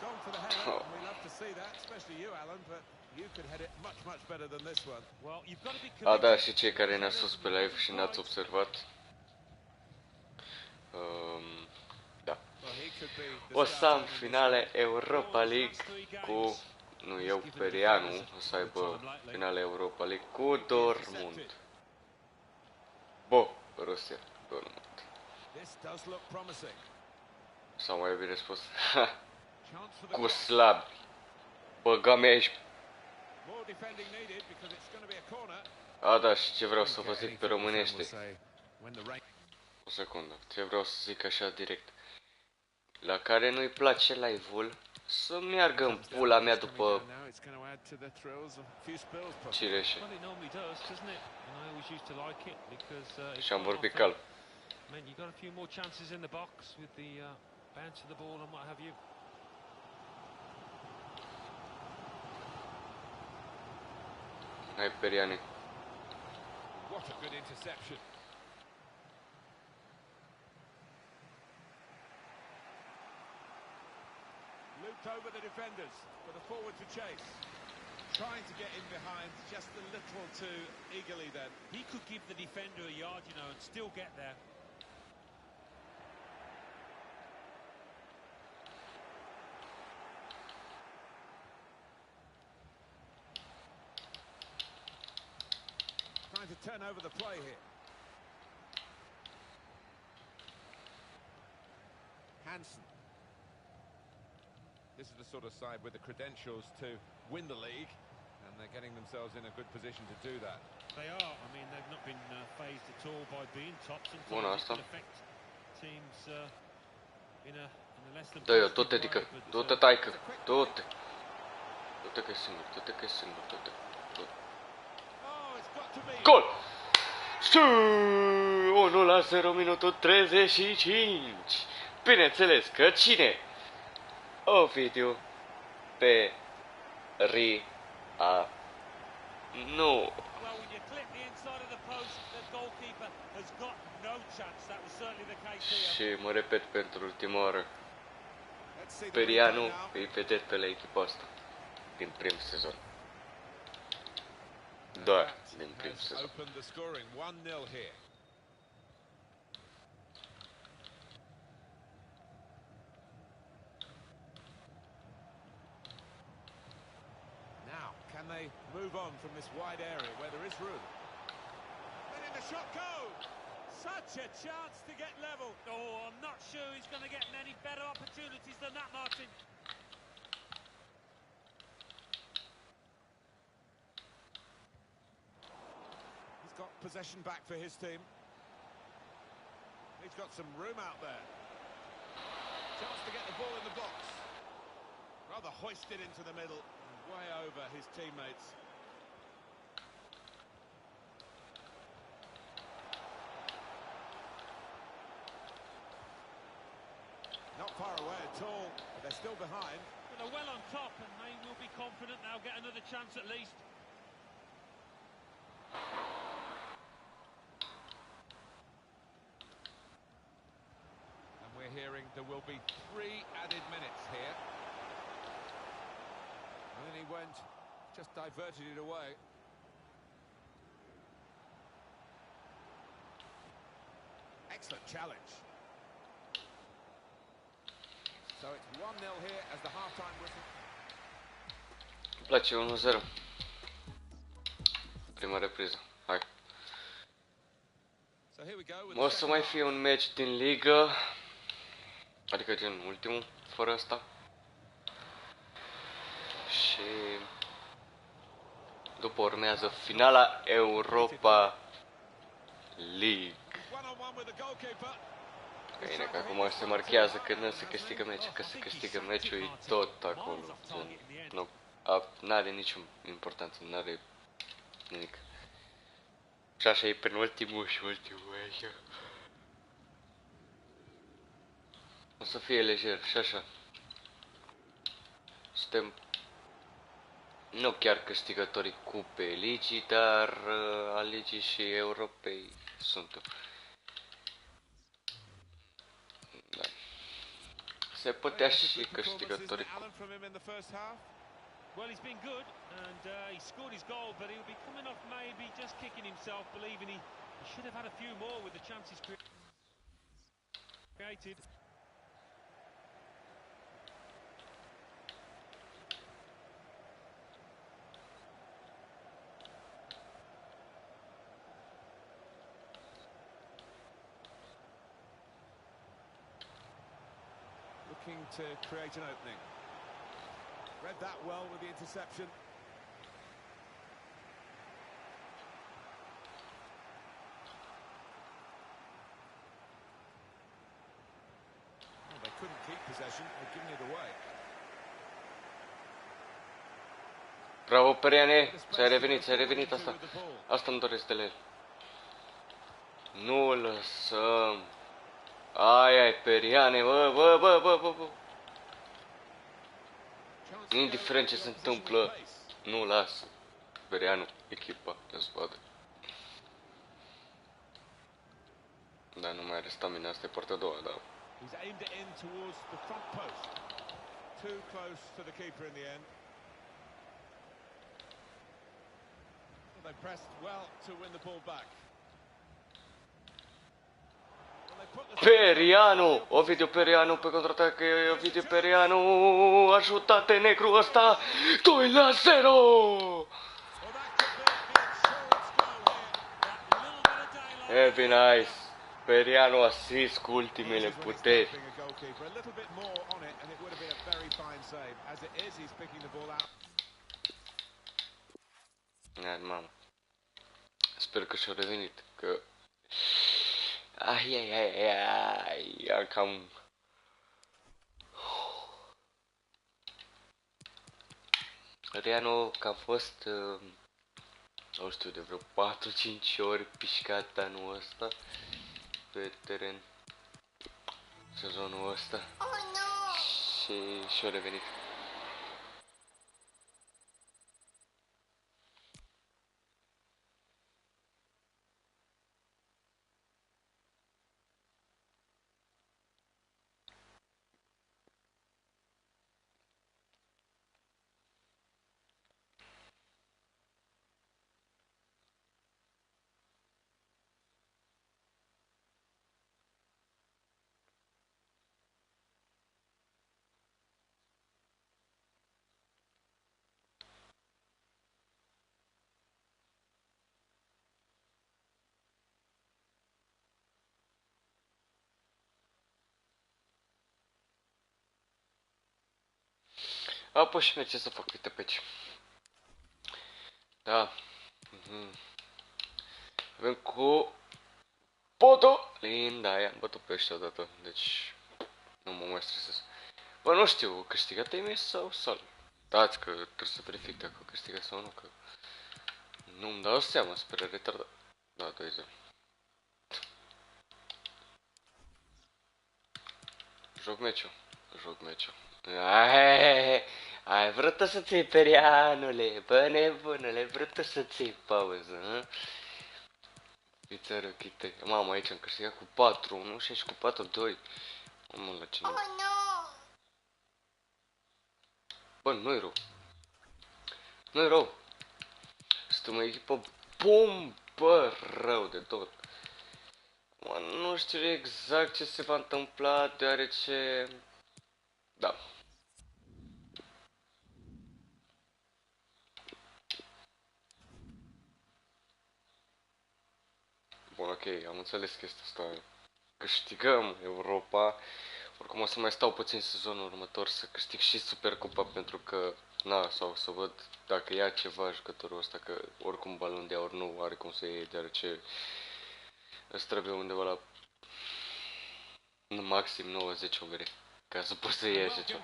Gone for the header, and we love to see that, especially you, Alan, but you could head it much, much better than this one. Well, you've got to be A, da, și cei care ne-ați sus pe live și n-ați observat. Da. O să am finale Europa League cu... Nu, eu, Perianu, o să aibă finale Europa League cu Dortmund. Rusia, Dortmund. Sau mai bine spus, cu slabi. Băga-mi aici. A, da, și ce vreau să vă zic pe românește. O secundă, ce vreau să zic așa direct. La care nu-i place live-ul, să meargă în pula mea după cireșe. Și am vorbit calm. Hai, Perianu. What a good interception. Looped over the defenders for the forward to chase. Trying to get in behind just a little too eagerly then. He could give the defender a yard, you know, and still get there. Trying to turn over the play here. Hansen. This is the sort of side with the credentials to win the league, and they're getting themselves in a good position to do that. They are. I mean, they've not been phased at all by being top. Sometimes it can affect teams in a less than... Da, du-te, adică, du-te, taică, du-te. Du-te că-i singur, du-te că-i singur, du-te. Gol! 1-0, minutul 35. Bineînțeles că cine? Ovidiu Perianu. Nu. Și mă repet pentru ultima oară. Perianu îi vedet pe la echipa asta din prim sezon. Doar din prim sezon. Can they move on from this wide area where there is room? Letting the shot go! Such a chance to get level. Oh, I'm not sure he's going to get many better opportunities than that, Martin. He's got possession back for his team. He's got some room out there. Chance to get the ball in the box. Rather hoisted into the middle. Way over his teammates. far away at all, but they're still behind. Well, they're well on top, and they will be confident they'll get another chance at least. And we're hearing there will be 3 added minutes here. And then he went, just diverted it away. Excellent challenge. So it's 1-0 here as the half-time whistle. Îmi place 1-0. Prima repriză. Hai. So here we go with O să mai fie un meci din ligă. Adică gen ultimul, fără asta. Și după urmează finala Europa League. Bine, că acum se marchează că nu se câștigă meciul, că se câștigă meciul e tot acolo. Nu, n-are nicio importanță, n-are nimic. Și așa e penultimul și ultimul așa. O să fie lejer și așa. Suntem nu chiar câștigătorii cupei ligii, dar a ligii și Europei suntem. Da. Se putea și câștigătorii cupei. Well, he's been good, and he scored his goal, but he'll be coming off maybe just kicking himself, believing he should have had a few more with the chances created. Looking to create an opening. Read that well with the interception. Well, they couldn't keep possession, they've given it away. Bravo, Periane! Ți-ai revenit asta. Asta îmi doresc de el. Nu lăsăm. Ai, Periane, bă. Indiferent ce se întâmplă, nu las Perianu, echipa în spate. Da, nu mai are stamina, asta e partea a doua, da. He's aimed it in towards the front post. Too close to the keeper in the end. Well, they pressed well to win the ball back. Perianu! Ovidiu Perianu pe contraatac, Ovidiu Perianu! Ajută-te, negru ăsta! 2-0! Heavy nice! Perianu asist cu ultimele puteri. Mamă. Sper că și-a revenit, că... Ai, cam... Perianu că a fost, nu știu, de vreo 4-5 ori pișcat anul ăsta pe teren, sezonul ăsta, și și-a revenit. Apoi și ce să fac, uite pe aici. Da. Avem cu Poto. Linda aia, am bătut pe ăștia odată, deci nu mă mai stresez. Bă, nu știu, câștigat ai mei sau Sol? Dați că trebuie să verific dacă câștigat sau nu, că nu-mi dau seama, sper retardat. Da, 2-0. Joc meciul. joc meciul. Ai vrut să-ți iei, Perianule, bă nebunule, ai vrut să-ți iei pauză, hă? Uite răchite. Mamă, aici am câștigat cu 4-1 și aici cu 4-2. Mamă, la cine? Bă, nu-i rău. Nu-i rău. Suntem o echipă bombă rău de tot. Mă, nu știu exact ce se va întâmpla, deoarece... Da. Bun, ok, am înțeles chestia asta. Câștigăm Europa. Oricum o să mai stau puțin sezonul următor să câștig și Supercupa, pentru că, na, sau să văd dacă ia ceva jucătorul ăsta, că oricum balon de aur nu are cum să iei, deoarece îți trebuie undeva la maxim 90 overe ca să poți să iei așa ceva.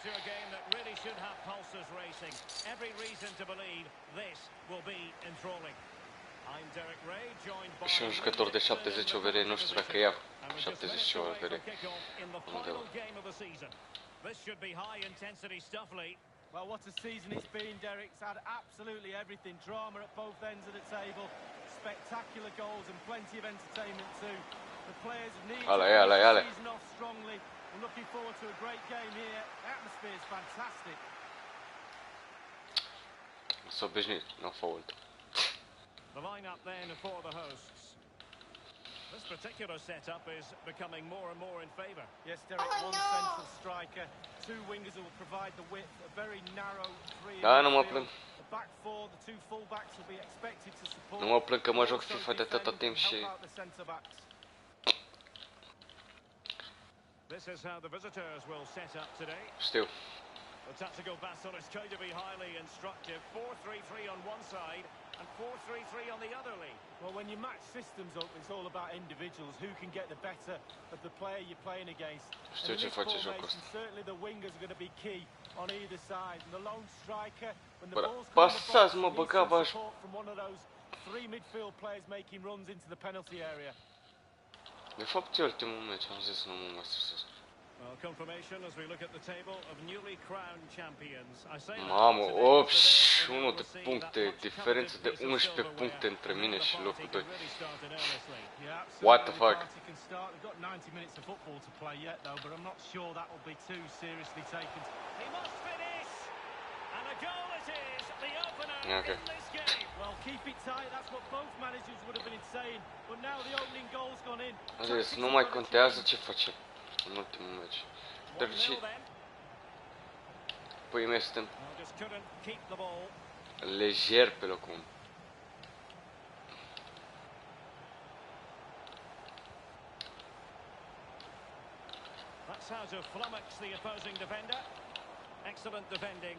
Și un jucător de 70 overe, nu știu dacă ia 70 overe undeva. Well, what a season it's been, Derek. It's had absolutely everything. Drama at both ends of the table, spectacular goals and plenty of entertainment too. The players need to finish the season off strongly. I'm looking forward to a great game here. The atmosphere is fantastic. S-a obișnuit, no fault. The lineup then for the hosts. This particular setup is becoming more and more in favour. Yes, Derek, one central striker, two wingers who will provide the width, a very narrow three. The back four, the two fullbacks will be expected to support. Nu mă plâng că mă joc FIFA de atâta timp și... This is how the visitors will set up today. Știu. The tactical battle is going to be highly instructive. 4-3-3 on one side and 4-3-3 on the other, Lee. Well, when you match systems up, it's all about individuals. Who can get the better of the player you're playing against. Știu ce face jocul ăsta. Certainly the wingers are going to be key on either side. And the lone striker, when the ball's pasați, mă, băgava from one of those three midfield players making runs into the penalty area. De fapt, e ultimul meci, am zis, nu mă mai stresez. Well, confirmation as we look at the table of newly crowned champions. Mamă, 81 de puncte, diferență de 11 puncte între mine și locul 2. What the fuck? Okay. Well, keep it tight. That's what both managers would have been saying. But now the opening goal's gone in. Deci, nu mai contează ce face în ultimul meci. Deoarece păi mei suntem lejer pe locul 1. That's how to flummox the opposing defender. Excellent defending.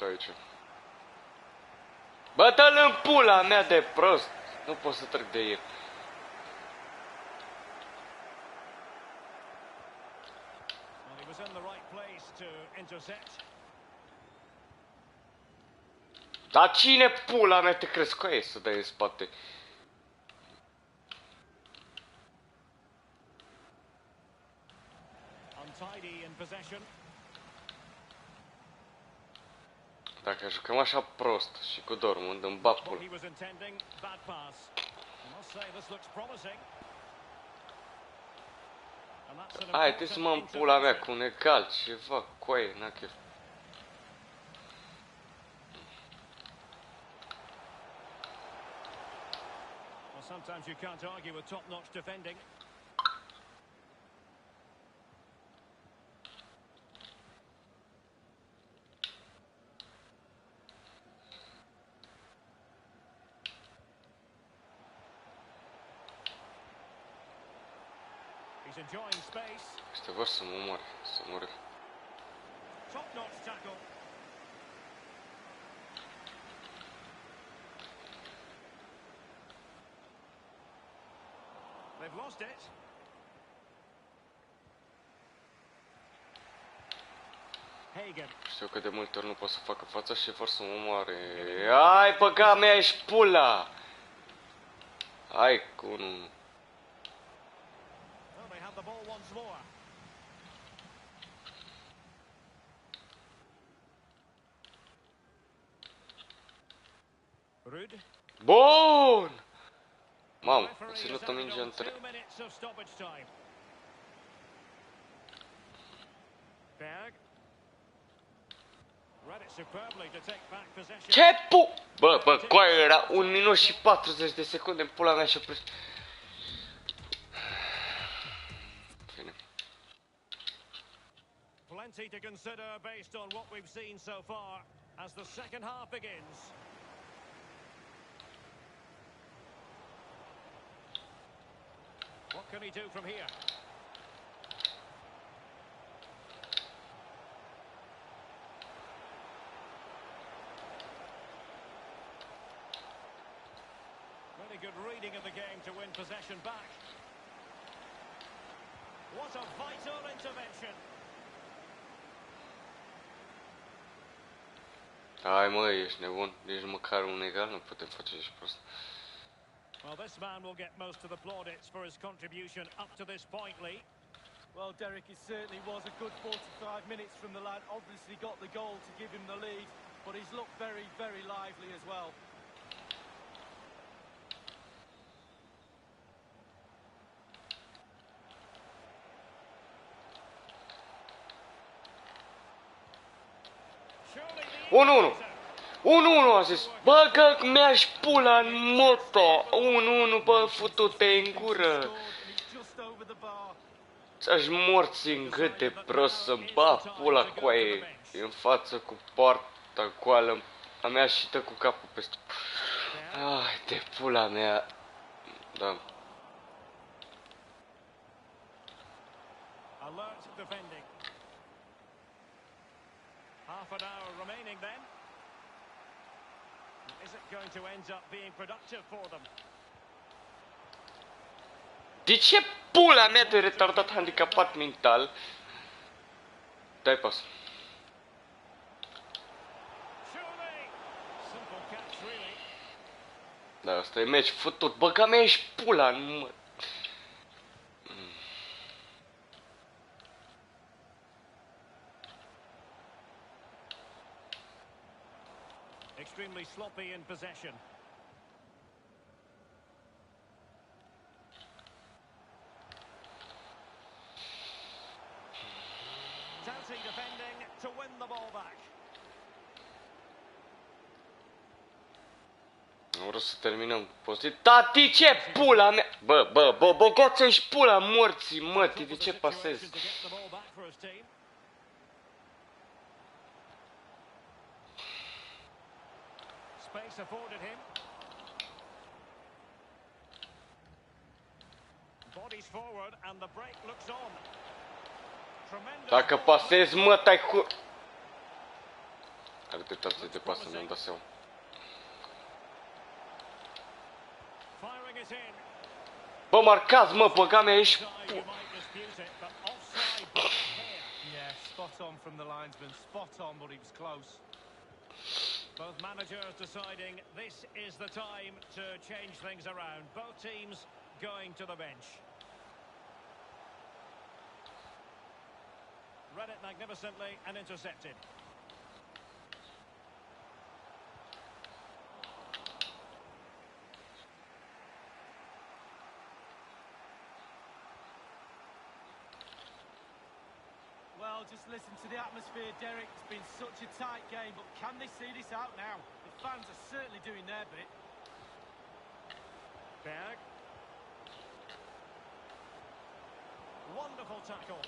Aici. Bă-te-l în pula mea de prost! Nu pot să trec de el. Dar cine pula mea te crezi că e să dai în spate? Dacă jucăm așa prost și cu Dortmund în bapul. Haideți mă în pula mea cu un egal, ceva, coaie, n-a chef. Sometimes you can't argue with top-notch defending. He's enjoying space. Este vor să mă omoare, să mor. Top-notch tackle. They've lost it. Hagen. Știu că de multe ori nu pot să facă fața și vor să mă omoare. Ai, băga mea, ești pula! Hai cu unul. Bun! Mamă, a ținut o minge între... Ce pu... Bă, coaie, era 1 minut și 40 de secunde în pula mea și-a prins... Bine. Plenty to consider based on what we've seen so far as the second half begins. What can he do from here? Very good reading of the game to win possession back. What a vital intervention. Hai mă, ești nebun, nici măcar un egal nu putem face și prost. Well, this man will get most of the plaudits for his contribution up to this point, Lee. Well, Derek, it certainly was a good 45 minutes from the lad. Obviously got the goal to give him the lead, but he's looked very, very lively as well. Surely the 1-1 a zis. Bă, că mi-aș pula în moto. 1-1, bă, futute în gură. Ți-aș morți în gât de prost să-mi bat pula coaie în față cu poarta goală. A mea și dă cu capul peste. Ai, de pula mea. Da. Alert defending. Half an hour remaining then. Is it going to end up being productive for them? De ce pula mea de retardat handicapat mental? Dai pas. Simple catch, really. Da, asta e meci futut. Bă, că mea ești pula în mă. Extremely sloppy in possession. Chelsea defending to win the ball back. Vreau să terminăm pozitiv. Tati, ce pula mea? Bă, goță ești pula morții, mătii, de ce pasezi? Space afforded him. Bodies forward and the break looks on. Tremendous. Dacă pasezi, mă, tai cu... Are dreptate de pasă, mi-am dat seama. Firing it in. Bă, marcați, mă, băga mea, ești... You might dispute it, but offside here. Yeah, spot on from the linesman. Spot on, but he was close. Both managers deciding this is the time to change things around. Both teams going to the bench. Read it magnificently and intercepted. Well, just listen to the atmosphere, Derek. It's been such a tight game, but can they see this out now? The fans are certainly doing their bit. Berg. Wonderful tackle.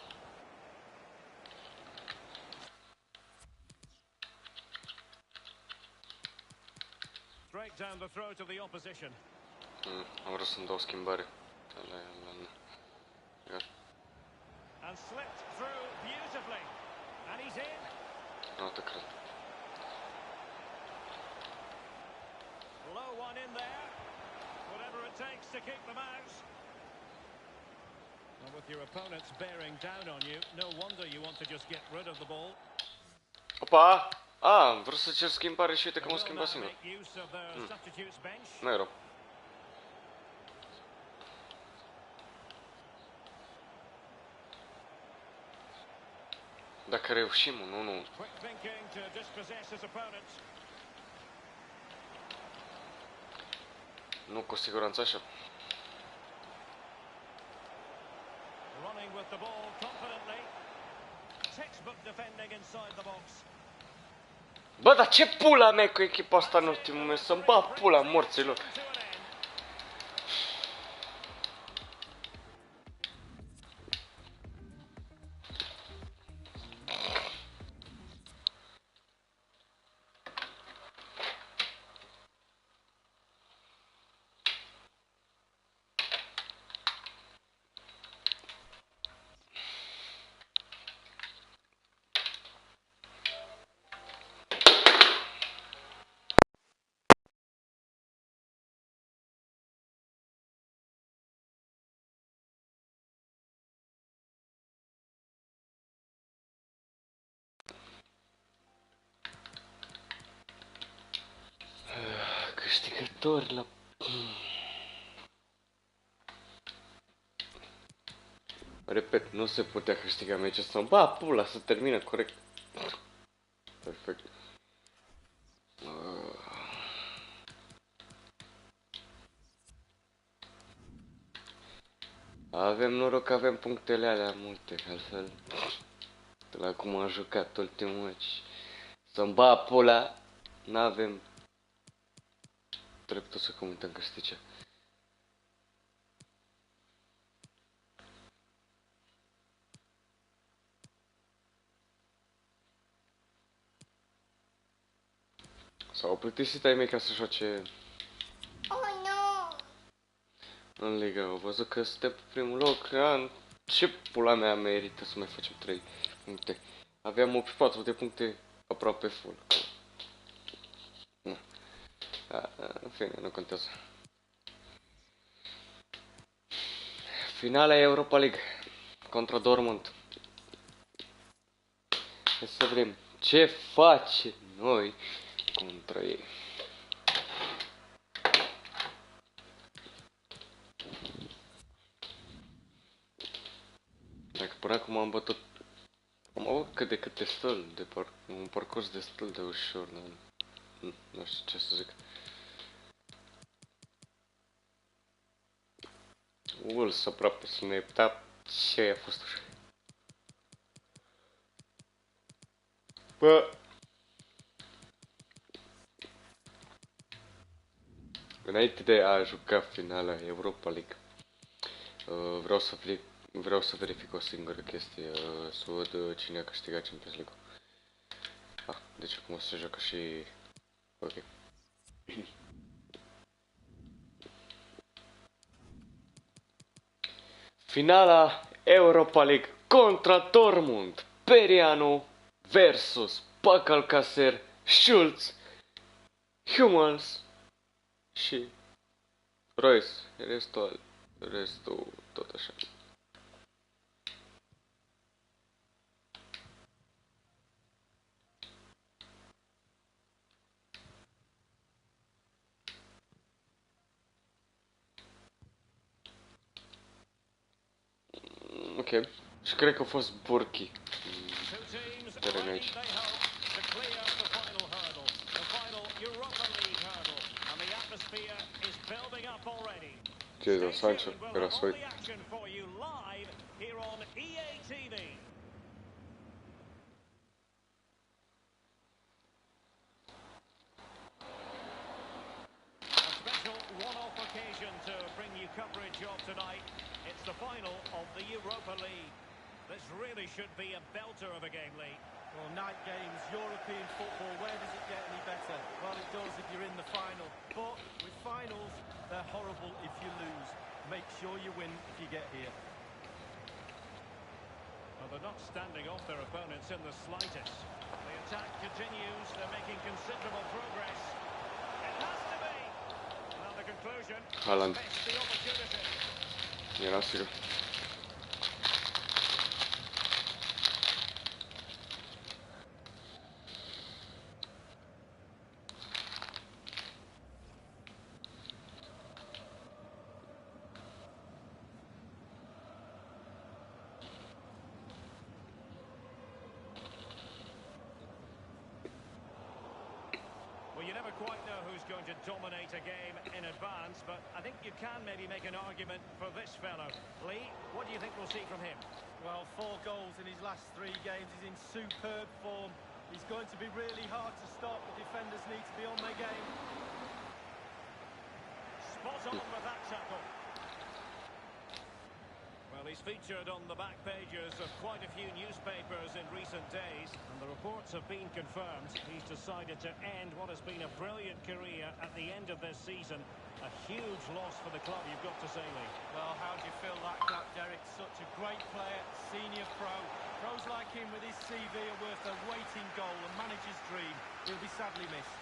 Straight down the throat of the opposition. Am vrut să-mi dau schimbare. And slipped through beautifully. And he's in. Nu te cred. Low one in there. Whatever it takes to keep them out. And with your opponents bearing down on you, no wonder you want to just get rid of the ball. Opa! Am vrut să cer schimbare și uite că m-am schimbat singur. Nu e rău. Dacă reușim, nu. Nu cu siguranță așa. Running with the ball confidently. Textbook defending inside the box. Bă, dar ce pula mea cu echipa asta în ultimul moment? Să-mi bag pula morților. Câștigători la... Repet, nu se putea câștiga meciul ăsta. Ba, pula, să termină corect. Perfect. Avem noroc că avem punctele alea multe, altfel. De la cum am jucat ultimul meci. Să-mi ba pula, n-avem dreptul să comentăm câștige. S-au plictisit ai mei ca să joace în Liga. Au văzut că suntem pe primul loc. Ce pula mea merită să mai facem 3 puncte? Aveam 84 de puncte aproape full. În fine, nu contează. Finala Europa League contra Dortmund. Hai să vedem ce face noi contra ei. Dacă până acum am bătut cât de cât destul de un parcurs destul de ușor, nu știu ce să zic. Wolves aproape să ne da, ce a fost ușor. Bă, înainte de a juca finala Europa League, vreau să verific o singură chestie, să văd cine a câștigat Champions League. Deci acum o să joacă și... Ok. Finala Europa League contra Dortmund. Perianu versus Pacalcaser, Schulz, Hummels și Royce. Restul tot așa. Ok. Și cred că a fost Burki. Teren aici. Jesus, Sancho, era sweet. One-off occasion to bring you coverage of tonight. It's the final of the Europa League. This really should be a belter of a game, Lee. Well, night games, European football, where does it get any better? Well, it does if you're in the final. But with finals, they're horrible if you lose. Make sure you win if you get here. Well, they're not standing off their opponents in the slightest. The attack continues. They're making considerable progress. It has to be. Now the conclusion. Haaland. Missed the opportunity. Era sigur. never quite know who's going to dominate a game in advance, but I think you can maybe make an argument for this fellow. Lee, what do you think we'll see from him? Well, 4 goals in his last 3 games. He's in superb form. He's going to be really hard to stop. The defenders need to be on their game. Spot on with that tackle. Well, he's featured on the back pages of quite a few newspapers in recent days, and the reports have been confirmed. He's decided to end what has been a brilliant career at the end of this season. A huge loss for the club, you've got to say, Lee. Well, how do you feel that, Derek? Such a great player, senior pro. Pros like him with his CV are worth their weight in goal, a manager's dream. He'll be sadly missed.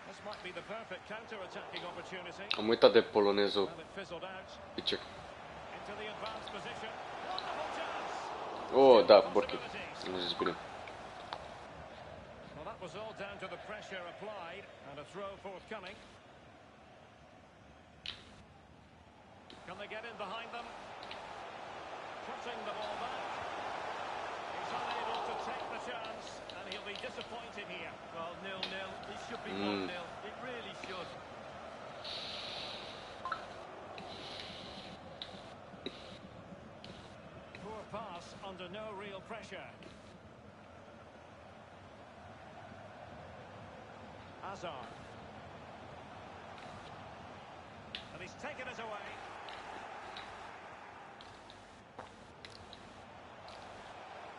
This might be the perfect counter-attacking opportunity. Am uitat de polonezul. Well, it fizzled out. Pice. Into the advanced position. Wonderful chance. Oh, da, porchi. Nu zis bine. Well, that was all down to the pressure applied and a throw forthcoming. Can they get in behind them? Cutting the ball back. He's unable to take the chance, and he'll be disappointed here. Well, 0-0. It should be 1-0. It really should. Poor pass under no real pressure. Hazard. And he's taken it away.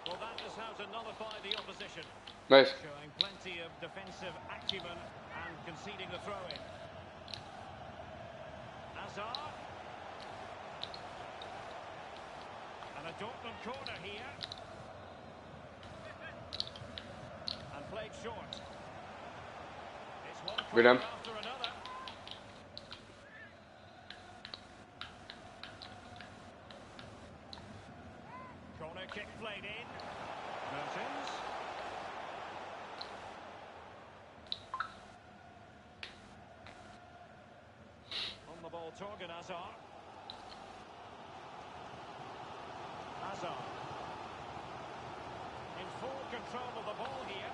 Well, that is how to nullify the opposition. Nice. Showing plenty of defensive acumen and conceding the throw-in. Hazard. And a Dortmund corner here. And played short. It's one corner after another. Corner kick played in. Mertens. On the ball, Torgan Hazard. Hazard. In full control of the ball here.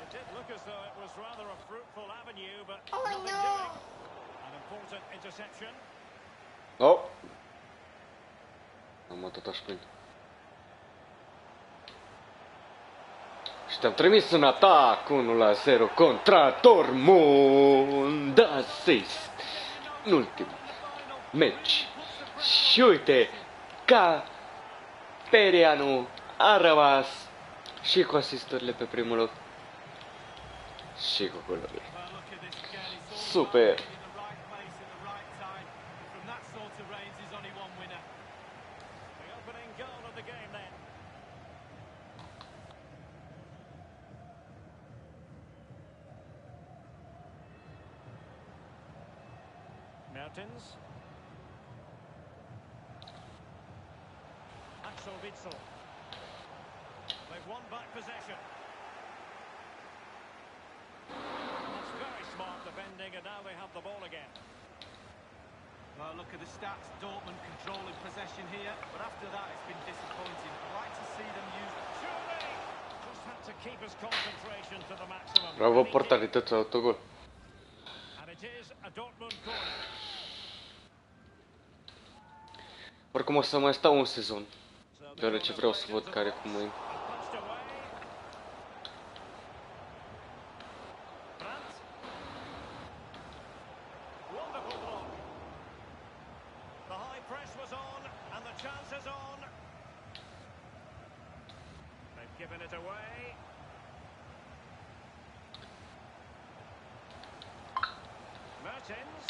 It did look as though it was rather a fruitful avenue, but nothing doing. An important interception. Oh. Am dat spin. Și te-am trimis în atac 1-0 contra Dortmund. Assist. În ultimul meci. Și uite, ca Perianu a rămas și cu asistările pe primul loc. Și cu golurile. Super. Mertens. Ovidiu. They've won back possession. That's very smart defending, and now they have the ball again. Well, look at the stats. Dortmund controlling possession here, but after that it's been disappointing. I'd like to see them use... Surely! Just had to keep his concentration to the maximum. Bravo portarii, tot autogol. And it is a Dortmund corner. Oricum o să mai stau un sezon, deoarece vreau să văd care cum e. Given it away. Mertens.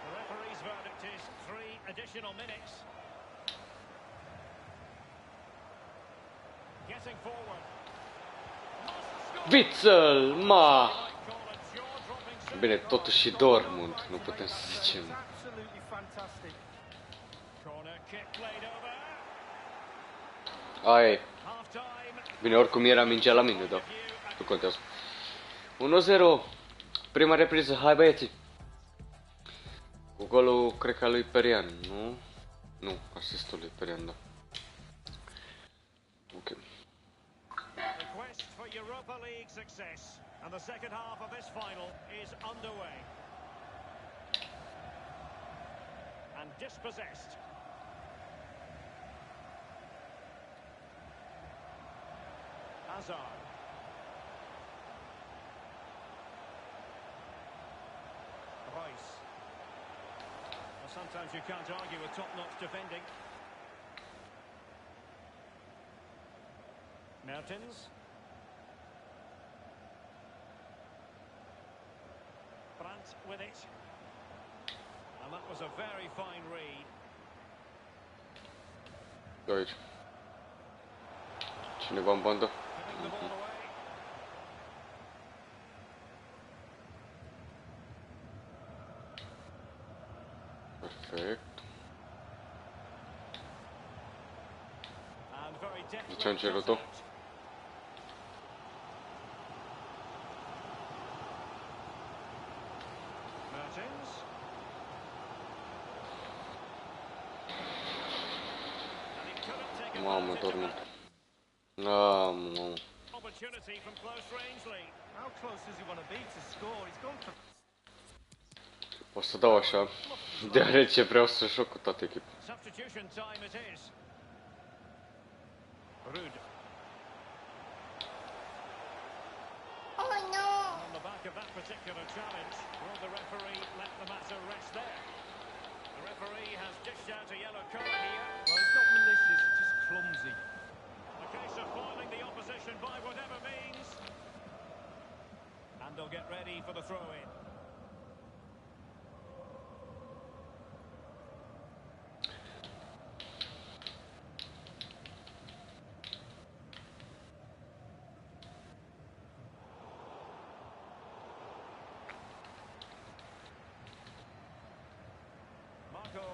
The referee's verdict is 3 additional minutes. Getting forward. Witzel, ma! Bine, totuși și Dortmund, nu putem să zicem. Aia e. Bine, oricum era mingea la mine, dar nu contează. 1-0, prima repriză, hai băieții! Cu golul, cred că al lui Perianu, nu? Nu, asistul lui Perianu, da. Ok. The quest for Europa League success and the second half of this final is underway. And dispossessed. Hazard. Royce. Well, sometimes you can't argue with top-notch defending. Mertens. Brandt with it. And that was a very fine read. Aici. Cineva în bandă? Giving the ball away. Perfect. And very Ce-am deftly cerut-o? cut out. Mertens. And he couldn't take Mamă, advantage of dorm. that Mamă. opportunity from close range, Lee. How close does he want to be to score? He's gone for... O să dau așa, deoarece vreau să joc cu toată echipa. Substitution time it is. Rude. Oh no! On the back of that particular challenge, will the referee let the matter rest there? The referee has dished out a yellow card here. Well, it's not malicious, it's just clumsy. A case of foiling the opposition by whatever means. And they'll get ready for the throw-in.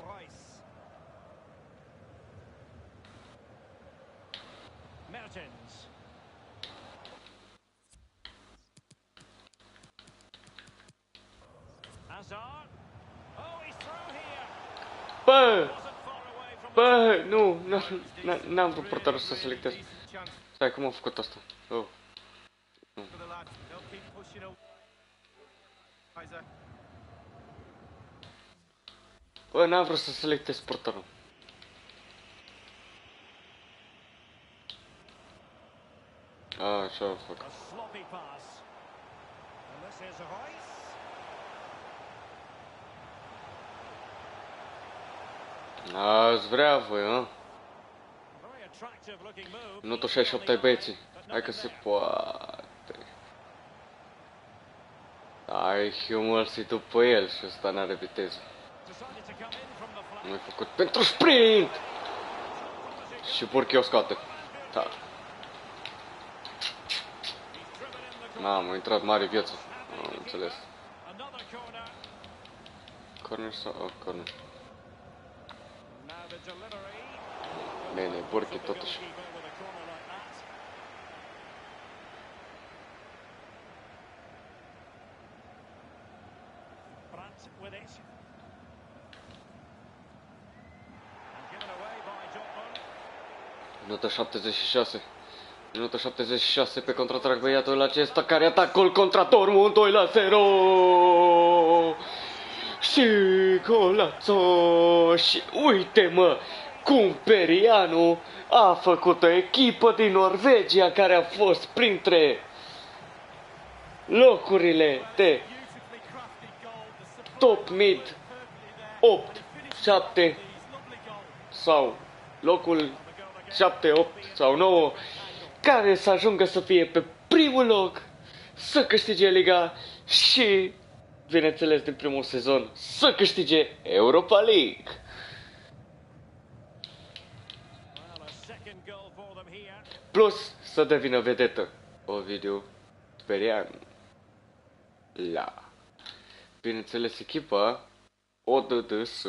Royce. Mertens. Hazard. Oh, he's through here. Bă! Wasn't far away from Bă! Nu! N-am vrut portarul să selectez. Decent chance Stai, cum am făcut asta? Oh. for the lads. They'll keep pushing over. Isaac. Bă, n-am vrut să selectez portarul. Așa o fac. a sloppy pass. And this is Royce. Ați vrea voi, hă? Very attractive looking move. Minutul 68 ai băieții. Hai că se poate. Ai humorsi după el și ăsta n-are viteză. Decided to come in from the flank. Nu-i făcut pentru sprint! Și Burchi o scoate. Da. Mamă, a intrat mare viață. Am înțeles. Another corner. Corner sau... Oh, corner. Now the delivery. Bine, Burchi totuși. Goalkeeper with a corner like that. Brandt with it. And given away by Dortmund. Minutul 76. Minutul 76 pe contraatac băiatul acesta care atacă gol contra Dortmund 2-0. Și golațo. Și uite-mă cum Perianu a făcut o echipă din Norvegia care a fost printre locurile de Beautifully crafted goal. The support top mid perfectly there. 8, 7 These lovely goals. sau locul 7, 8 sau 9 care să ajungă să fie pe primul loc, să câștige Liga și, bineînțeles, din primul sezon, să câștige Europa League. Well, a second goal for them here. Plus să devină vedetă Ovidiu Perianu la, bineînțeles, echipa ODDS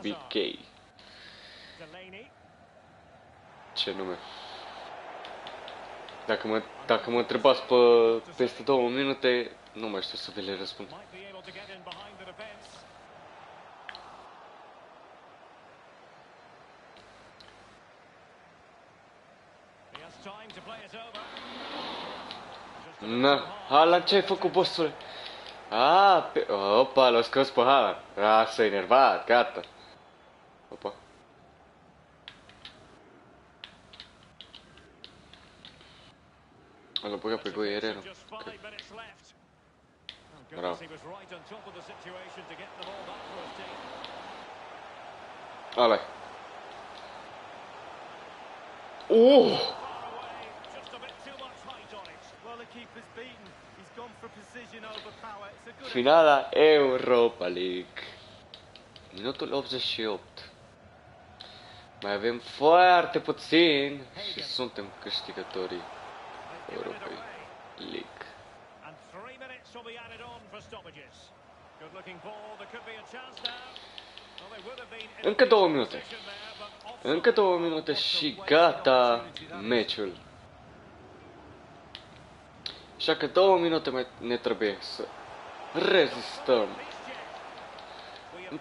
BK. Delaney. Ce nume? Dacă mă întrebați peste 2 minute, nu mai știu să vi le răspund. Might be able to get in behind the defence. Na, Haaland, ce ai făcut, bossule? Opa, l-a scos pe Haaland. S-a enervat, gata. Opa. L-a băgat pe Perianu. Bravo. Ala-i. Finala Europa League. Minutul 88. Mai avem foarte puțin și suntem câștigătorii Europei League. Încă 2 minute. Încă 2 minute și gata meciul. Așa că 2 minute mai ne trebuie să rezistăm.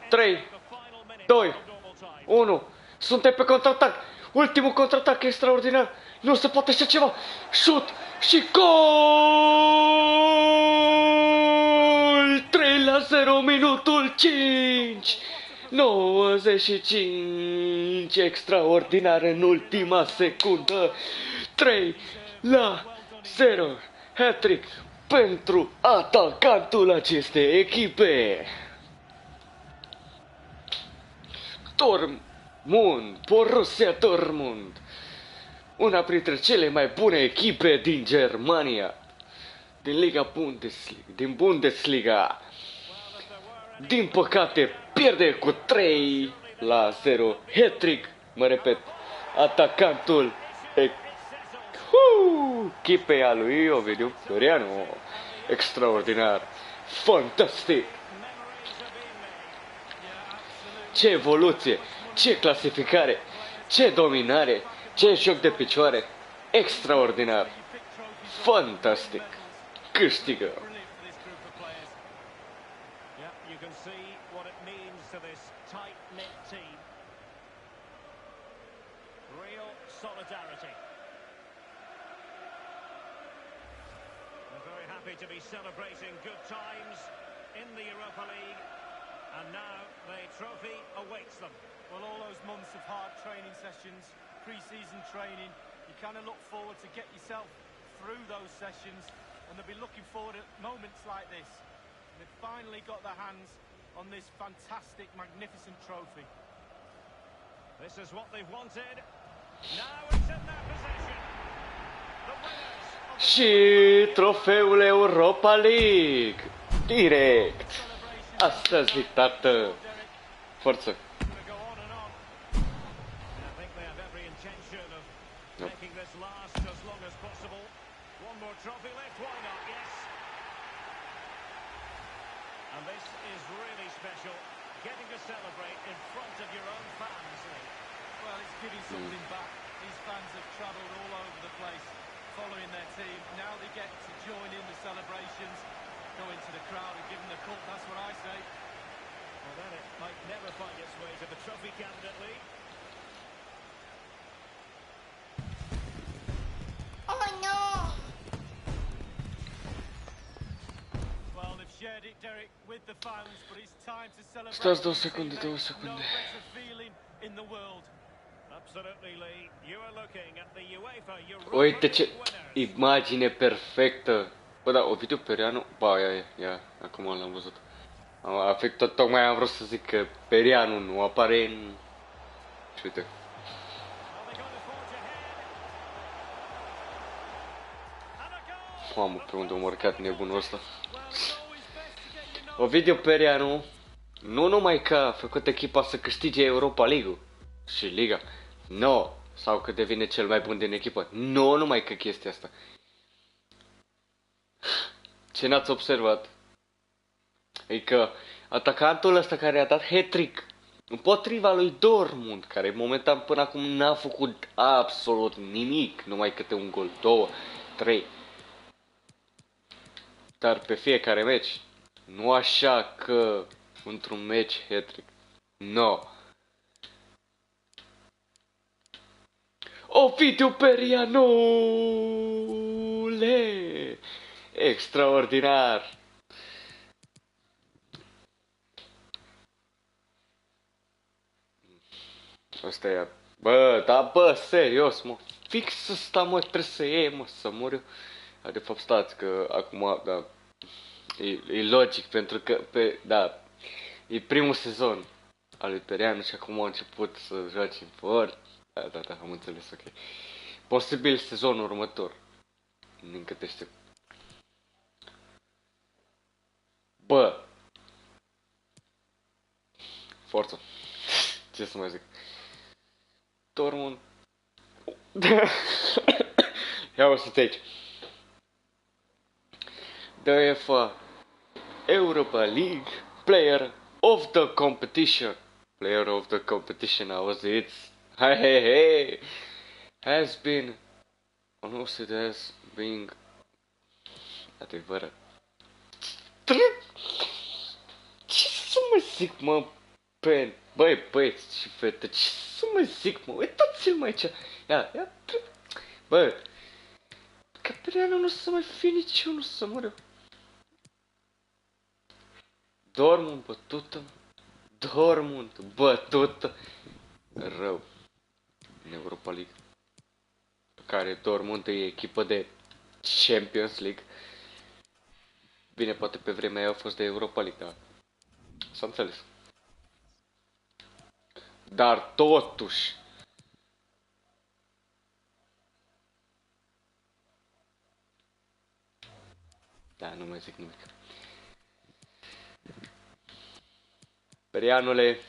3, 2, 1. Suntem pe contraatac. Ultimul contraatac extraordinar. Nu se poate așa ceva. Șut și gol! 3-0, minutul 5. 95. Extraordinar în ultima secundă. 3-0. Hat-trick pentru atacantul acestei echipe. Borussia Dortmund. Una printre cele mai bune echipe din Germania. Din Bundesliga. Din păcate pierde cu 3-0. Hat-trick, mă repet, atacantul echipei a lui Ovidiu Perianu. Extraordinar. Fantastic. Ce evoluție, ce clasificare, ce dominare, ce joc de picioare. Extraordinar. Fantastic. Câștigă. To be celebrating good times in the Europa League, and now the trophy awaits them. Well, all those months of hard training sessions, pre-season training, you kind of look forward to get yourself through those sessions, and they'll be looking forward at moments like this. They've finally got their hands on this fantastic, magnificent trophy. This is what they've wanted. Now it's in their possession. The winners. Și trofeul Europa League. Direct. Asta zic, tată. Forță. Following their team, now they get to join in the celebrations, go into the crowd and give them the cup, that's what I say. Well, then it might never find its way to the trophy candidate league. Oh no! Well, they've shared it, Derek, with the fans, but it's time to celebrate. Stați 2 secunde, 2 secunde. No better feeling in the world. Absolutely, Lee. You are looking at the UEFA Uite ce imagine perfectă. Bă, da, Ovidiu Perianu. Ba, ia, acum l-am văzut. Am afectat, tocmai am vrut să zic că Perianu nu apare în... Și uite. Mamă, pe unde a marcat nebunul ăsta. Ovidiu Perianu nu numai că a făcut echipa să câștige Europa League și Liga. No, sau că devine cel mai bun din echipă. Nu numai că chestia asta. Ce n-ați observat? E că atacantul ăsta care a dat hat-trick împotriva lui Dortmund, care momentan până acum n-a făcut absolut nimic, numai câte un gol, 2, 3. Dar pe fiecare meci, nu așa că într-un meci hat-trick. No. Ovidiu Perianule! Extraordinar! Asta e... Bă, da, bă, serios, mă. Fix ăsta, mă, trebuie să iei, mă, să mor eu. De fapt, stați că acum, da, e logic, pentru că, e primul sezon al lui Perianu și acum au început să joace în fort. Da, am înțeles, ok. Posibil sezonul următor, din câte știu. Bă, forță. Ce să mai zic? Dortmund. Ia o să te aici. The UEFA Europa League Player of the Competition. Player of the Competition, auziți? Hey. Has been announced as being adevărat. Ce să mă zic, mă? Băi, băieți și fete, ce să mă zic, mă? Uitați-l, mă, aici. Ia. Bă, ca Perianu nu o să mai fie niciunul să mor eu. Dortmund bătută, Dortmund bătută. Rău. În Europa League. Care Dortmund e echipă de Champions League. Bine, poate pe vremea aia a fost de Europa League, da. S-a înțeles. Dar totuși. Da, nu mai zic nimic. Perianule.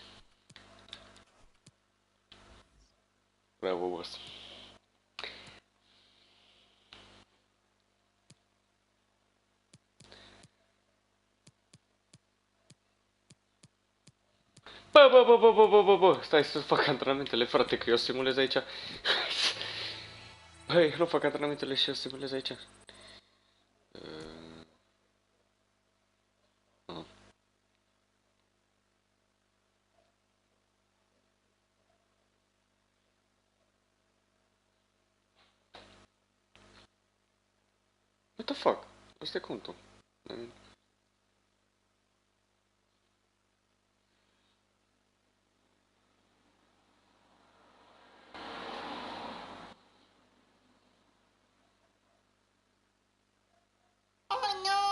Bravo, boss. Bă, stai să fac antrenamentele, frate, că eu simulez aici. Băi, nu fac antrenamentele și eu simulez aici. What the fuck? Asta e contul. Oh no!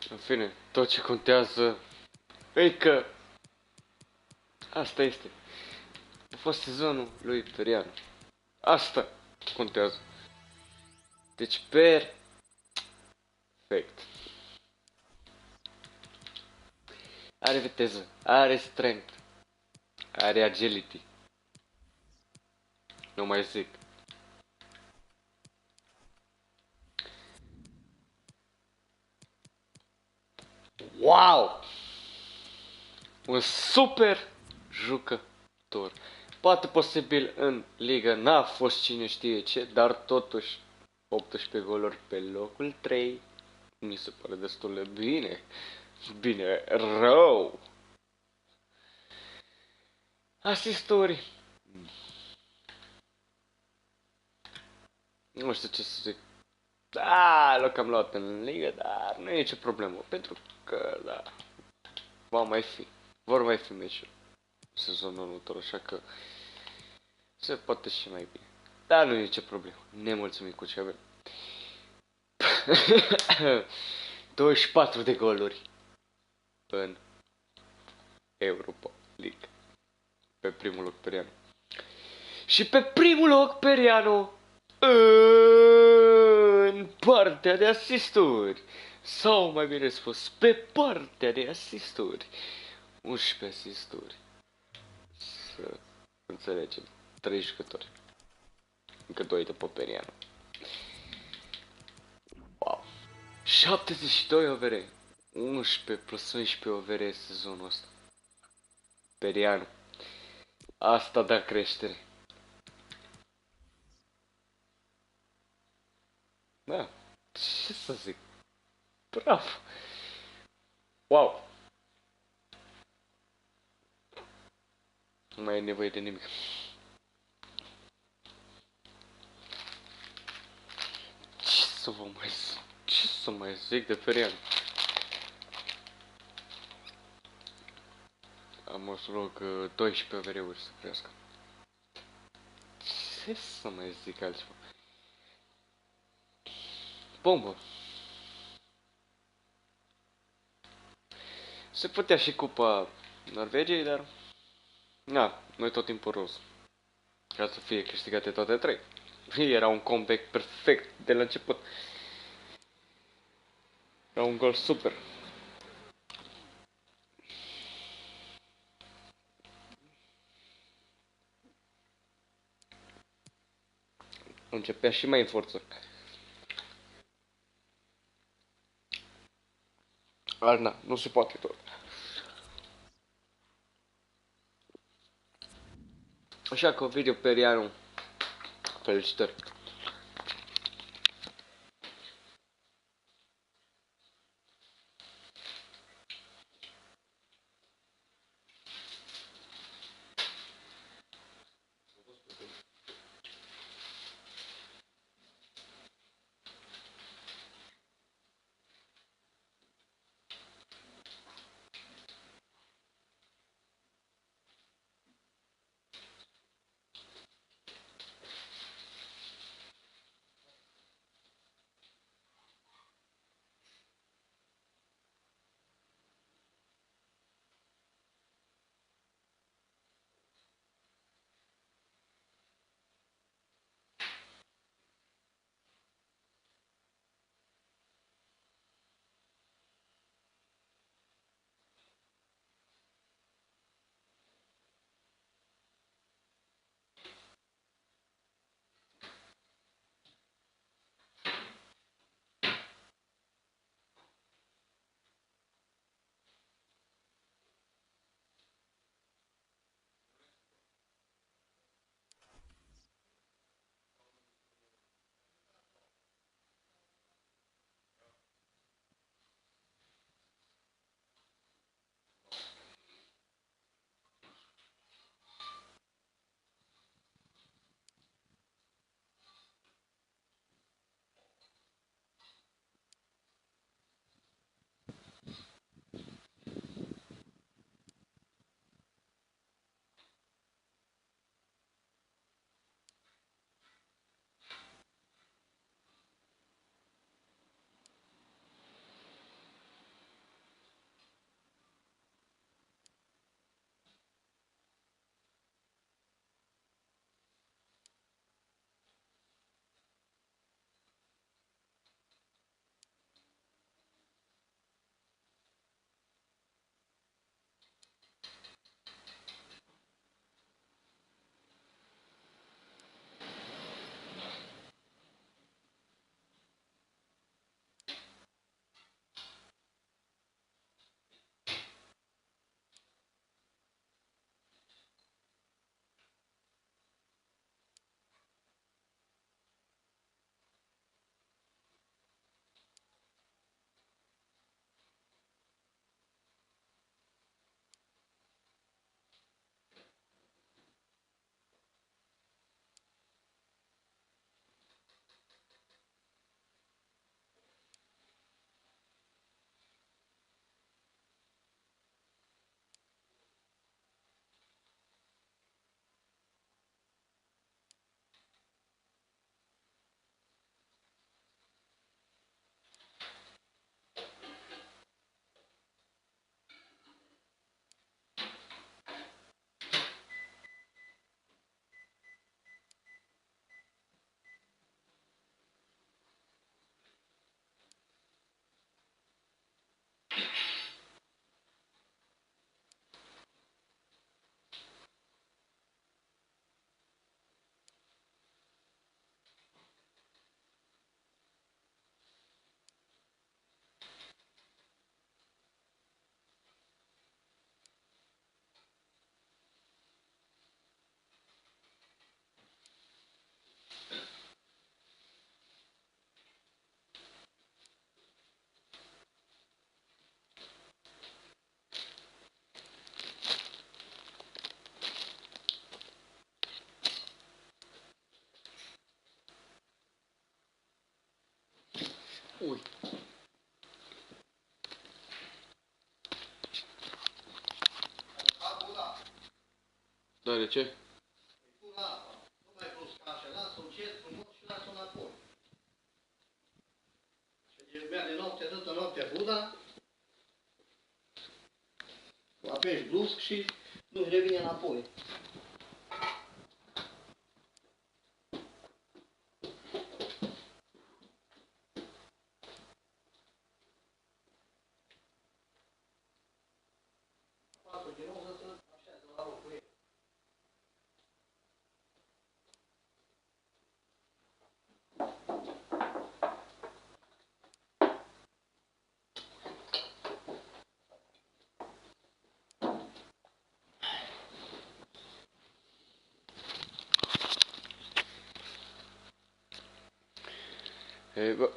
În fine, tot ce contează e că asta este. A fost sezonul lui Perianu. Asta contează. Deci perfect. Are viteză, are strength, are agility. Nu mai zic. Wow! Un super jucător. Poate posibil în ligă n-a fost cine știe ce, dar totuși 18 goluri pe locul 3. Mi se pare destul de bine. Bine, rău. Asisturi. Nu știu ce să zic. Da, l am luat în ligă, dar nu e nicio problemă, pentru că, da, vor mai fi meciuri sezonul următor, așa că se poate și mai bine. Dar nu e nicio problemă, nemulțumim cu ce avem. 24 de goluri în Europa League. Pe primul loc Perianu. Și pe primul loc Perianu în partea de asisturi. Sau mai bine spus, pe partea de asisturi. 11 asisturi. Să înțelegem. 3 jucători. Încă 2 după Perianu. Wow. 72 OVR. 11 plus 11 OVR sezonul ăsta. Perianu. Asta da creștere. Da. Ce să zic? Bravo. Wow. Nu mai e nevoie de nimic. Ce să mai zic de Perianu? Am o să rog 12 OVR-uri să crească. Ce să mai zic altceva? Bombă! Se putea și cupa Norvegiei, dar... Na, noi tot timpul roz. Ca să fie câștigate toate 3. Era un comeback perfect de la început. Era un gol super. Începea și mai în forță. Arna, nu se poate tot. Așa că Ovidiu, Perianu, felicitări. Ui. Da, de ce? Nu mai brusca așa, lasă-o încet, frumos și lasă-o înapoi. Și bea de noapte, toată noaptea Buda, apeși brusc și nu-și revine înapoi. Ei, bă,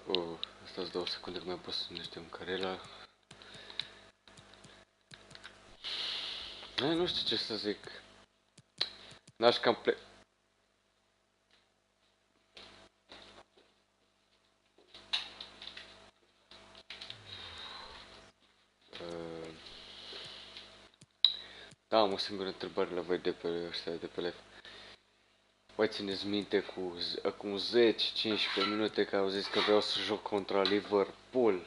stați 2 secunde că mai pot să ne știm care e la... Nu știu ce să zic. N-aș cam Da, am o singură întrebare la voi de pe ăștia de pe live. Voi țineți minte acum 10-15 minute că au zis că vreau să joc contra Liverpool?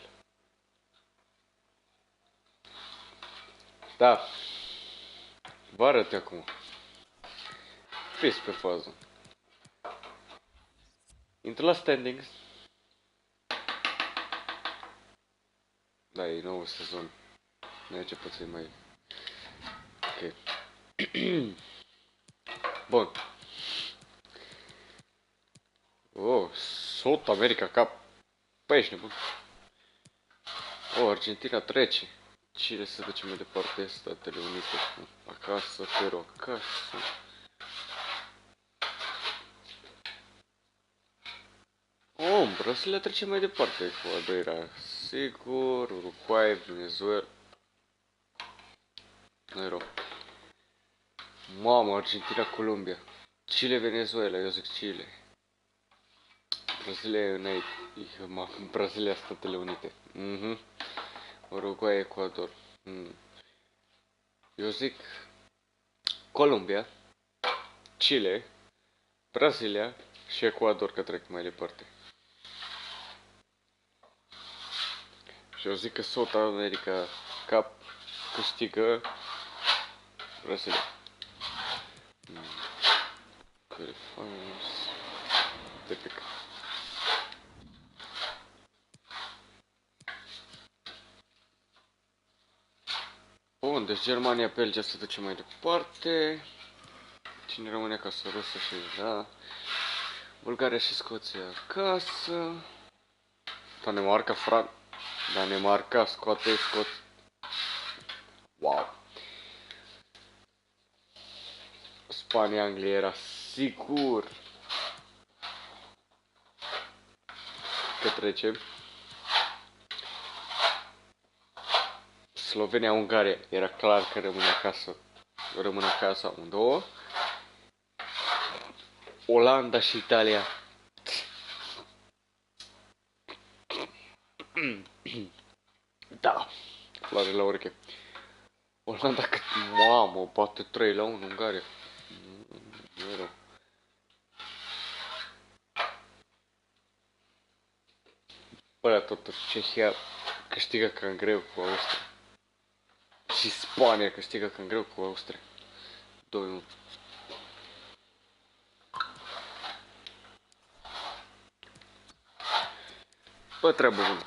Da. Vă arăt acum. Fiți pe fază. Intră la standings. Da, e nou sezon. Nu e ce pot să-i mai... Ok. Bun. South America Cup. Păi ești nebun. Argentina trece. Chile se duce mai departe, Statele Unite. Acasă, Peru acasă. Brazilia trece mai departe cu a doilea. Sigur, Uruguay, Venezuela. Nu erau. Mamă, Argentina, Columbia. Chile, Venezuela, eu zic Chile. Brazilia, Brazilia, Statele Unite. Uruguay, Ecuador. Eu zic Columbia, Chile, Brazilia și Ecuador că trec mai departe. Și eu zic că South America Cup câștigă Brazilia. Tipic. Bun, deci Germania, Belgia se duce mai departe. Cine rămâne acasă? Rusia și da. Bulgaria și Scoția acasă. Danemarca scoate Wow. Spania, Anglia era sigur că trece. Slovenia, Ungaria era clar că rămâne acasă amândouă. Olanda și Italia. Da, floare la ureche. Olanda cât mamă, poate 3-1 Ungaria. Nu e rău. Bă, totuși Cehia câștigă cam greu cu Austria. Și Spania câștigă cam greu cu Austria. 2-1. Bă, treabă bună.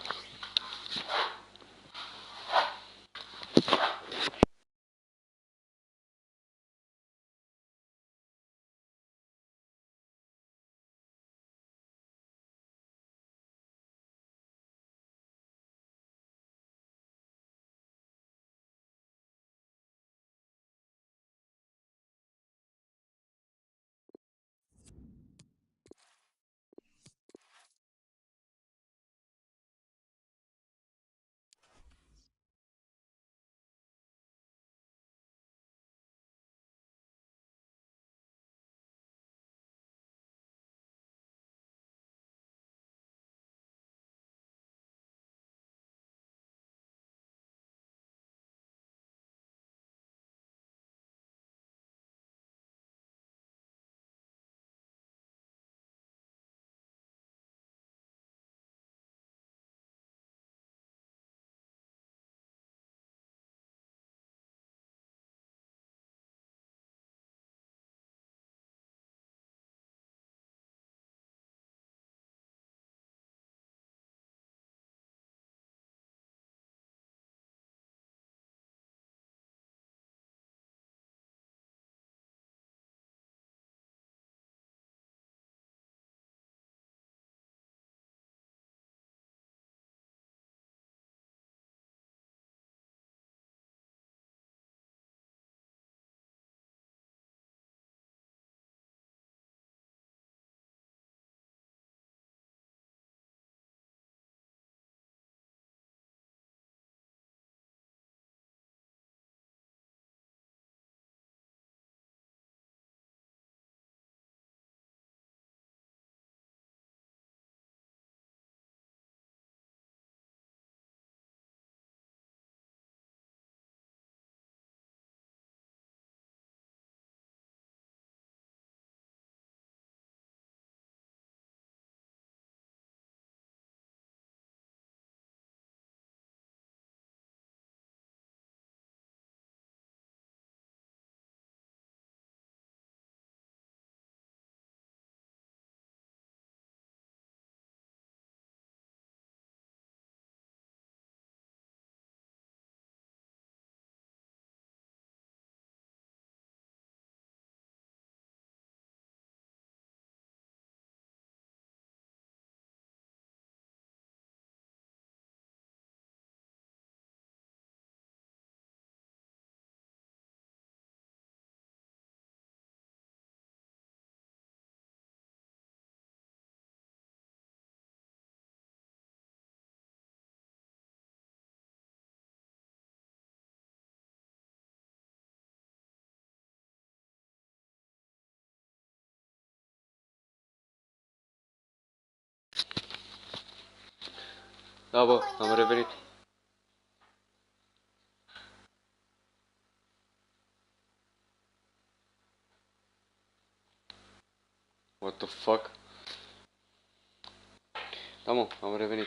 Da, bă, am revenit. What the fuck? Da, mă, am revenit.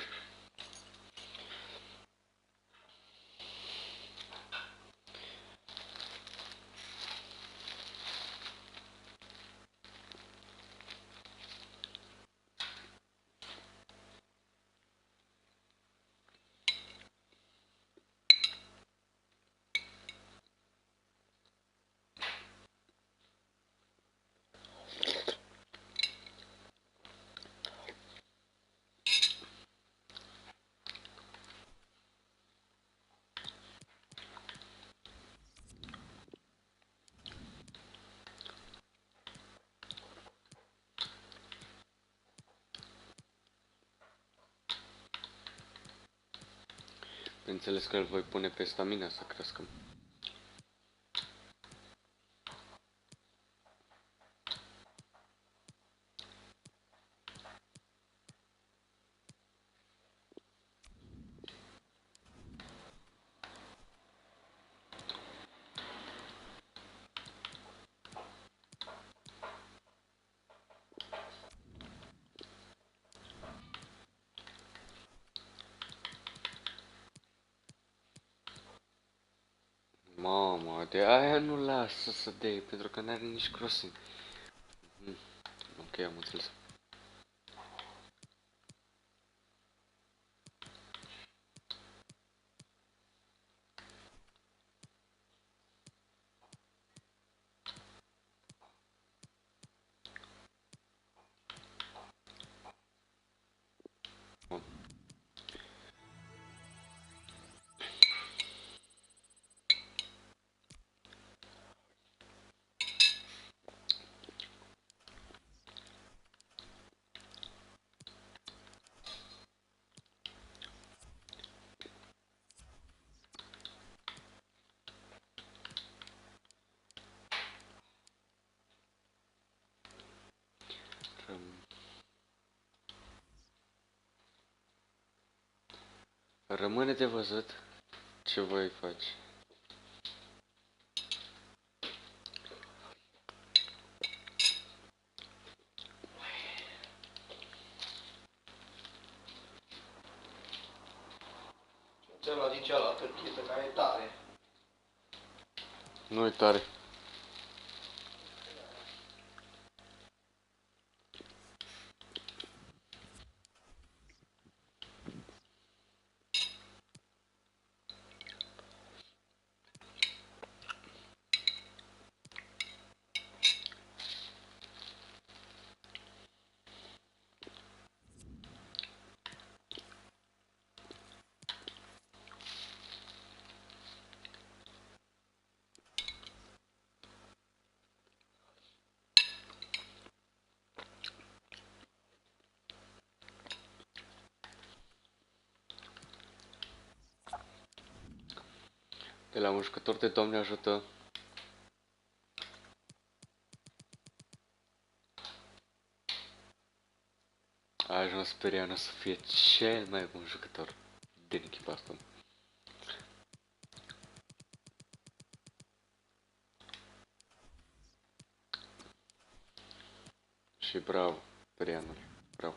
Înțeles că îl voi pune pe stamina să crească. Mamă, de aia nu lasă să dea, pentru că n-are nici crossing. Ok, am înțeles. Rămâne de văzut ce voi face. Ăla din cealaltă piesă care e tare. Nu e tare. De la un jucător de Doamne ajută. A ajuns Perianu să fie cel mai bun jucător din echipa asta. Și bravo, Perianu. Bravo.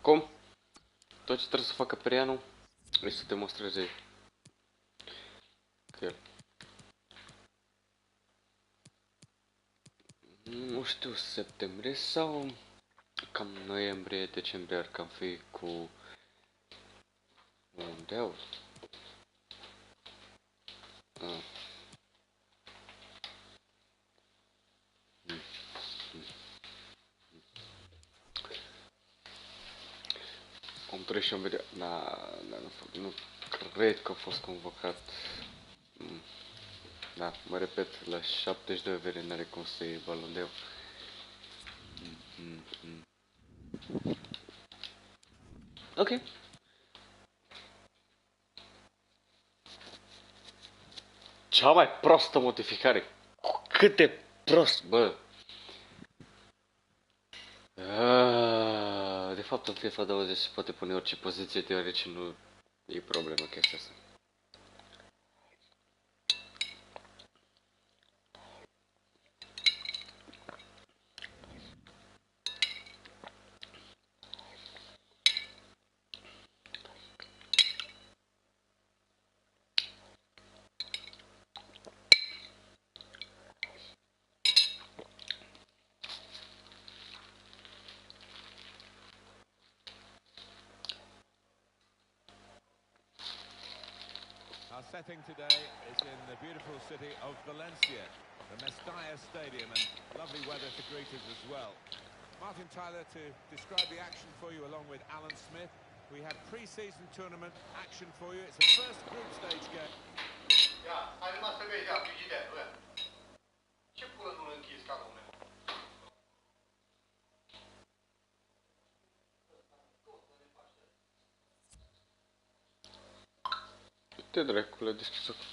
Acum, tot ce trebuie să facă Perianu este să demonstreze că el. Nu știu, septembrie sau cam noiembrie, decembrie ar cam fi cu mondial. Am trăit și am vedea. Nu cred că a fost convocat. Da, mă repet, la 72 veri n-are cum să iei balon de eu. Ok. Cea mai prostă modificare. Cât de prost, bă. tot în FIFA 20 se poate pune orice poziție, deoarece nu e problemă chestia asta. Our setting today is in the beautiful city of Valencia, the Mestalla Stadium, and lovely weather to greet us as well. Martin Tyler to describe the action for you along with Alan Smith. We have pre-season tournament action for you. It's the first group stage game. Te dracule, deschis acum.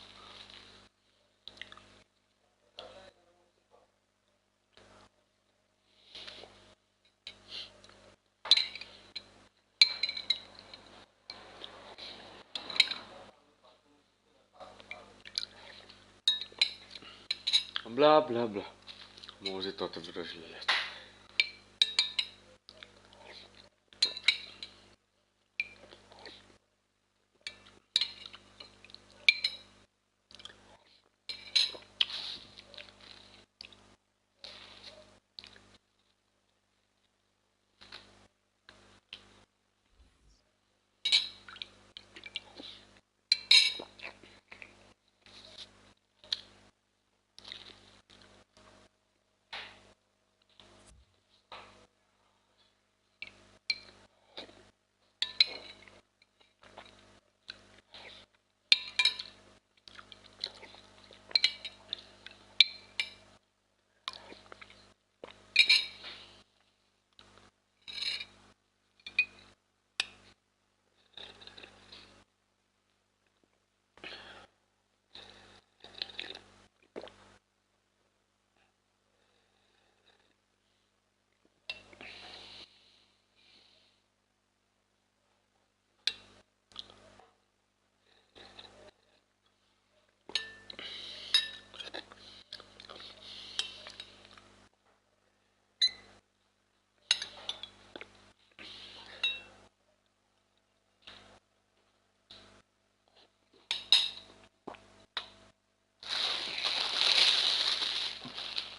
Bla bla bla. Am auzit toate vrăjile astea.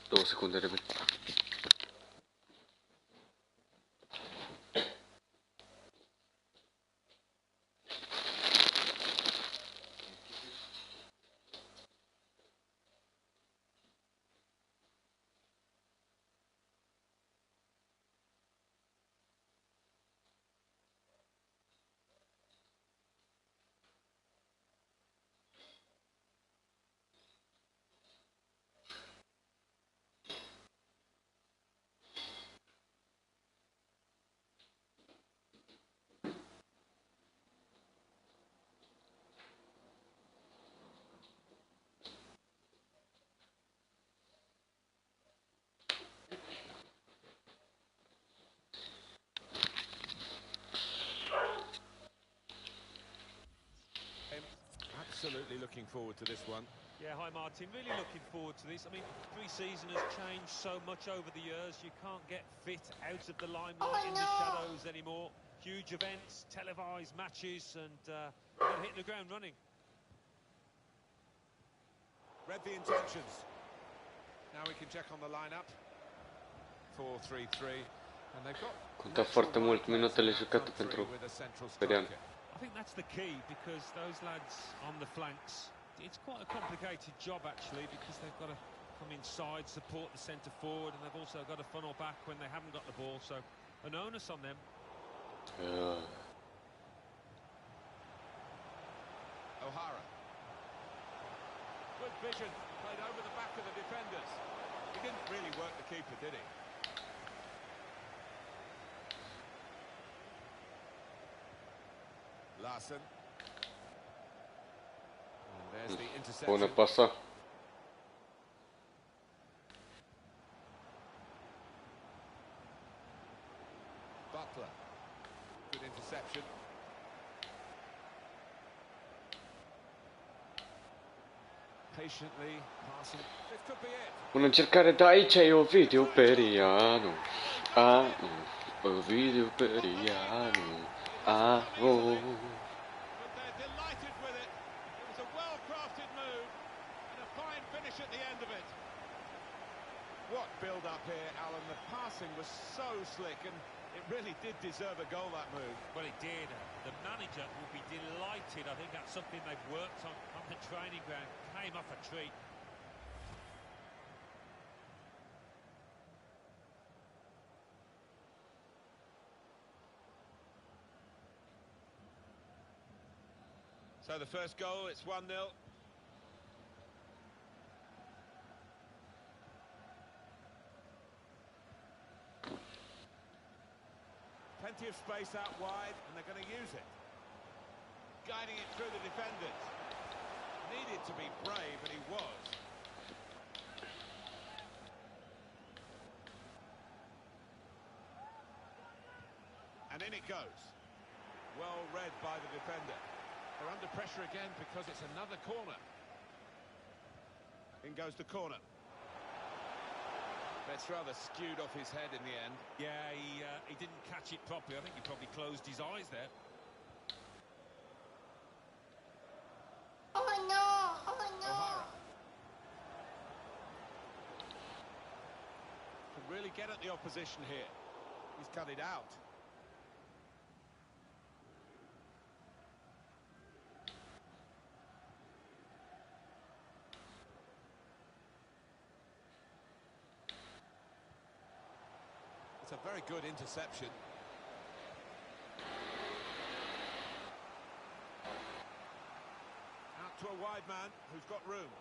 Două secunde, repede. Absolutely looking forward to this one. Yeah, hi Martin, really looking forward to this. I mean, pre-season has changed so much over the years. You can't get fit out of the limelight in the shadows anymore. Huge events, televised matches, and you've got to hit the ground running. Read the intentions. Now we can check on the lineup. 4-3-3, and they've got Conta foarte mult minutele jucate pentru Perianu. I think that's the key, because those lads on the flanks, it's quite a complicated job actually, because they've got to come inside, support the centre forward, and they've also got to funnel back when they haven't got the ball, so an onus on them. O'Hara. Good vision, played over the back of the defenders. He didn't really work the keeper, did he? Larson. And there's the interception. Bună pasă. Butler. interception. Patiently passing. This could be it. Bună încercare, da, aici e Ovidiu Perianu. Ovidiu Perianu. But they're delighted with it. It was a well-crafted move and a fine finish at the end of it. What build-up here, Alan. The passing was so slick and it really did deserve a goal, that move. Well, it did. The manager will be delighted. I think that's something they've worked on the training ground. Came off a treat. So the first goal, it's 1-0. Plenty of space out wide, and they're going to use it. Guiding it through the defenders. Needed to be brave, and he was. And in it goes. Well read by the defender. They're under pressure again because it's another corner. In goes the corner. That's rather skewed off his head in the end. Yeah, he didn't catch it properly. I think he probably closed his eyes there. Oh no! Oh no! O'Hara. Can really get at the opposition here. He's cut it out. It's a very good interception. Out to a wide man who's got room.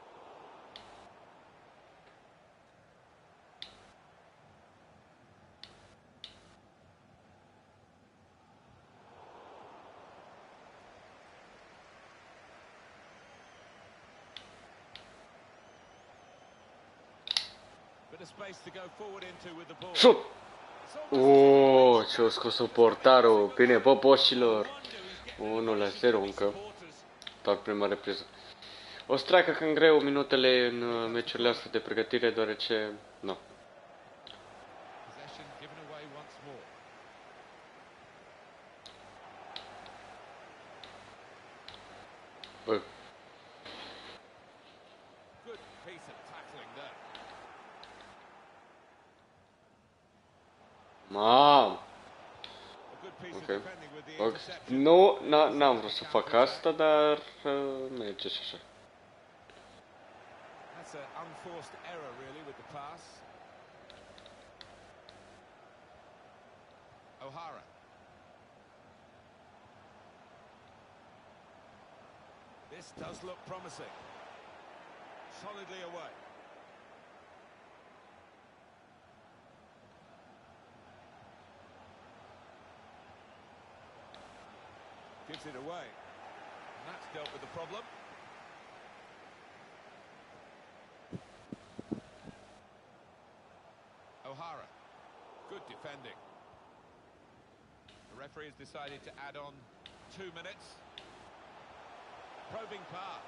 Bit of space to go forward into with the ball. Șut! Ce-o scos portarul. Bine, popoșilor. 1-0 încă. Doar prima repriză. O să treacă cam greu minutele în meciurile astea de pregătire, deoarece... Nu. Possession given away once more. Bă, Good piece of tackling there. mam! A good piece of Ok. defending with the Ok. interception. Nu, n-am vrut să fac asta, dar merge și așa. That's an unforced error, really, with the pass. O'Hara. This does look promising. Solidly away. Gives it away. And that's dealt with the problem. O'Hara. Good defending. The referee has decided to add on 2 minutes. Probing pass.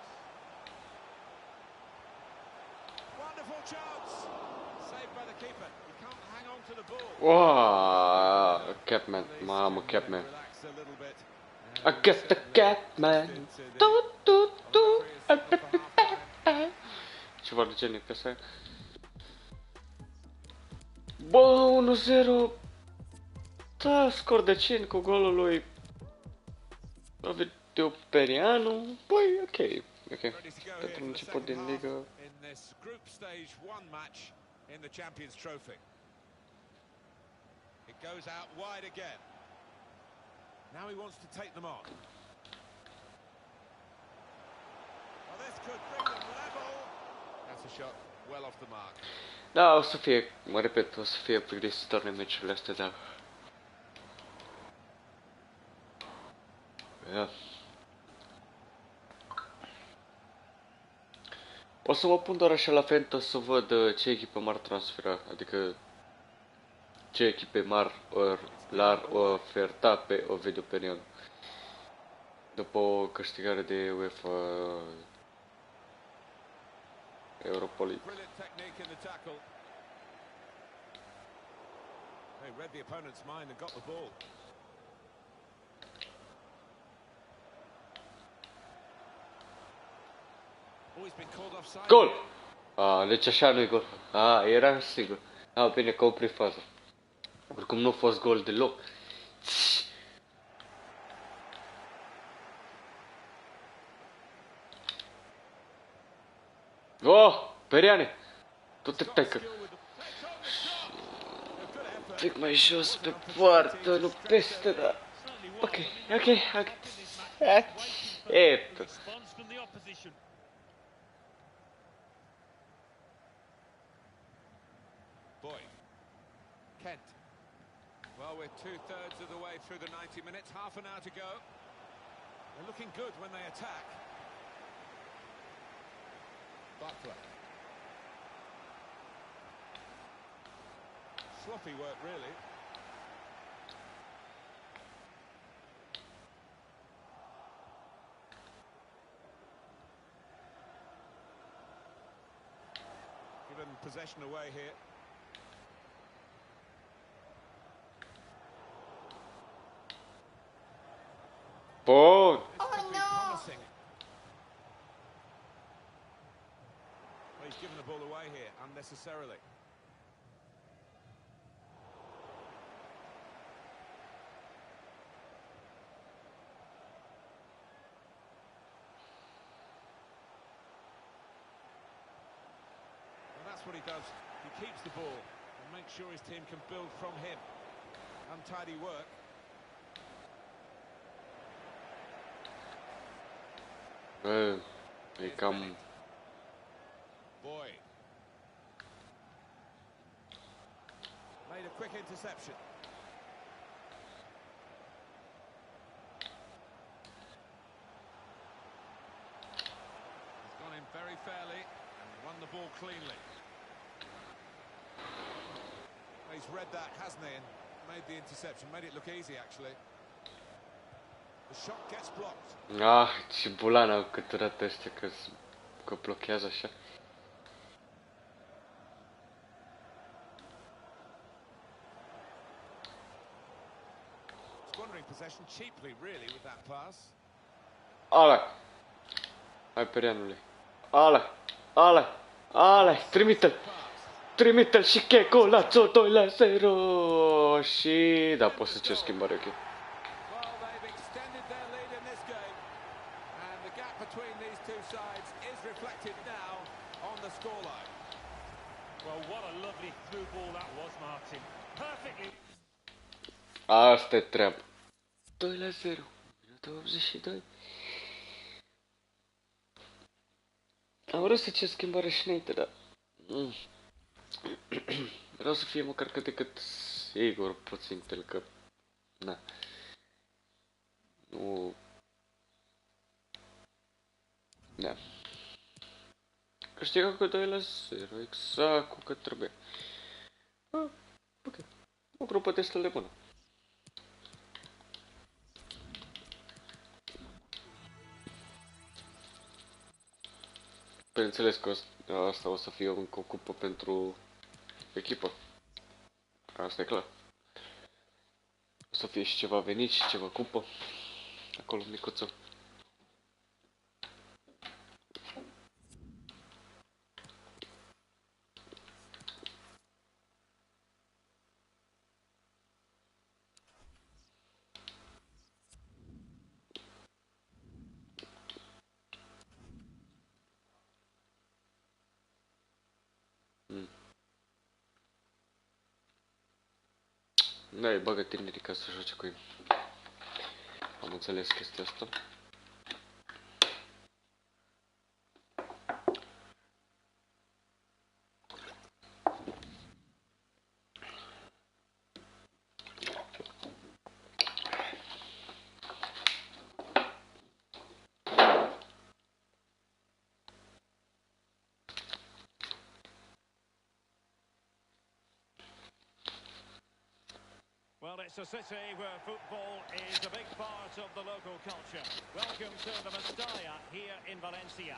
Wonderful chance. Saved by the keeper. He can't hang on to the ball. Wow, Capman, mamă, Capman. Relax a little bit. I get the Capman. Ceva de genul pe asta. Bă, 1-0. Da, scor decent cu golul lui Ovidiu Perianu. Băi, ok. Pentru început din ligă. In this group stage 1 match in the Champions Trophy. It goes out wide again. Now he wants to take them on. Well, this could bring them level. That's a shot well off the mark. Da, o să fie, mă repet, o să fie plictisitor în meciurile astea, da. Yeah. O să mă pun doar așa la Fento să văd ce echipă m-ar transfera, adică ce echipe mari l-ar oferta pe Ovidiu Perianu după o câștigare de UEFA Europa League. Brilliant technique in the tackle. They read the opponent's mind and got the ball. Oh, he's been called offside. Gol! Deci așa nu-i gol. Era sigur. Bine că opri faza. Oricum nu a fost gol deloc. Oh! Periane! Tu te tecă. Pic mai jos pe poartă, nu peste, da. Ok. Eto. Boy. Kent. Well, we're 2/3 of the way through the 90 minutes, half an hour to go. They're looking good when they attack. Butler. Sloppy work, really. Given possession away here. Bun. Could be promising. Well, he's given the ball away here unnecessarily. That's what he does. He keeps the ball and makes sure his team can build from him. Untidy work. E cam... Boy. Made a quick interception. He's gone in very fairly and won the ball cleanly. He's read that, hasn't he, and made the interception. Made it look easy, actually. The shot gets blocked. Ce bulana câteodată ăștia că blochează așa. Squandering possession cheaply, really, with that pass. Ala! Hai, Perianule. Ala! Trimite-l și che golațo 2-0. Și da, poți să cer schimbare, ok. Well, they've extended their lead in this game, and the gap between these two sides is reflected now on the scoreline. Well, what a lovely through ball that was, Martin. Perfectly. Asta e treaba. 2-0. Minutul 82. Am vrut să cer schimbare și înainte, dar... Vreau să fie măcar cât de cât sigur puțin, pentru că... Na. Nu... Da. Câștigă cu 2-0, exact cu cât trebuie. Ok. O grupă destul de bună. Bineînțeles că asta o să fie încă o cupă pentru echipă. Asta e clar. O să fie și ceva venit și ceva cupă. Acolo, micuță. Da, îi bagă tinerii ca să joace cu ei. Am înțeles chestia asta. it's a city where football is a big part of the local culture. Welcome to the Mestalla here in Valencia.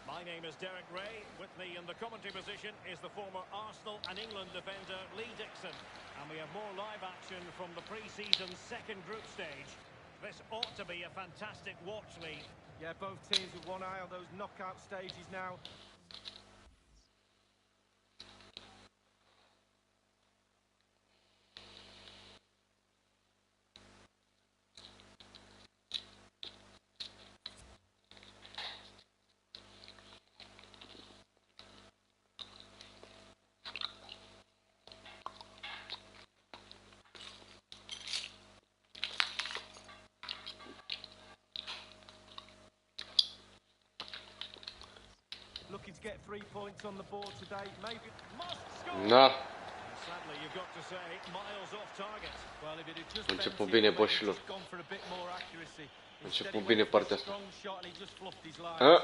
My name is Derek Ray. With me in the commentary position is the former Arsenal and England defender Lee Dixon. And we have more live action from the pre-season second group stage. This ought to be a fantastic watch, Lee. Yeah, both teams with one eye on those knockout stages now. Looking to get 3 points on the board today, maybe must score. Da. Sadly, you've got to say, miles off target. Well, if it had just Început bent bine, it, maybe boșilor. just gone for a bit more accuracy. Instead, Început he bine went for a partea asta. strong shot and he just fluffed his line.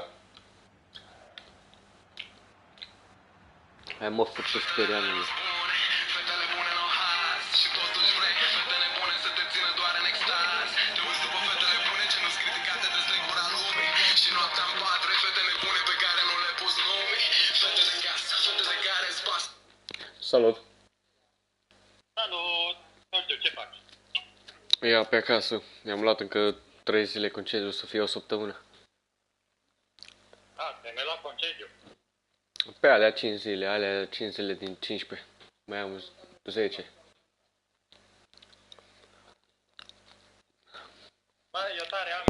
Hai mă, făcut și Perianu. Salut! Salut! Nu știu ce faci. Ia pe acasă. Mi-am luat încă 3 zile concediu, o să fie o săptămână. Te-ai mai luat concediu. Pe alea 5 zile, alea 5 zile din 15. Mai am 10. Bă, eu tare am.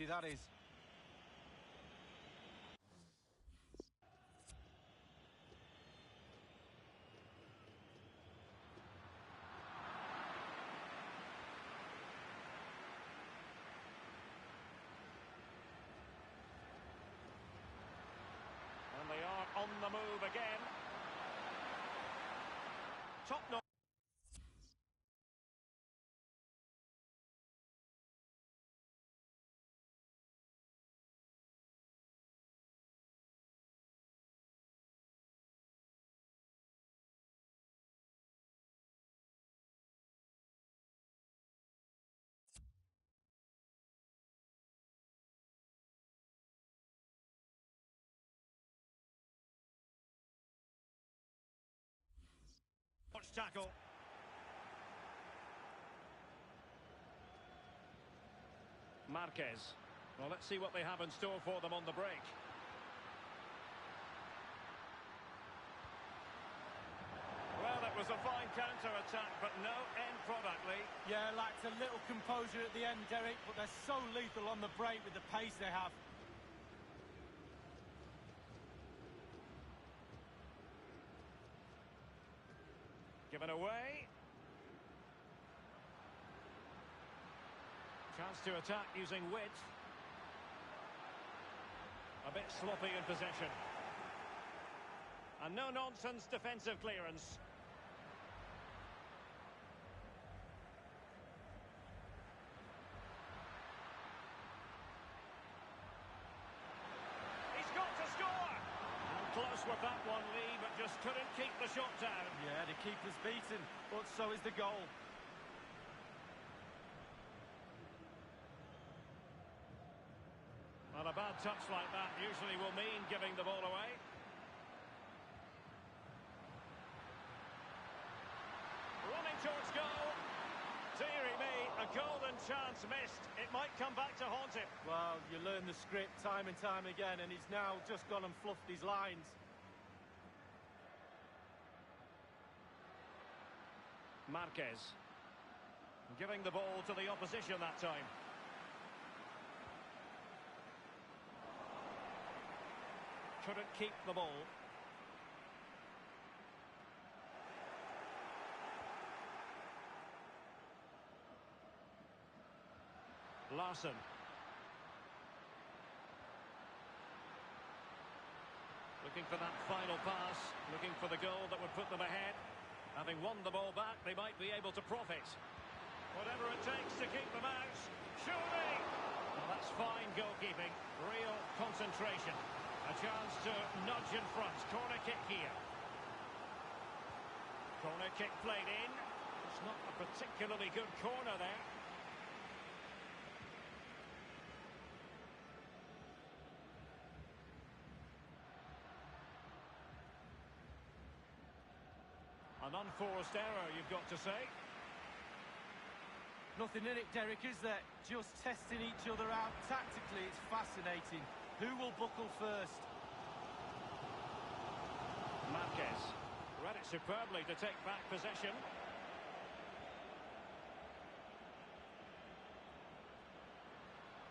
That is. And they are on the move again. Top notch. Tackle. Marquez. Well, let's see what they have in store for them on the break. Well, it was a fine counter-attack, but no end product, Lee. Yeah, lacked a little composure at the end, Derek, but they're so lethal on the break with the pace they have. Given away. Chance to attack using width. A bit sloppy in possession. And no-nonsense defensive clearance. He's got to score! And close with that one, Lee, but just couldn't keep the shot down. Yeah, the keeper's beaten, but so is the goal. Well, a bad touch like that usually will mean giving the ball away. Running towards goal. Deary me, a golden chance missed. It might come back to haunt him. Well, you learn the script time and time again, and he's now just gone and fluffed his lines. Marquez. Giving the ball to the opposition that time. Couldn't keep the ball. Larson. Looking for that final pass, looking for the goal that would put them ahead. Having won the ball back, they might be able to profit. Whatever it takes to keep them out. Surely! Well, that's fine goalkeeping. Real concentration. A chance to nudge in front. Corner kick here. Corner kick played in. It's not a particularly good corner there. An unforced error, you've got to say. Nothing in it, Derek, is there? Just testing each other out tactically. It's fascinating. Who will buckle first? Marquez read it superbly to take back possession.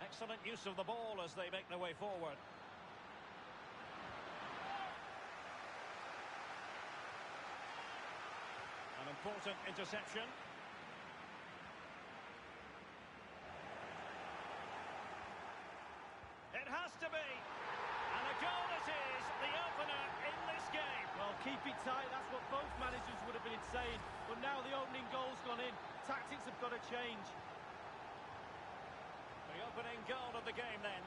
Excellent use of the ball as they make their way forward. An important interception. It has to be. And a goal it is, the opener in this game. Well, keep it tight. That's what both managers would have been saying. But now the opening goal's gone in. Tactics have got to change. The opening goal of the game then.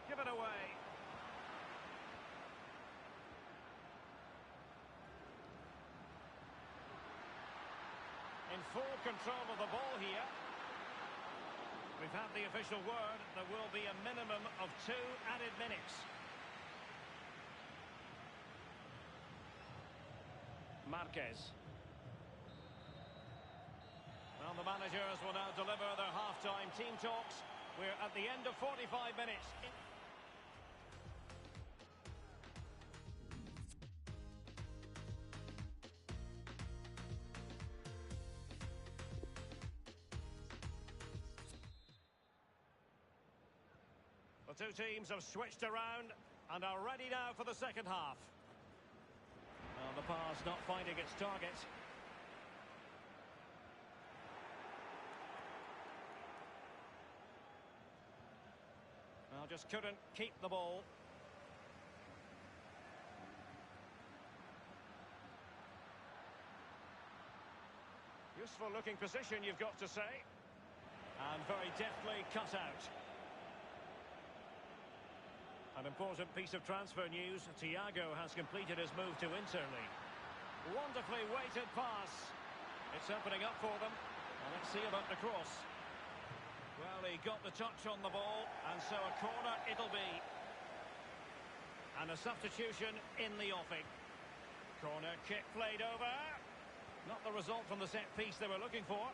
Give it away. In full control of the ball here. We've had the official word. There will be a minimum of 2 added minutes. Marquez. Well, the managers will now deliver their half-time team talks. We're at the end of 45 minutes. The two teams have switched around and are ready now for the second half. Well, the pass not finding its target. Well, just couldn't keep the ball. Useful looking position, you've got to say. And very deftly cut out. An important piece of transfer news. Thiago has completed his move to Inter. Wonderfully weighted pass. It's opening up for them. Well, let's see about the cross. Well, he got the touch on the ball, and so a corner it'll be. And a substitution in the offing. Corner kick played over. Not the result from the set piece they were looking for.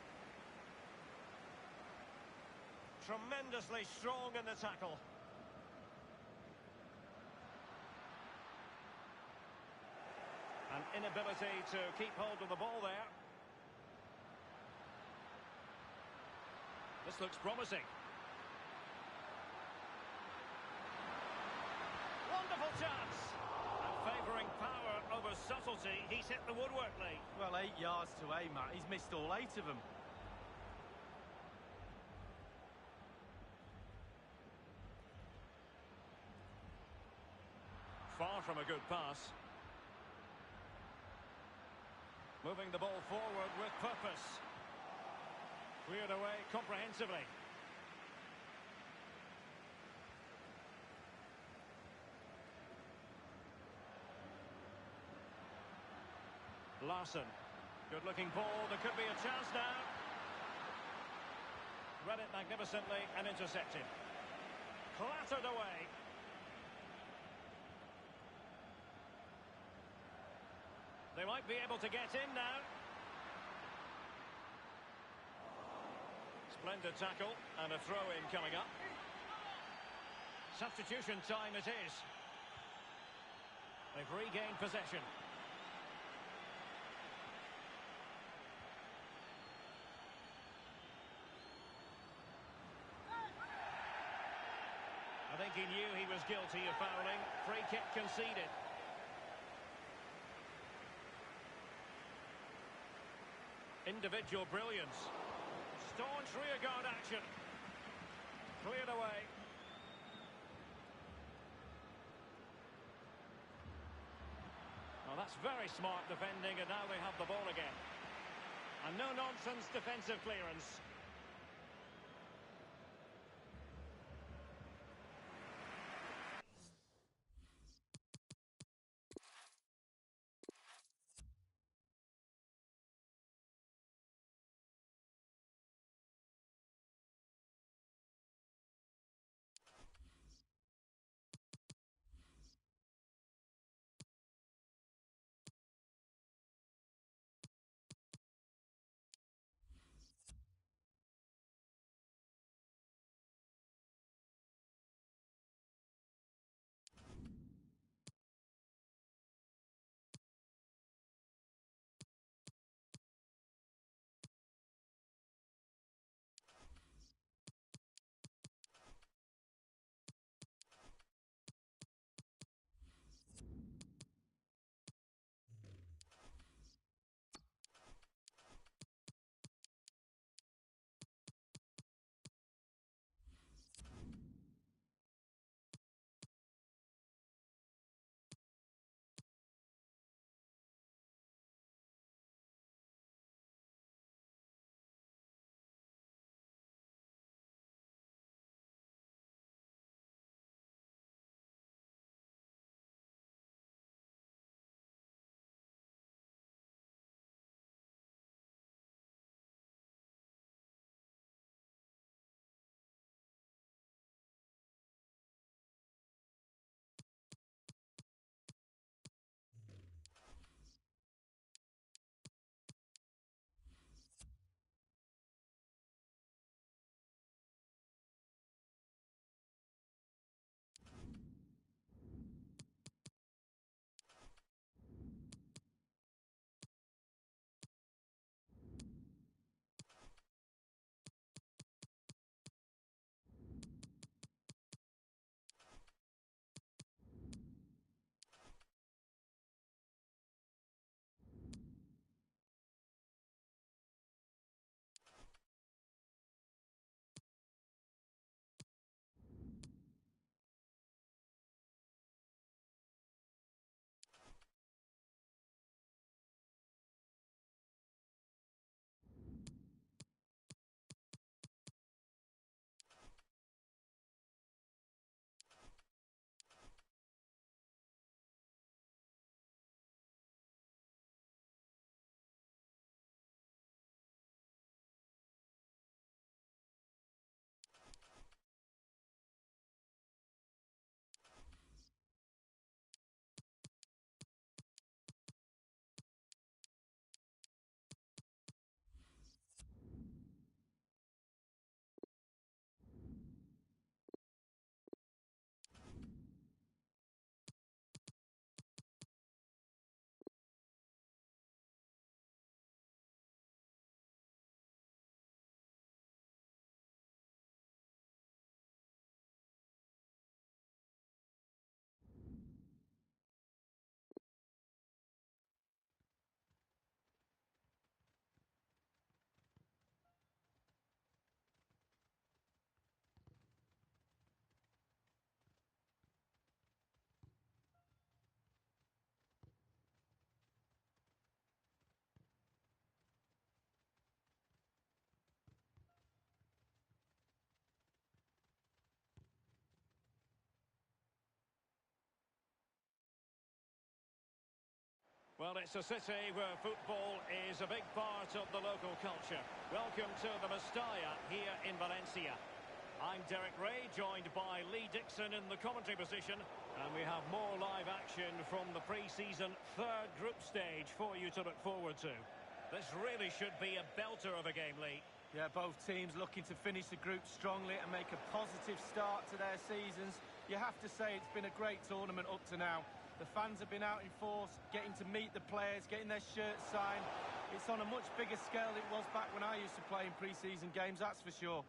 Tremendously strong in the tackle. An inability to keep hold of the ball there. This looks promising. Wonderful chance. And favouring power over subtlety. subtlety, he's hit the woodwork, Lee. Well, 8 yards to aim at. He's missed all 8 of them. Far from a good pass. Moving the ball forward with purpose. Cleared away comprehensively. Larson. Good-looking ball. There could be a chance now. Read it magnificently and intercepted. Clattered away. They might be able to get in now. Splendid tackle and a throw-in coming up. Substitution time it is. They've regained possession. I think he knew he was guilty of fouling. Free kick conceded. Individual brilliance. Staunch rearguard action. Cleared away. Well, that's very smart defending, and now they have the ball again. And no-nonsense defensive clearance. Well, it's a city where football is a big part of the local culture. Welcome to the Mestalla here in Valencia. I'm Derek Ray, joined by Lee Dixon in the commentary position. And we have more live action from the pre-season third group stage for you to look forward to. This really should be a belter of a game, Lee. Yeah, both teams looking to finish the group strongly and make a positive start to their seasons. You have to say it's been a great tournament up to now. The fans have been out in force, getting to meet the players, getting their shirts signed. It's on a much bigger scale than it was back when I used to play in pre-season games, that's for sure.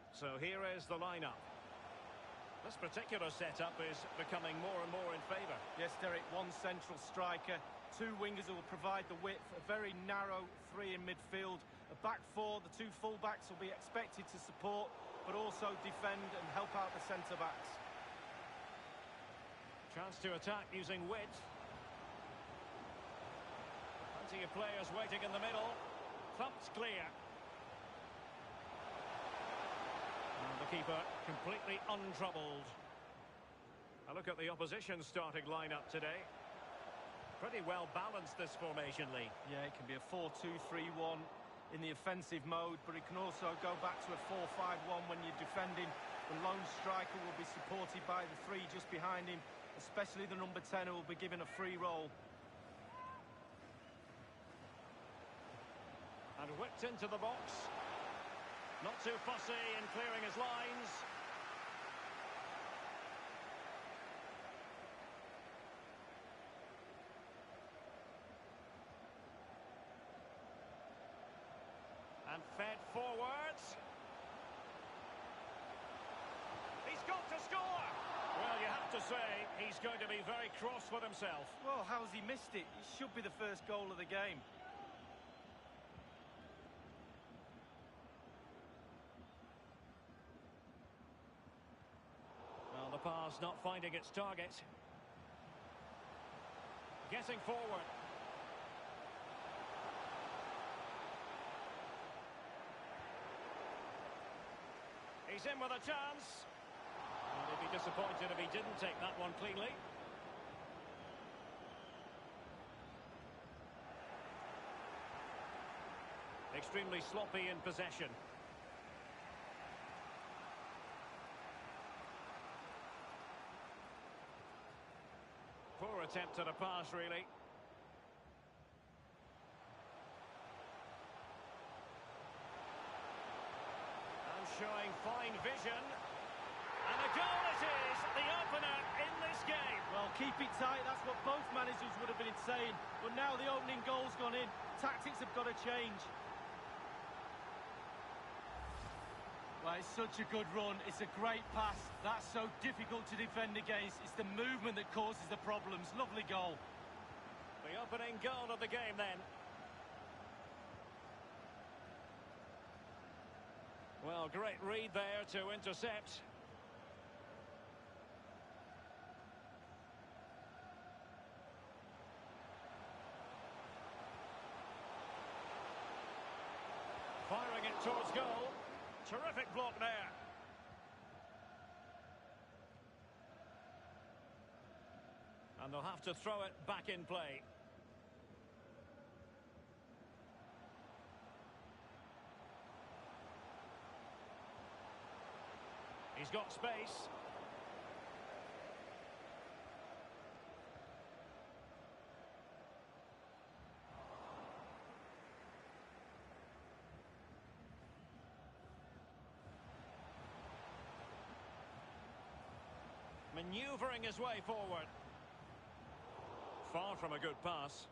So here is the lineup. This particular setup is becoming more and more in favour. Yes, Derek, one central striker, two wingers who will provide the width, a very narrow three in midfield, a back four, the two full-backs will be expected to support, but also defend and help out the centre-backs. Chance to attack using width. Plenty of players waiting in the middle. Thumped clear. And the keeper completely untroubled. A look at the opposition starting lineup today. Pretty well balanced, this formation, Lee. Yeah, it can be a 4-2-3-1 in the offensive mode, but it can also go back to a 4-5-1 when you're defending. The lone striker will be supported by the three just behind him, especially the number 10 who will be given a free roll. And whipped into the box. Not too fussy in clearing his lines. And fed forwards. He's got to score! Well, you have to say, he's going to be very cross with himself. Well, how's he missed it? It should be the first goal of the game. Well, the pass not finding its target. Getting forward. He's in with a chance. And he'd be disappointed if he didn't take that one cleanly. Extremely sloppy in possession. Poor attempt at a pass, really. And showing fine vision. And a goal it is, the opener in this game. Well, keep it tight, that's what both managers would have been saying. But now the opening goal's gone in. Tactics have got to change. Well, it's such a good run. It's a great pass. That's so difficult to defend against. It's the movement that causes the problems. Lovely goal. The opening goal of the game then. Well, great read there to intercept. Firing it towards goal. Terrific block there. And they'll have to throw it back in play. He's got space. Manoeuvring his way forward. Far from a good pass.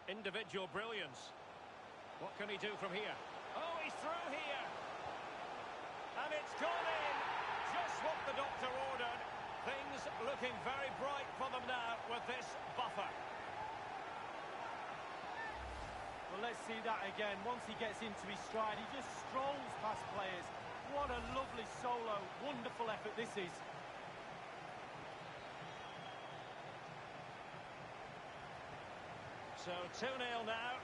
Individual brilliance. What can he do from here? Oh, he's through here. And it's gone in. Just what the doctor ordered. Things looking very bright for them now with this buffer. Well, let's see that again. Once he gets into his stride, he just strolls past players. What a lovely solo. Wonderful effort this is. So 2-0 now.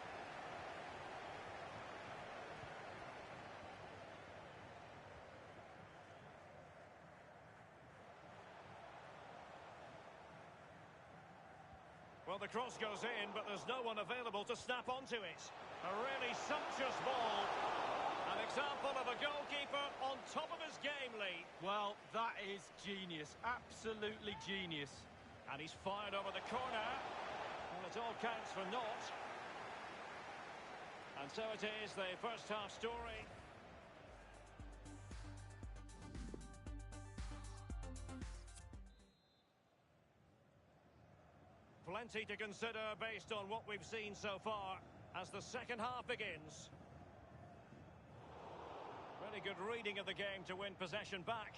Well, the cross goes in, but there's no one available to snap onto it. A really sumptuous ball. An example of a goalkeeper on top of his game, Lee. Well, that is genius. Absolutely genius. And he's fired over the corner. Well, it all counts for naught. And so it is, the first half story. Plenty to consider based on what we've seen so far as the second half begins. Really good reading of the game to win possession back.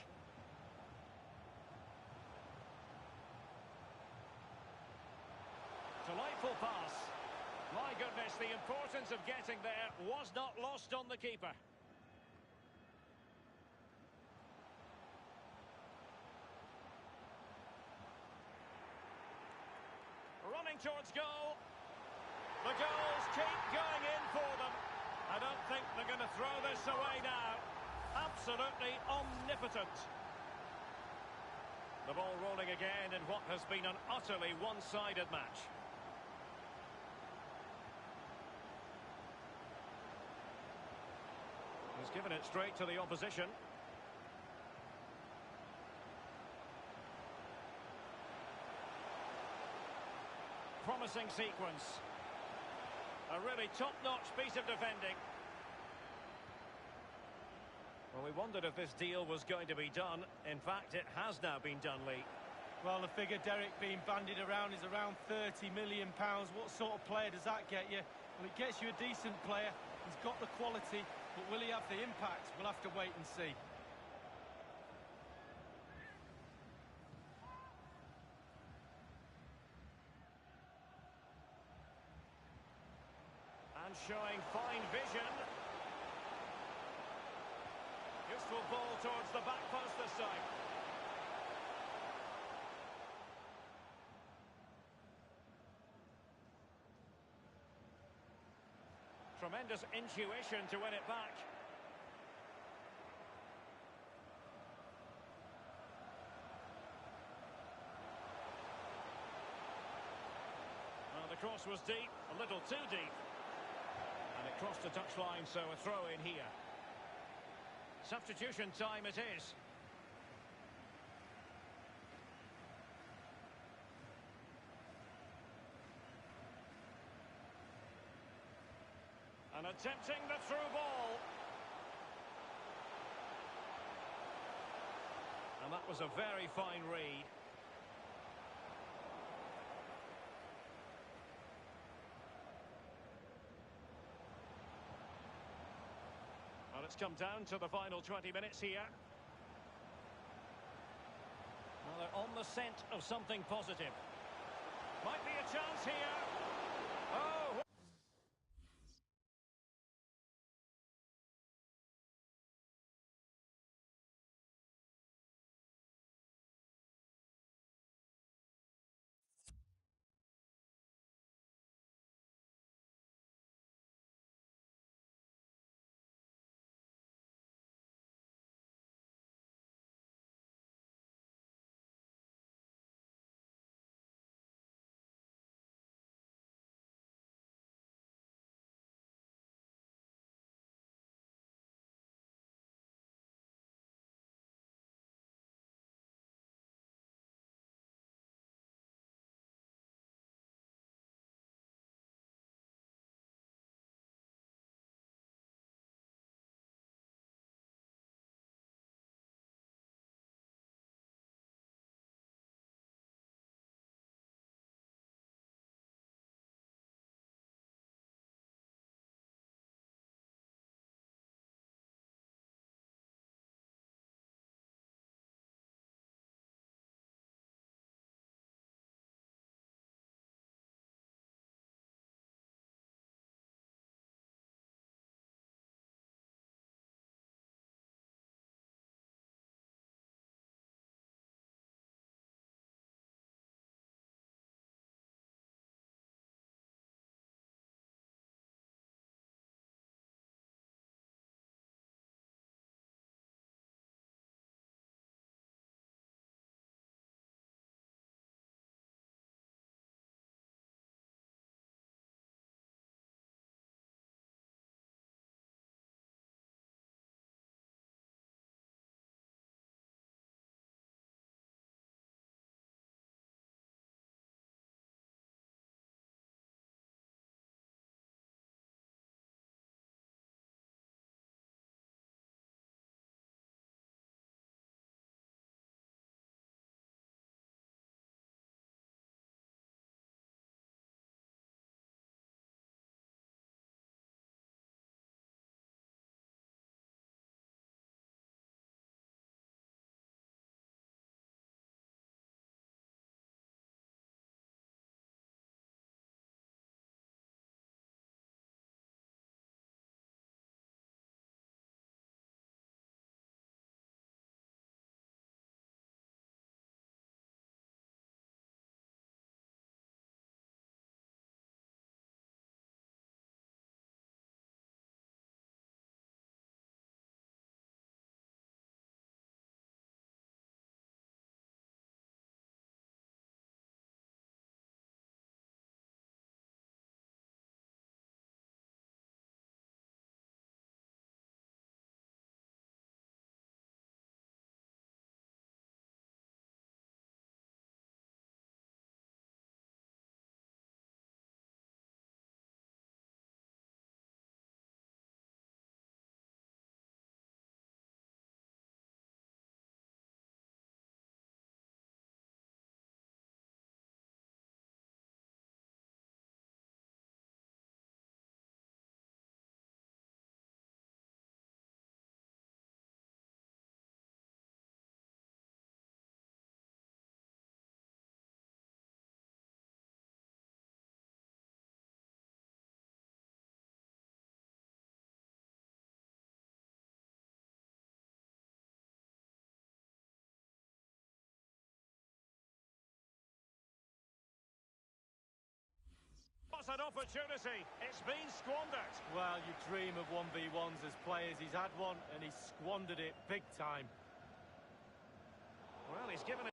Delightful pass. My goodness, the importance of getting there was not lost on the keeper. Running towards goal. The goals keep going in for them. I don't think they're going to throw this away now. Absolutely omnipotent. The ball rolling again in what has been an utterly one-sided match. He's given it straight to the opposition. Promising sequence. A really top-notch piece of defending. Well, we wondered if this deal was going to be done. In fact, it has now been done, Lee. Well, the figure, Derek, being bandied around is around £30 million. What sort of player does that get you? Well, it gets you a decent player. He's got the quality, but will he have the impact? We'll have to wait and see. And showing fine vision. Useful ball towards the back post this time. Tremendous intuition to win it back. Well, the cross was deep, a little too deep. And it crossed the touchline, so a throw in here. Substitution time it is. And attempting the through ball. And that was a very fine read. Well, it's come down to the final 20 minutes here. Well, they're on the scent of something positive. Might be a chance here. Oh! an opportunity. It's been squandered. Well, you dream of 1v1s as players. He's had one and he's squandered it big time. Well, he's given it.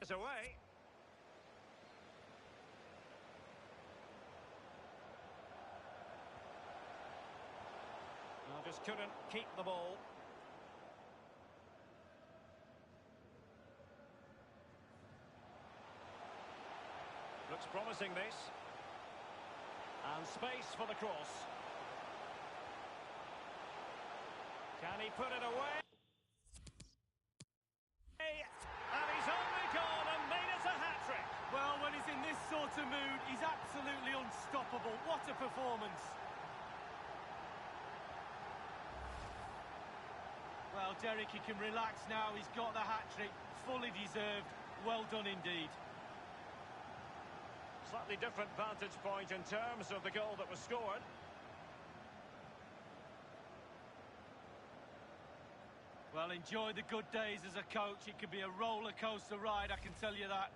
It's away. Well, just couldn't keep the ball. Looks promising, this. And space for the cross. Can he put it away? And he's only gone and made it a hat-trick. Well, when he's in this sort of mood, he's absolutely unstoppable. What a performance. Well, Derek, he can relax now. He's got the hat-trick. Fully deserved. Well done indeed. Slightly different vantage point in terms of the goal that was scored. Well, enjoy the good days as a coach. It could be a roller coaster ride, I can tell you that.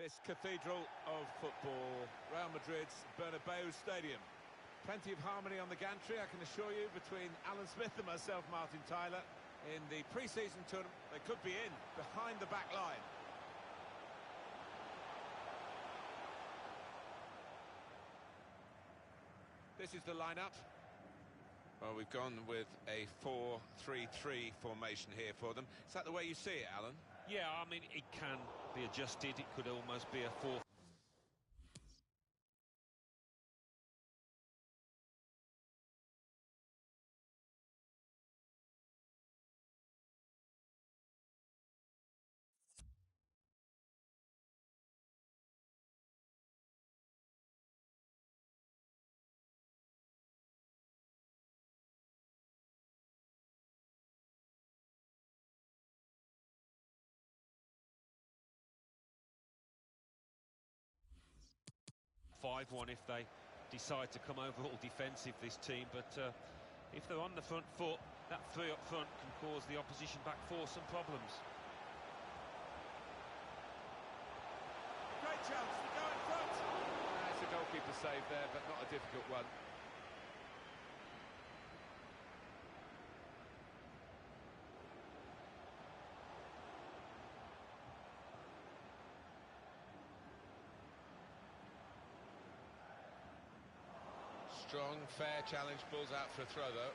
This cathedral of football, Real Madrid's Bernabeu Stadium. Plenty of harmony on the gantry, I can assure you, between Alan Smith and myself, Martin Tyler. In the pre-season tournament, they could be in, behind the back line. This is the lineup. Well, we've gone with a 4-3-3 formation here for them. Is that the way you see it, Alan? Yeah, I mean, it can be adjusted. It could almost be a 4. 5-1 if they decide to come over all defensive, this team, but if they're on the front foot, that three up front can cause the opposition back four some problems. Great chance to go in front. It's a goalkeeper save there, but not a difficult one. Strong, fair challenge, balls out for a throw though.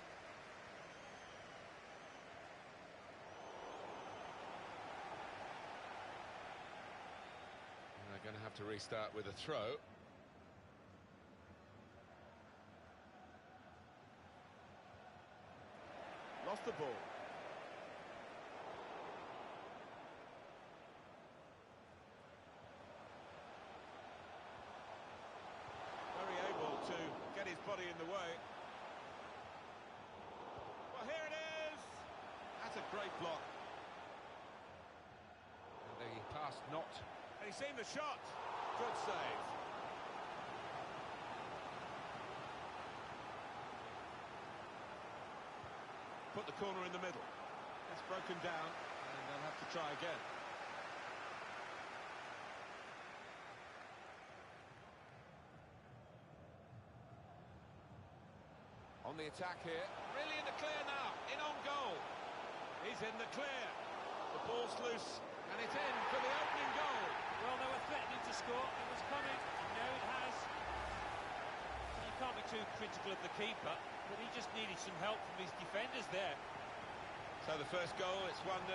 And they're going to have to restart with a throw. Lost the ball. Very able to get his body in the way. Well, here it is! That's a great block. And the pass not. And he's seen the shot. Good save. Put the corner in the middle. It's broken down, and they'll have to try again. On the attack here, really in the clear now, in on goal. He's in the clear. The ball's loose, and it's in for the opening goal. Well, they were threatening to score, it was coming, and now it has. You can't be too critical of the keeper, but he just needed some help from his defenders there. So the first goal, it's 1-0.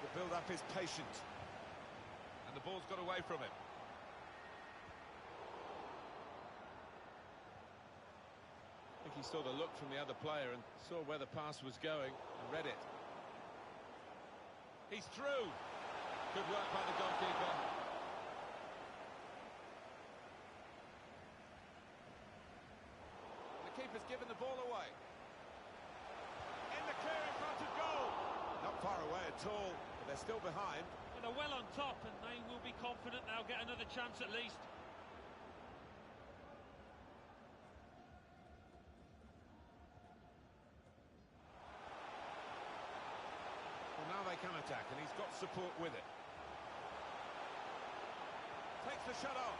The build-up is patient, and the ball's got away from him. I think he saw the look from the other player and saw where the pass was going and read it. He's through. Good work by the goalkeeper. The keeper's given the ball away. In the clear in front of goal. Not far away at all. They're still behind. Well, they're well on top, and they will be confident they'll get another chance at least. Well, now they can attack, and he's got support with it. Takes the shot off.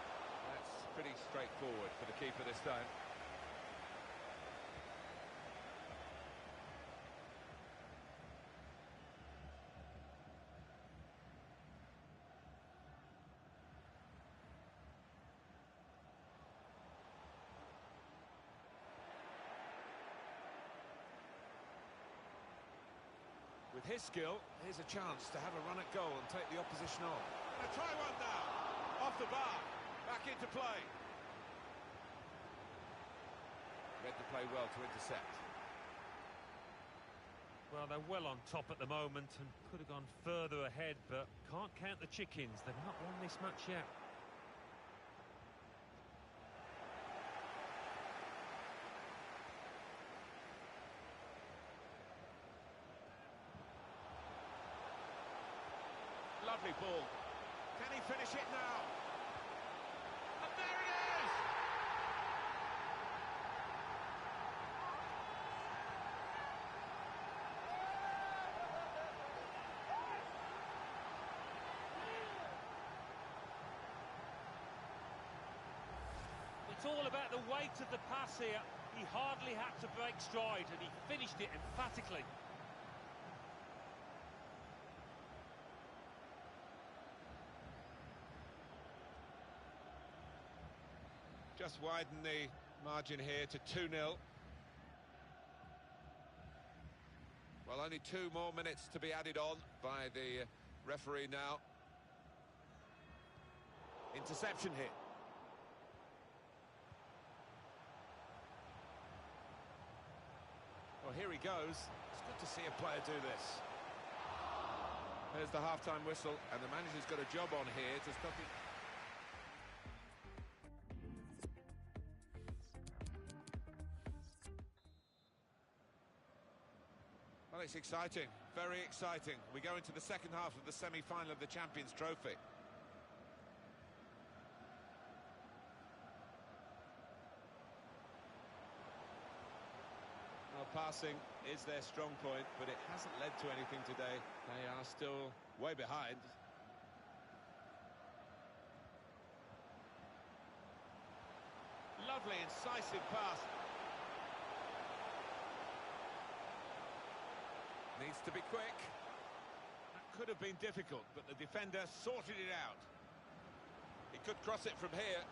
That's pretty straightforward for the keeper this time. With his skill, here's a chance to have a run at goal and take the opposition on. And a try one now, off the bar, back into play. Read the play well to intercept. Well, they're well on top at the moment and could have gone further ahead, but can't count the chickens. They've not won this match yet. Lovely ball. Can he finish it now? And there it It's all about the weight of the pass here. He hardly had to break stride, and he finished it emphatically. Just widen the margin here to 2-0. Well, only 2 more minutes to be added on by the referee now. Interception hit. Well, here he goes. It's good to see a player do this. There's the half-time whistle, and the manager's got a job on here to stop it. Well, it's exciting, very exciting. We go into the second half of the semi-final of the Champions Trophy. Well, passing is their strong point, but it hasn't led to anything today. They are still way behind. Lovely, incisive pass. Needs to be quick. That could have been difficult, but the defender sorted it out. He could cross it from here.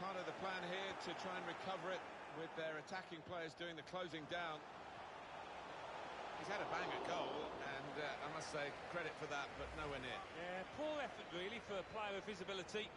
Part of the plan here to try and recover it with their attacking players doing the closing down. He's had a banger goal, and I must say, credit for that, but nowhere near. Yeah, poor effort really for a player of his ability.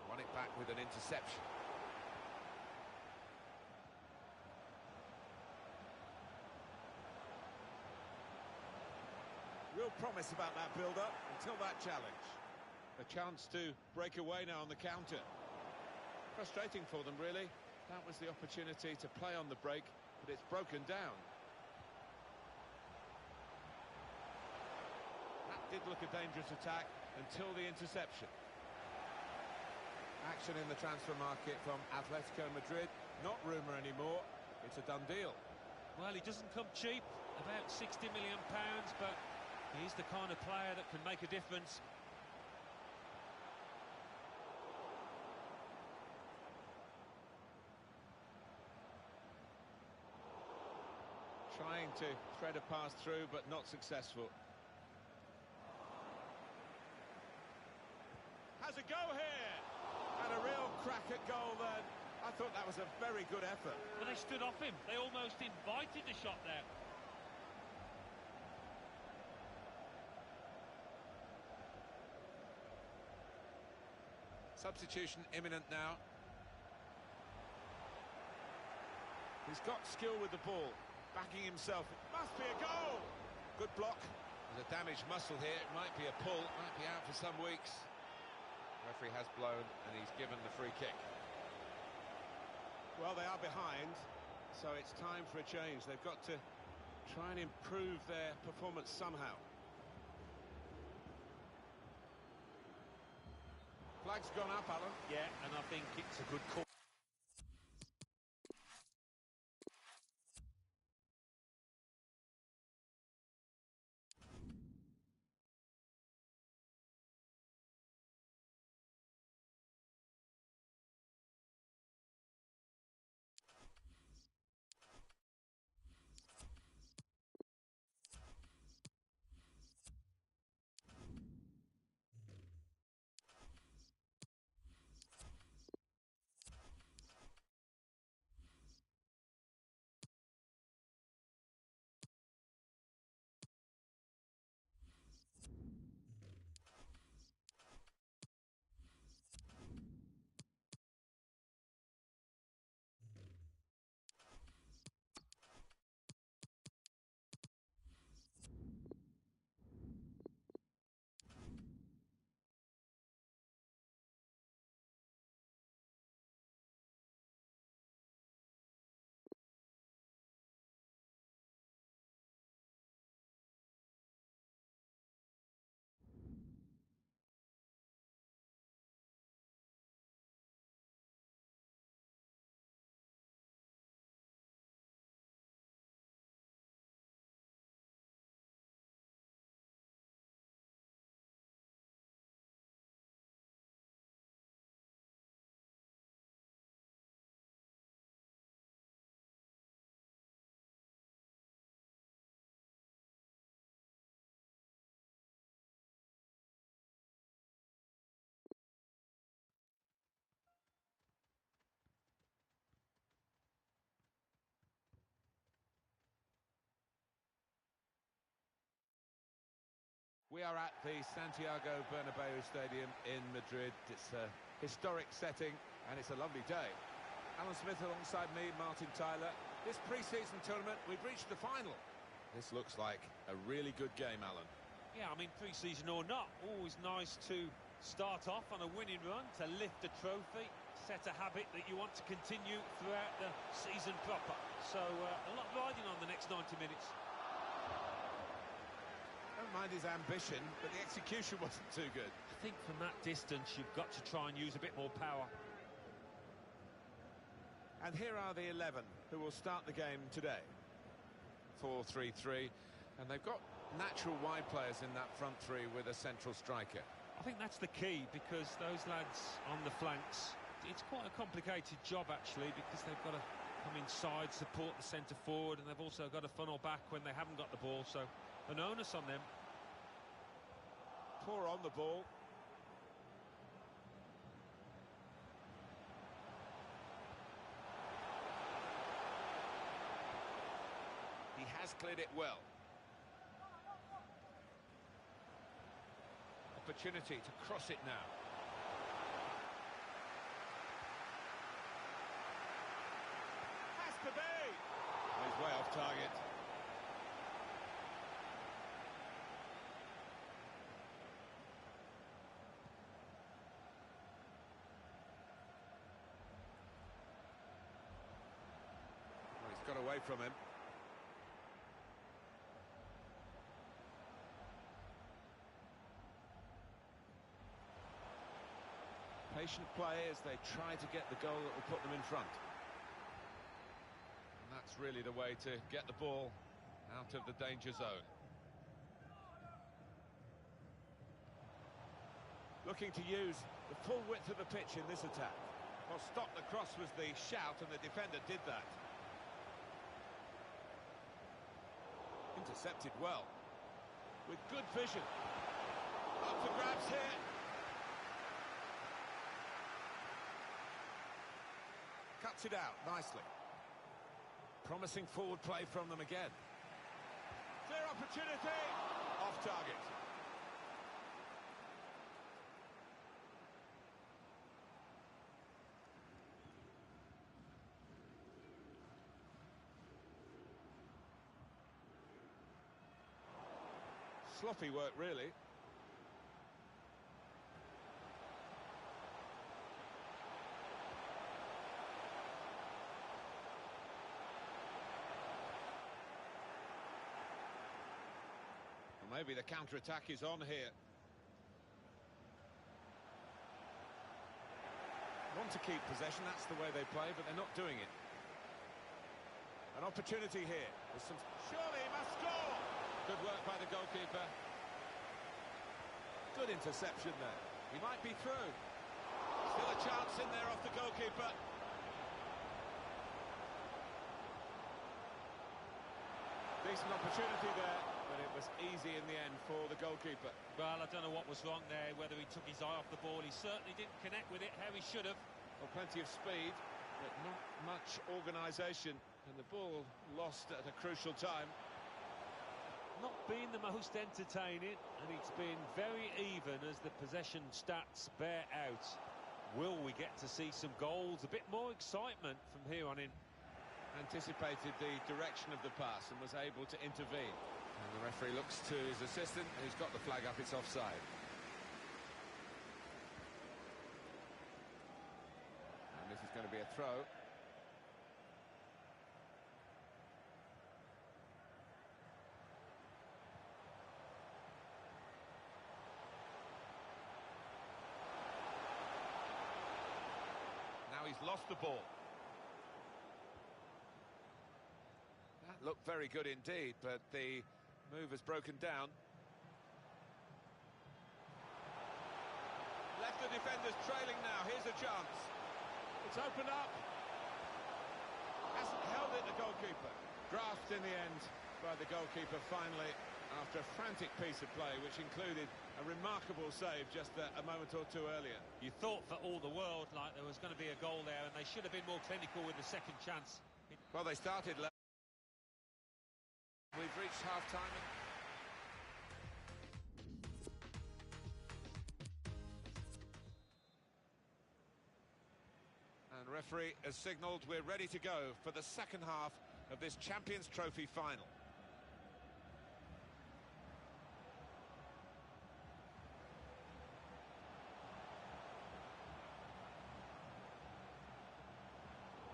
Won it back with an interception. Real promise about that build-up until that challenge. A chance to break away now on the counter. Frustrating for them, really. That was the opportunity to play on the break, but it's broken down. That did look a dangerous attack until the interception. Action in the transfer market from Atletico Madrid. Not rumour anymore. It's a done deal. Well, he doesn't come cheap, about £60 million, but he's the kind of player that can make a difference. Trying to thread a pass through, but not successful. Has a go here! And a real crack at goal then. I thought that was a very good effort. Well, they stood off him. They almost invited the shot there. Substitution imminent now. He's got skill with the ball. Backing himself. It must be a goal! Good block. There's a damaged muscle here. It might be a pull. Might be out for some weeks. Referee has blown and he's given the free kick. Well, they are behind, so it's time for a change. They've got to try and improve their performance somehow. Flag's gone up, Alan. Yeah, and I think it's a good call. We are at the Santiago Bernabeu Stadium in Madrid. It's a historic setting and it's a lovely day. Alan Smith alongside me, Martin Tyler. This pre-season tournament, we've reached the final. This looks like a really good game, Alan. Yeah, I mean, pre-season or not, always nice to start off on a winning run, to lift a trophy, set a habit that you want to continue throughout the season proper. So, a lot riding on the next 90 minutes. Don't mind his ambition, but the execution wasn't too good. I think from that distance, you've got to try and use a bit more power. And here are the 11 who will start the game today. 4-3-3, and they've got natural wide players in that front three with a central striker. I think that's the key, because those lads on the flanks, it's quite a complicated job actually, because they've got to come inside, support the centre forward, and they've also got to funnel back when they haven't got the ball, so an onus on them. Poor on the ball. He has cleared it well. Opportunity to cross it now. Has to be! He's way off target. Well, he's got away from him. Patient play as they try to get the goal that will put them in front. And that's really the way to get the ball out of the danger zone. Looking to use the full width of the pitch in this attack. Well, stop the cross was the shout, and the defender did that. Intercepted well. With good vision. Up for grabs here. Cuts it out nicely. Promising forward play from them again. Clear opportunity. Off target. Sloppy work, really. Maybe the counter-attack is on here. Want to keep possession, that's the way they play, but they're not doing it. An opportunity here. There's some... Surely he must score! Good work by the goalkeeper. Good interception there. He might be through. Still a chance in there off the goalkeeper. Decent opportunity there, but it was easy in the end for the goalkeeper. Well, I don't know what was wrong there, whether he took his eye off the ball. He certainly didn't connect with it how he should have. Well, plenty of speed, but not much organisation, and the ball lost at a crucial time. Not been the most entertaining, and it's been very even as the possession stats bear out. Will we get to see some goals, a bit more excitement from here on in? Anticipated the direction of the pass and was able to intervene. And the referee looks to his assistant, who's got the flag up, it's offside. And this is going to be a throw. Now he's lost the ball. That looked very good indeed, but the move has broken down. Left the defenders trailing now. Here's a chance. It's opened up. Hasn't held it, the goalkeeper. Grasped in the end by the goalkeeper finally after a frantic piece of play, which included a remarkable save just a moment or two earlier. You thought for all the world like there was going to be a goal there, and they should have been more clinical with the second chance. Well, they started... We've reached half-time. And referee has signalled we're ready to go for the second half of this Champions Trophy final.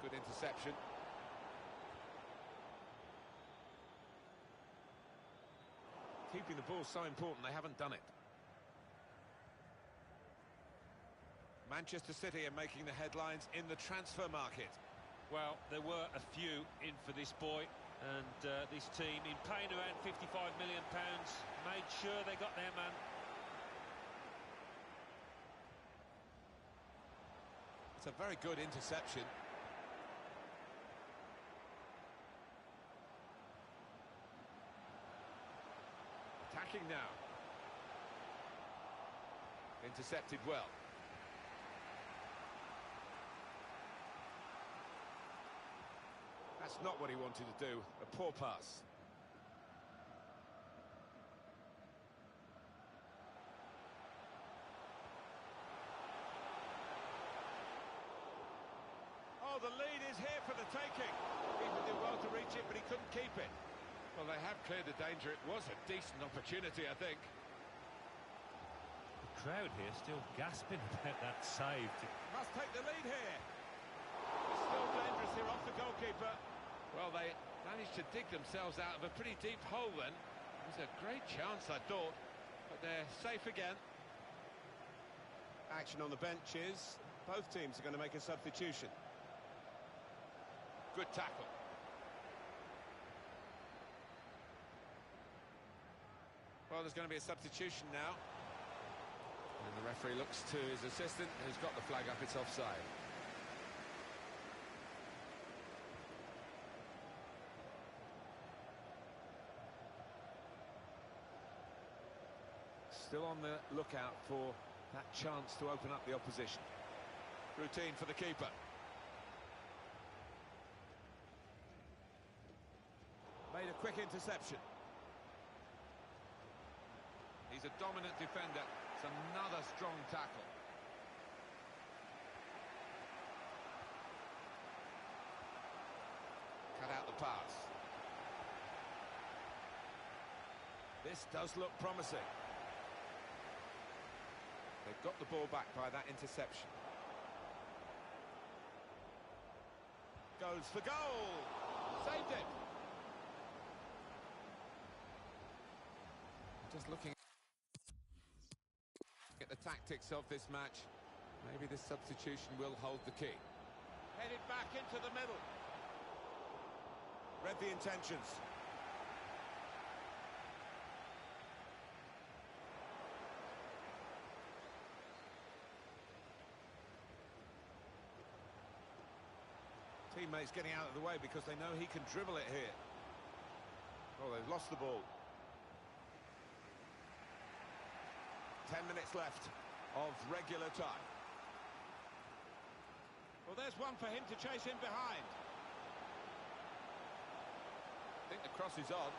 Good interception. Keeping the ball so important, they haven't done it. Manchester City are making the headlines in the transfer market. Well, there were a few in for this boy, and this team, in paying around £55 million, made sure they got their man. It's a very good interception. Attacking now. Intercepted well. That's not what he wanted to do. A poor pass. Oh, the lead is here for the taking. People did well to reach it, but he couldn't keep it. Well, they have cleared the danger. It was a decent opportunity, I think. The crowd here still gasping about that save. Must take the lead here. It's still dangerous here off the goalkeeper. Well, they managed to dig themselves out of a pretty deep hole then. It was a great chance, I thought, but they're safe again. Action on the benches. Both teams are going to make a substitution. Good tackle. Well, there's going to be a substitution now. And the referee looks to his assistant, who's got the flag up. It's offside. Still on the lookout for that chance to open up the opposition. Routine for the keeper. Made a quick interception. He's a dominant defender. It's another strong tackle. Cut out the pass. This does look promising. They've got the ball back by that interception. Goes for goal! Saved it! Just looking at the tactics of this match, maybe this substitution will hold the key. Headed back into the middle. Read the intentions. Teammates getting out of the way because they know he can dribble it here. Oh, they've lost the ball. 10 minutes left of regular time. Well, there's one for him to chase in behind. I think the cross is on.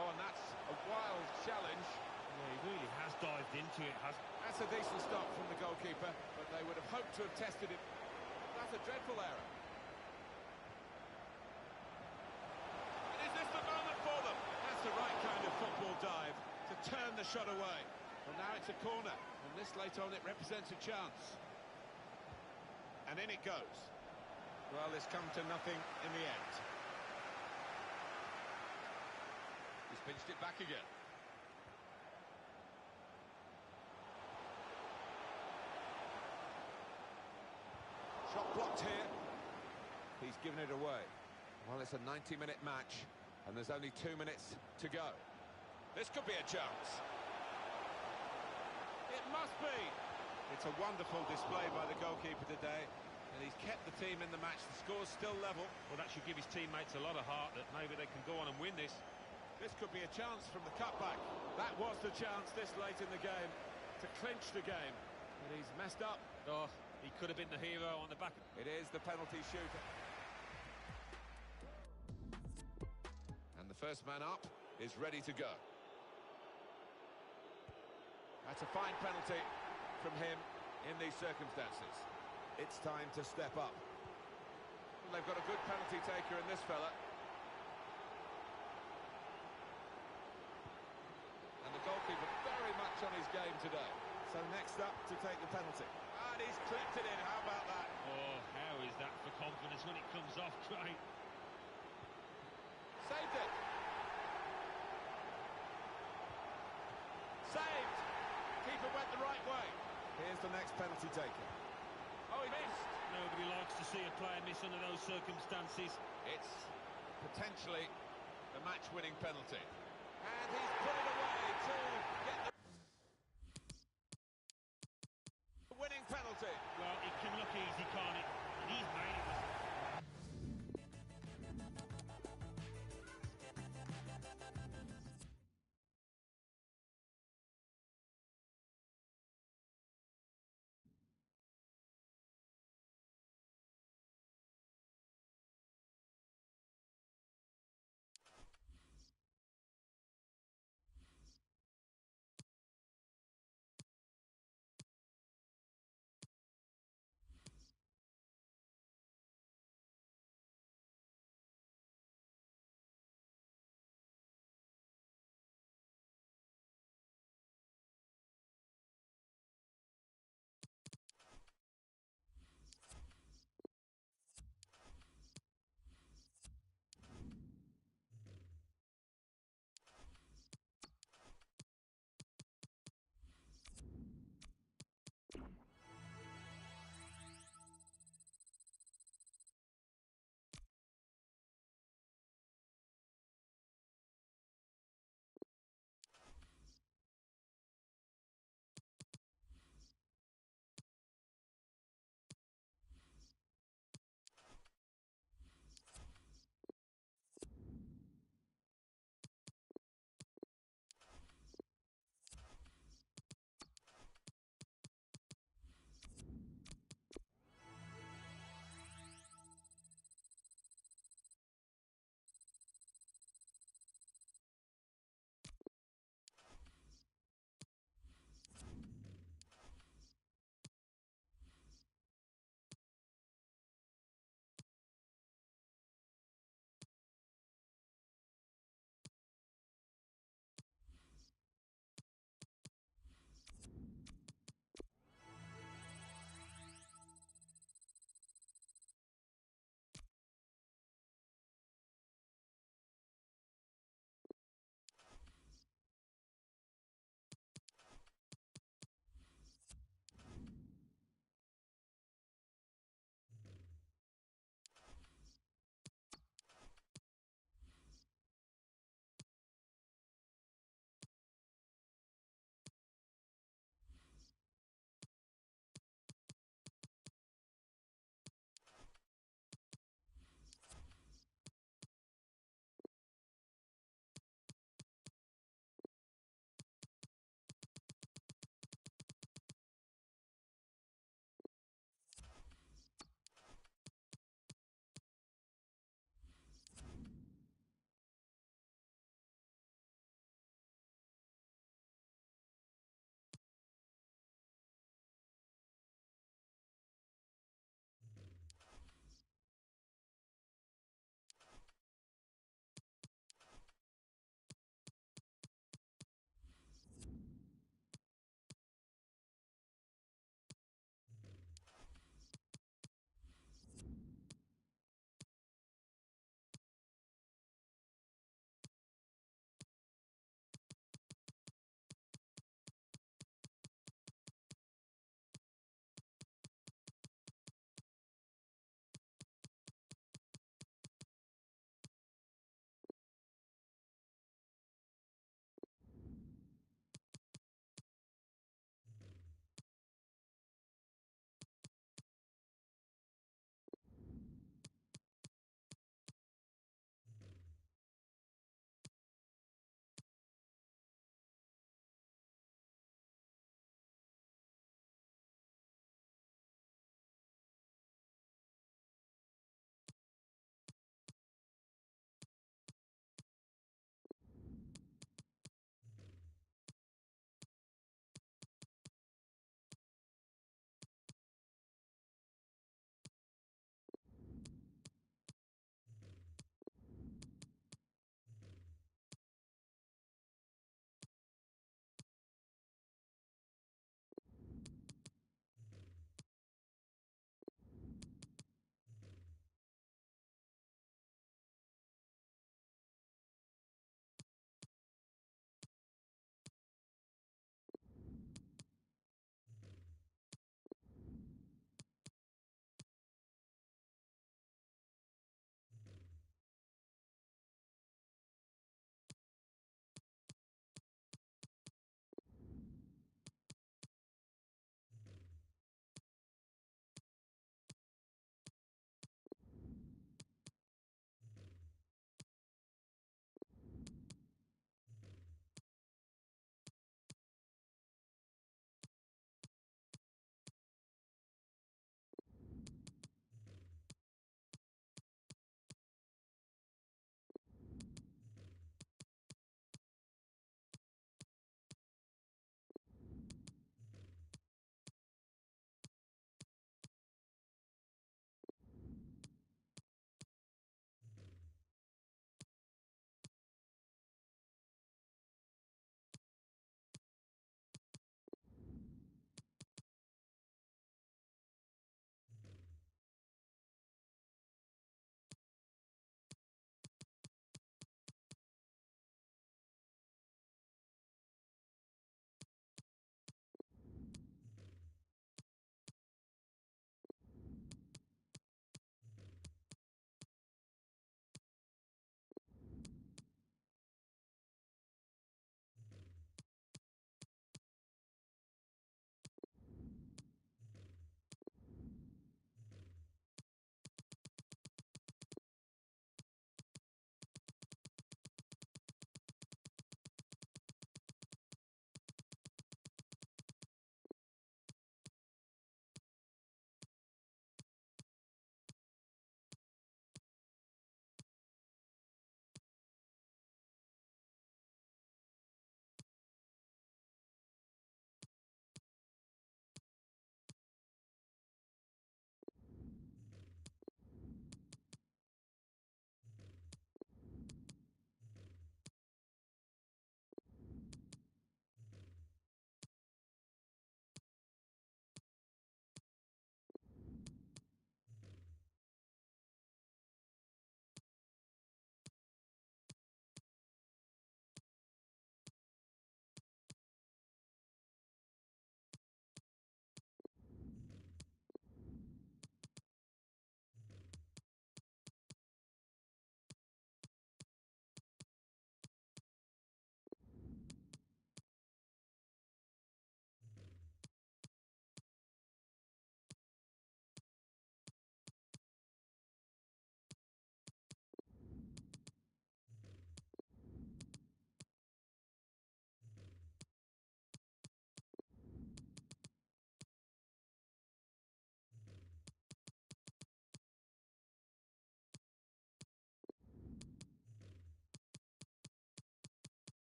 Oh, and that's a wild challenge. Yeah, he really has dived into it. That's a decent stop from the goalkeeper, but they would have hoped to have tested it. That's a dreadful error. And is this the moment for them? That's the right kind of football dive to turn the shot away. Well, now it's a corner, and this late on it represents a chance. And in it goes. Well, it's come to nothing in the end. He's pinched it back again. Shot blocked here. He's given it away. Well, it's a 90-minute match, and there's only 2 minutes to go. This could be a chance. It must be. It's a wonderful display by the goalkeeper today, and he's kept the team in the match. The score's still level. Well, that should give his teammates a lot of heart that maybe they can go on and win this. This could be a chance from the cutback. That was the chance this late in the game to clinch the game, but he's messed up. Oh, he could have been the hero on the back. It is the penalty shooter. And the first man up is ready to go. That's a fine penalty from him in these circumstances. It's time to step up. Well, they've got a good penalty taker in this fella. And the goalkeeper very much on his game today. So next up to take the penalty. And he's clipped it in, how about that? Oh, how is that for confidence when it comes off, Craig? Saved it. Saved. Keeper went the right way. Here's the next penalty taker. Oh, he missed. Nobody likes to see a player miss under those circumstances. It's potentially the match-winning penalty. And he's put it away to get the winning penalty. Well, it can look easy, can't it? And he's made it with